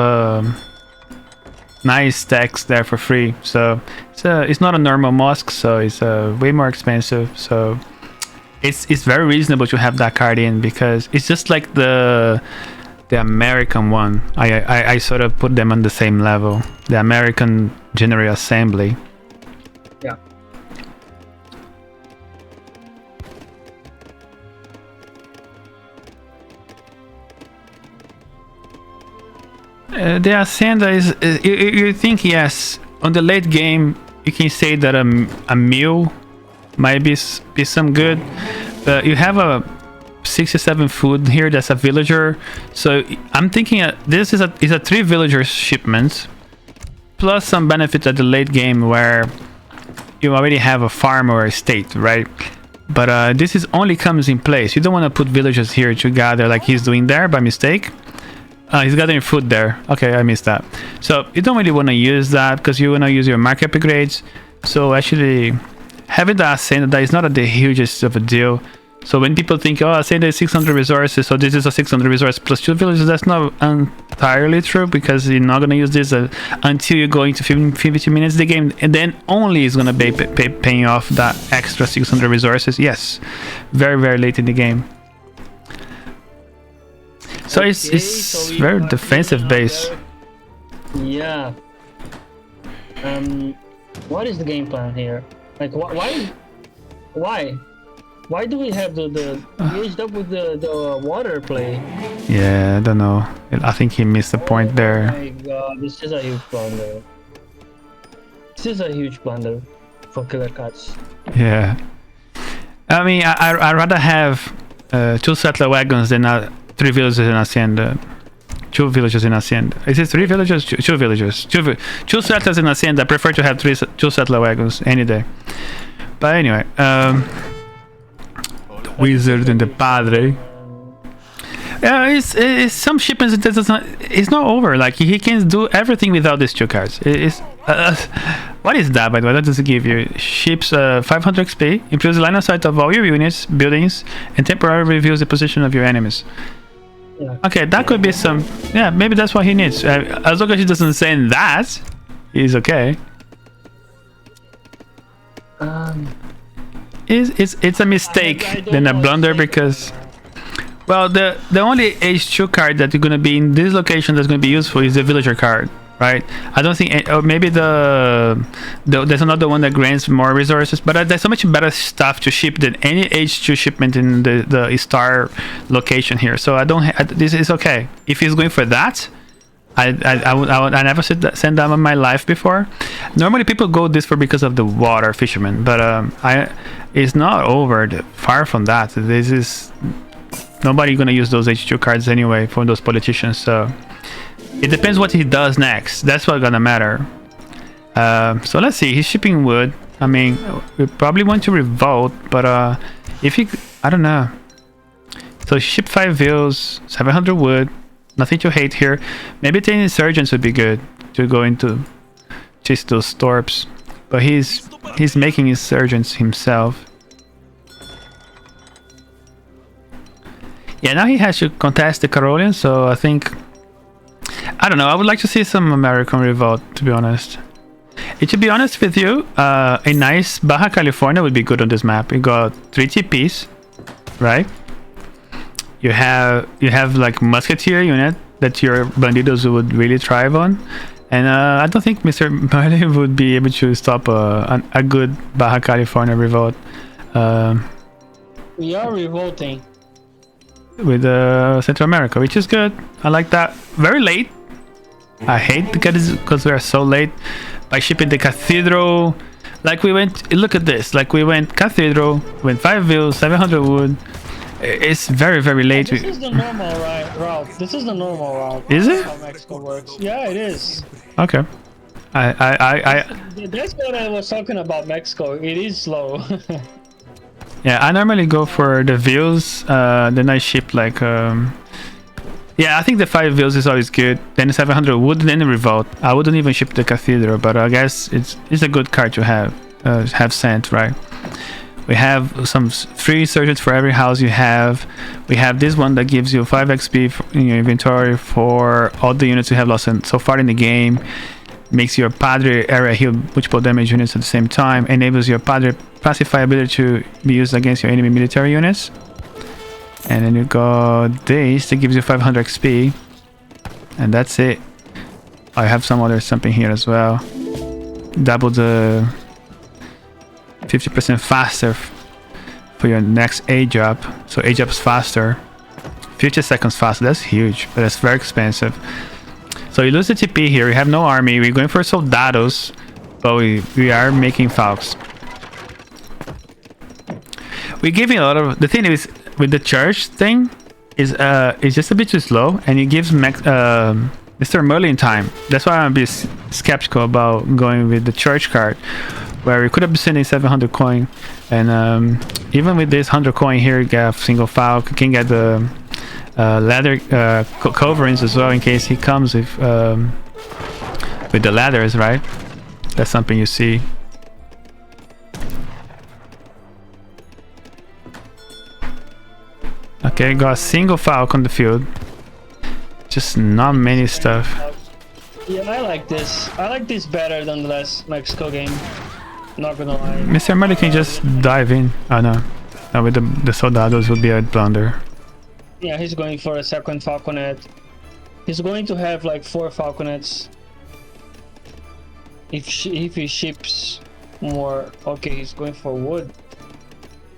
nice stacks there for free. So it's not a normal mosque, so it's way more expensive. So it's very reasonable to have that card in, because it's just like the American one. I sort of put them on the same level. The American General Assembly. Yeah. The Hacienda is you think, yes, on the late game you can say that a mill might be some good. But you have a 67 food here. That's a villager. So I'm thinking this is a 3 villager shipment, plus some benefits at the late game where you already have a farm or a estate, right? But this is only comes in place. You don't want to put villagers here to gather like he's doing there by mistake. He's gathering food there. Okay, I missed that. So you don't really want to use that because you want to use your market upgrades. So actually having the Hacienda is not the hugest of a deal. So when people think, oh, Hacienda is 600 resources, so this is a 600 resource plus 2 villages, that's not entirely true because you're not going to use this until you go into 50 minutes of the game, and then only is going to be paying off that extra 600 resources. Yes, very, very late in the game. So Okay, it's so we very got defensive even base. Yeah. What is the game plan here? Like, why do we have the engaged up with the water play? Yeah, I don't know. I think he missed the point Oh there. my god, this is a huge blunder. This is a huge blunder for Killerkatze. Yeah. I mean, I'd rather have 2 settler wagons than 3 villages in Hacienda. 2 villages in Hacienda. Is it 3 villages? 2 villages. 2 settlers in Hacienda. I prefer to have 2 settler wagons any day. But anyway, the wizard and the padre. It's some shipments. It's not over. Like he can do everything without these 2 cards. What is that, by the way? That does it give you? Ships 500 XP, improves the line of sight of all your units, buildings, and temporarily reveals the position of your enemies. Yeah. Okay, that could be some. Yeah, maybe that's what he needs. As long as he doesn't send that, he's okay. It's a mistake than a blunder because, well, the only H2 card that you're gonna be in this location that's gonna be useful is the villager card, right? I don't think, or maybe there's another one that grants more resources, but there's so much better stuff to ship than any H2 shipment in the star location here. So this is okay. If he's going for that, I never send them in my life before. Normally people go this for because of the water fishermen, but it's not over. Far from that. This is nobody gonna use those H2 cards anyway for those politicians. So it depends what he does next. That's what's gonna matter. So let's see. He's shipping wood. I mean, we probably want to revolt, but if he, I don't know. So ship 5 vills, 700 wood. Nothing to hate here. Maybe 10 insurgents would be good to go into chase those storps, but he's making insurgents himself. Yeah, now he has to contest the Carolian, so I think, I don't know, I would like to see some American revolt, to be honest. And to be honest with you, a nice Baja California would be good on this map. You got 3 TPs, right? You have like musketeer unit that your bandidos would really thrive on, and I don't think MrMerlin would be able to stop a good Baja California revolt. We are revolting With Central America, which is good. I like that. Very late. I hate because we are so late. By shipping the Cathedral, like we went. Look at this. Like we went Cathedral, went 5 vills, 700 wood. It's very, very late. This is the normal route. This is the normal route. Is it? How Mexico works. Yeah, it is. Okay. That's what I was talking about. Mexico. It is slow. Yeah, I normally go for the views. Then I ship like. Yeah, I think the 5 views is always good. Then 700 wood, then the revolt. I wouldn't even ship the Cathedral, but I guess it's a good card to have sent, right? We have some free insurgents for every house you have. We have this one that gives you 5 XP in your inventory for all the units you have lost so far in the game. Makes your Padre area heal multiple damage units at the same time. Enables your Padre pacify ability to be used against your enemy military units. And then you got this that gives you 500 XP. And that's it. I have some other something here as well. Double the 50% faster for your next age up. So age up is faster. 50 seconds faster. That's huge, but it's very expensive. So you lose the TP here. We have no army. We're going for soldados, but we are making falcons. we give him a lot of. The thing is with the charge thing is it's just a bit too slow, and it gives MrMerlin time. That's why I'm a bit skeptical about going with the charge card, where we could have been sending 700 coin, and even with this 100 coin here, you get a single file. You can get the ladder coverings as well in case he comes with the ladders, right? That's something you see. Okay, got a single Falcon on the field. Just not many stuff. Yeah, I like this. I like this better than the last Mexico game. Not gonna lie. MrMerlin can just dive in. Oh no. No, with the Soldados would be a blunder. Yeah, he's going for a second Falconet. He's going to have like 4 Falconets. If he ships more. Okay, he's going for wood.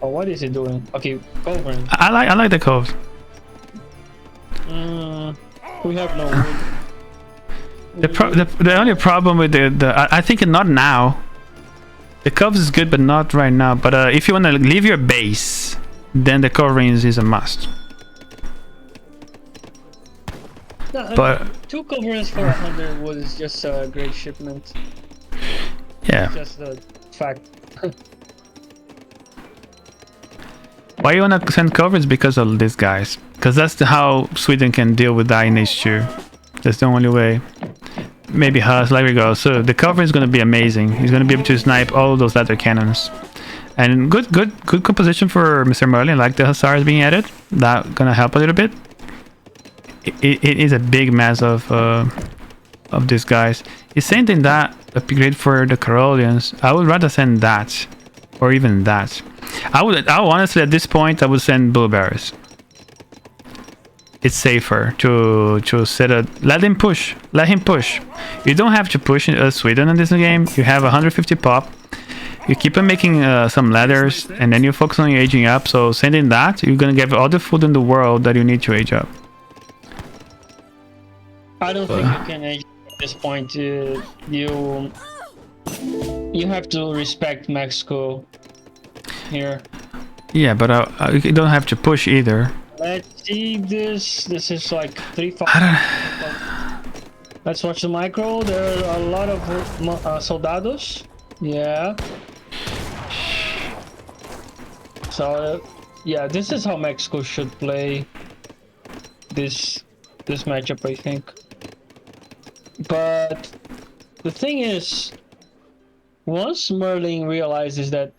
Oh, what is he doing? Okay, covering. I like the cove. We have no wood. The only problem with I think not now. The coves is good, but not right now. But if you want to leave your base, then the coverings is a must. No, But 2 coverings for 100 wood is just a great shipment. yeah, Just a fact. why you wanna send coverage? Because of these guys. Because that's how Sweden can deal with that in H2. That's the only way. Maybe Huss, there we go. So the cover is gonna be amazing. He's gonna be able to snipe all those ladder cannons. And good composition for MrMerlin, like the Hussars being added. That gonna help a little bit. It is a big mass of these guys. He's sending that upgrade for the Carolians. I would rather send that, or even that. I would honestly at this point I would send blueberries. It's safer to set a let him push. You don't have to push Sweden in this game. You have 150 pop. You keep on making some ladders, and then you focus on your aging up. So sending that, you're gonna get all the food in the world that you need to age up. I don't think you can age at this point. You have to respect Mexico here. Yeah, but you don't have to push either. Let's see this. This is like 3 Let's watch the micro. There are a lot of soldados. Yeah. So yeah, this is how Mexico should play this matchup, I think. But the thing is, once Merlin realizes that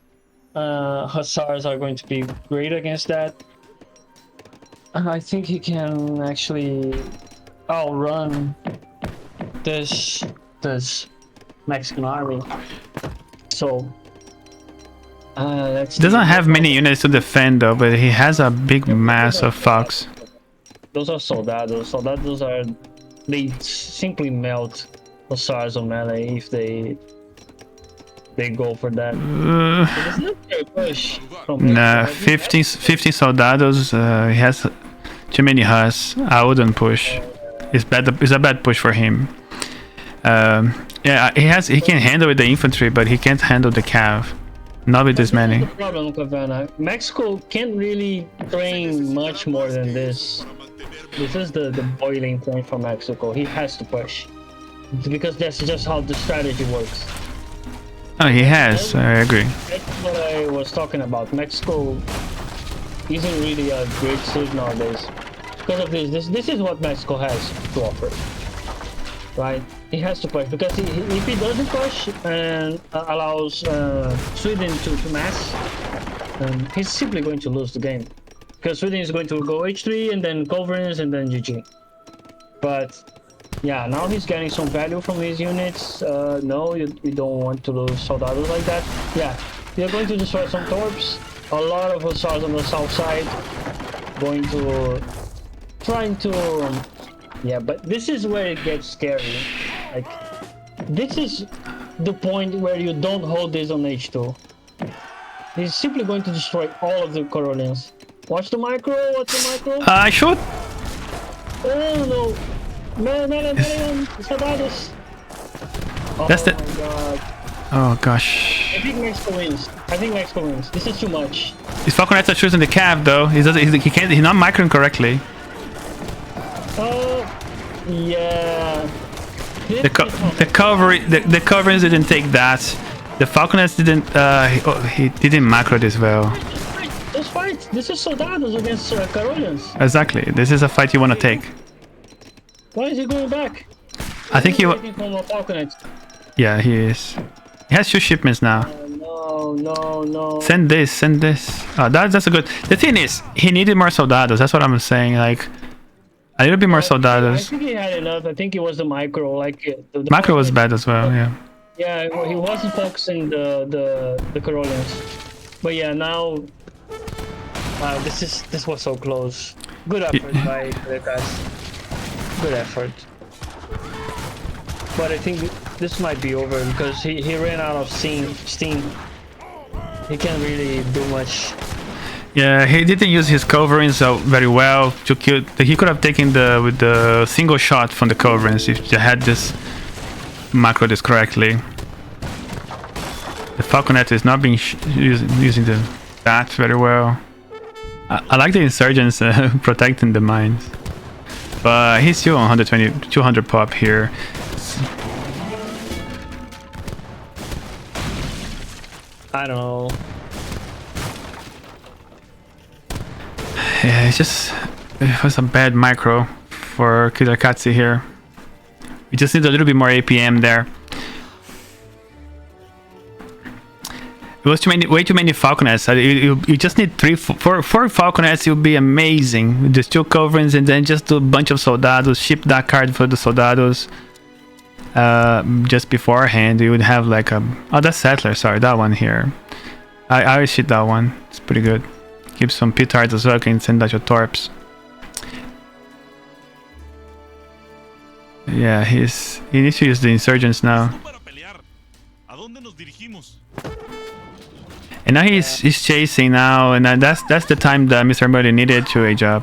Hussars are going to be great against that, I think he can actually outrun this Mexican army. So let's He doesn't have many units to defend though, but he has a big mass of Fox. Those are soldados. Soldados are, they simply melt Hussars or melee if they go for that. It's not a push from Nah, 15 soldados. He has too many Huss. I wouldn't push. It's bad. It's a bad push for him. Yeah, he can handle with the infantry, but he can't handle the cav. Not with this many. The problem, Kavana. Mexico can't really train much more than this. This is the boiling point for Mexico. He has to push because that's just how the strategy works. Oh, he has. I agree. That's what I was talking about. Mexico isn't really a great suit nowadays because of this. This is what Mexico has to offer, right? He has to push because if he doesn't push and allows Sweden to mass, he's simply going to lose the game because Sweden is going to go H3 and then Coverings and then GG. But yeah, now he's getting some value from his units. No, you don't want to lose soldados like that. Yeah, you're going to destroy some torps. A lot of hussars on the south side. Trying to yeah, but this is where it gets scary. Like, this is the point where you don't hold this on H2. He's simply going to destroy all of the Carolians. Watch the micro, I should. Oh no! Merlin, soldados! That's Oh my god. Oh gosh. I think Mexico wins. This is too much. His Falconets are choosing the cav though. He doesn't. He can't. He's not microing correctly. Oh, yeah. The coverings didn't take that. The Falconets didn't. He didn't macro this well. This fight. This is Soldados against Carolians. Exactly. This is a fight you want to take. Why is he going back? I think he. Waiting for more Falconets. Yeah, he is. He has 2 shipments now. No. Send this. Oh, that's a good. The thing is, he needed more soldados. That's what I'm saying. Like, a little bit more I soldados. think he had enough. I think it was the micro. Like the Macro was bad as well. Yeah. Yeah, well, he wasn't focusing the Carolians. But yeah, now this was so close. Good effort by Killerkatze. Good effort. But I think this might be over because he ran out of steam. He can't really do much. Yeah, he didn't use his coverings very well to kill. He could have taken with the single shot from the coverings if they had just macro this correctly. The Falconet is not being using that very well. I like the insurgents protecting the mines, but he's still on 120, 200 pop here. I don't know. Yeah, it was a bad micro for Killerkatze here. We just need a little bit more APM there. It was way too many Falconets. You just need 4 Falconets. It would be amazing. With just 2 coverings and then just do a bunch of Soldados. Ship that card for the Soldados. Just beforehand, you would have like a... Oh, that's Settler. Sorry, that one here. I always hit that one. It's pretty good. Keep some petards as well. Can send out your torps. Yeah, he needs to use the insurgents now. And now he's chasing now, and that's the time that MrMerlin needed to age up.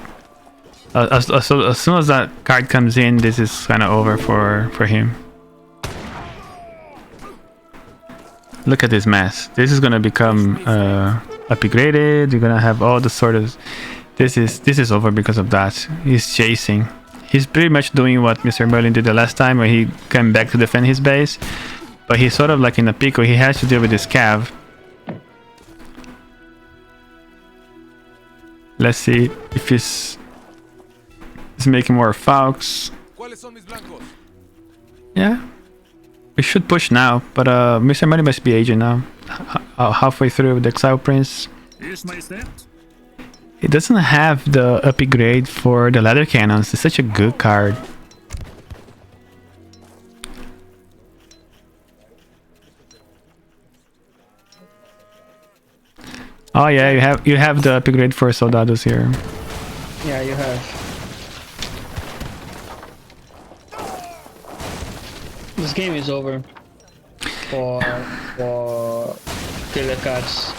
As soon as that card comes in, this is kind of over for him. Look at this mess. This is gonna become upgraded. You're gonna have all the sort of. This is over because of that. He's chasing. He's pretty much doing what MrMerlin did the last time, where he came back to defend his base, but he's sort of like in a pickle. He has to deal with this cav. Let's see if he's making more Falks. Yeah, we should push now, but MrMerlin must be aging now. Halfway through with the Exile Prince. It doesn't have the upgrade for the ladder cannons. It's such a good card. Oh yeah, you have the upgrade for Soldados here. Yeah, you have. This game is over for Killerkatze.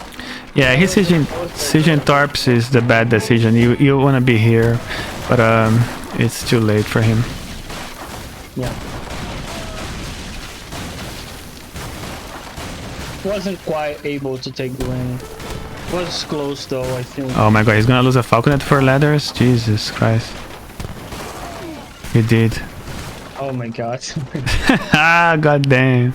Yeah, his Siege Torps is the bad decision. You want to be here, but it's too late for him. Yeah. Wasn't quite able to take the win. Was close though, I think. Oh my god, he's gonna lose a Falconet for ladders? Jesus Christ. He did. Oh my god. Ah, god damn.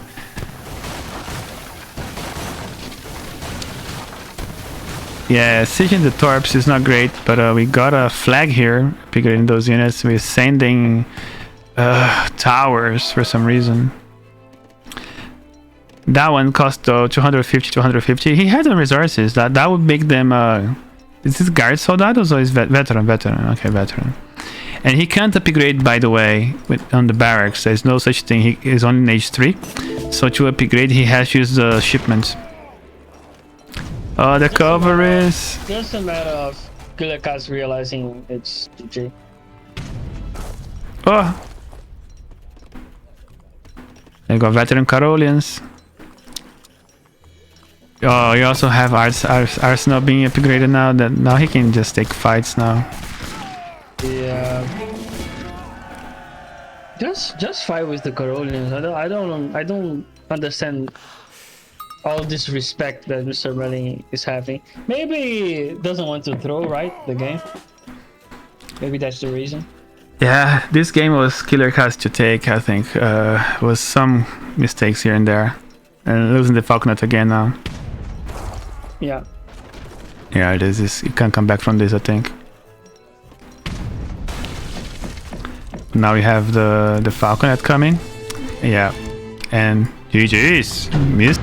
Yeah, sieging the Torps is not great, but we got a flag here, upgrading those units. We're sending towers for some reason. That one cost 250. He had the resources. That would make them is this guard soldados or is veteran? Okay, veteran. And he can't upgrade, by the way, on the barracks. There's no such thing. He is only in age 3. So to upgrade, he has to use the shipments. Oh, the cover is... Just a matter of Killerkatze realizing it's GG. Oh! They got veteran Carolians. Oh, you also have Arsenal being upgraded now. That now he can just take fights now. Yeah. Just fight with the Carolians. I don't understand all this respect that MrMerlin is having. Maybe he doesn't want to throw, right? The game. Maybe that's the reason. Yeah, this game was Killerkatze to take, I think. Was some mistakes here and there. And losing the Falconet again now. Yeah. Yeah, this is, you can come back from this, I think. Now we have the Falconet coming. Yeah. And GG's missed.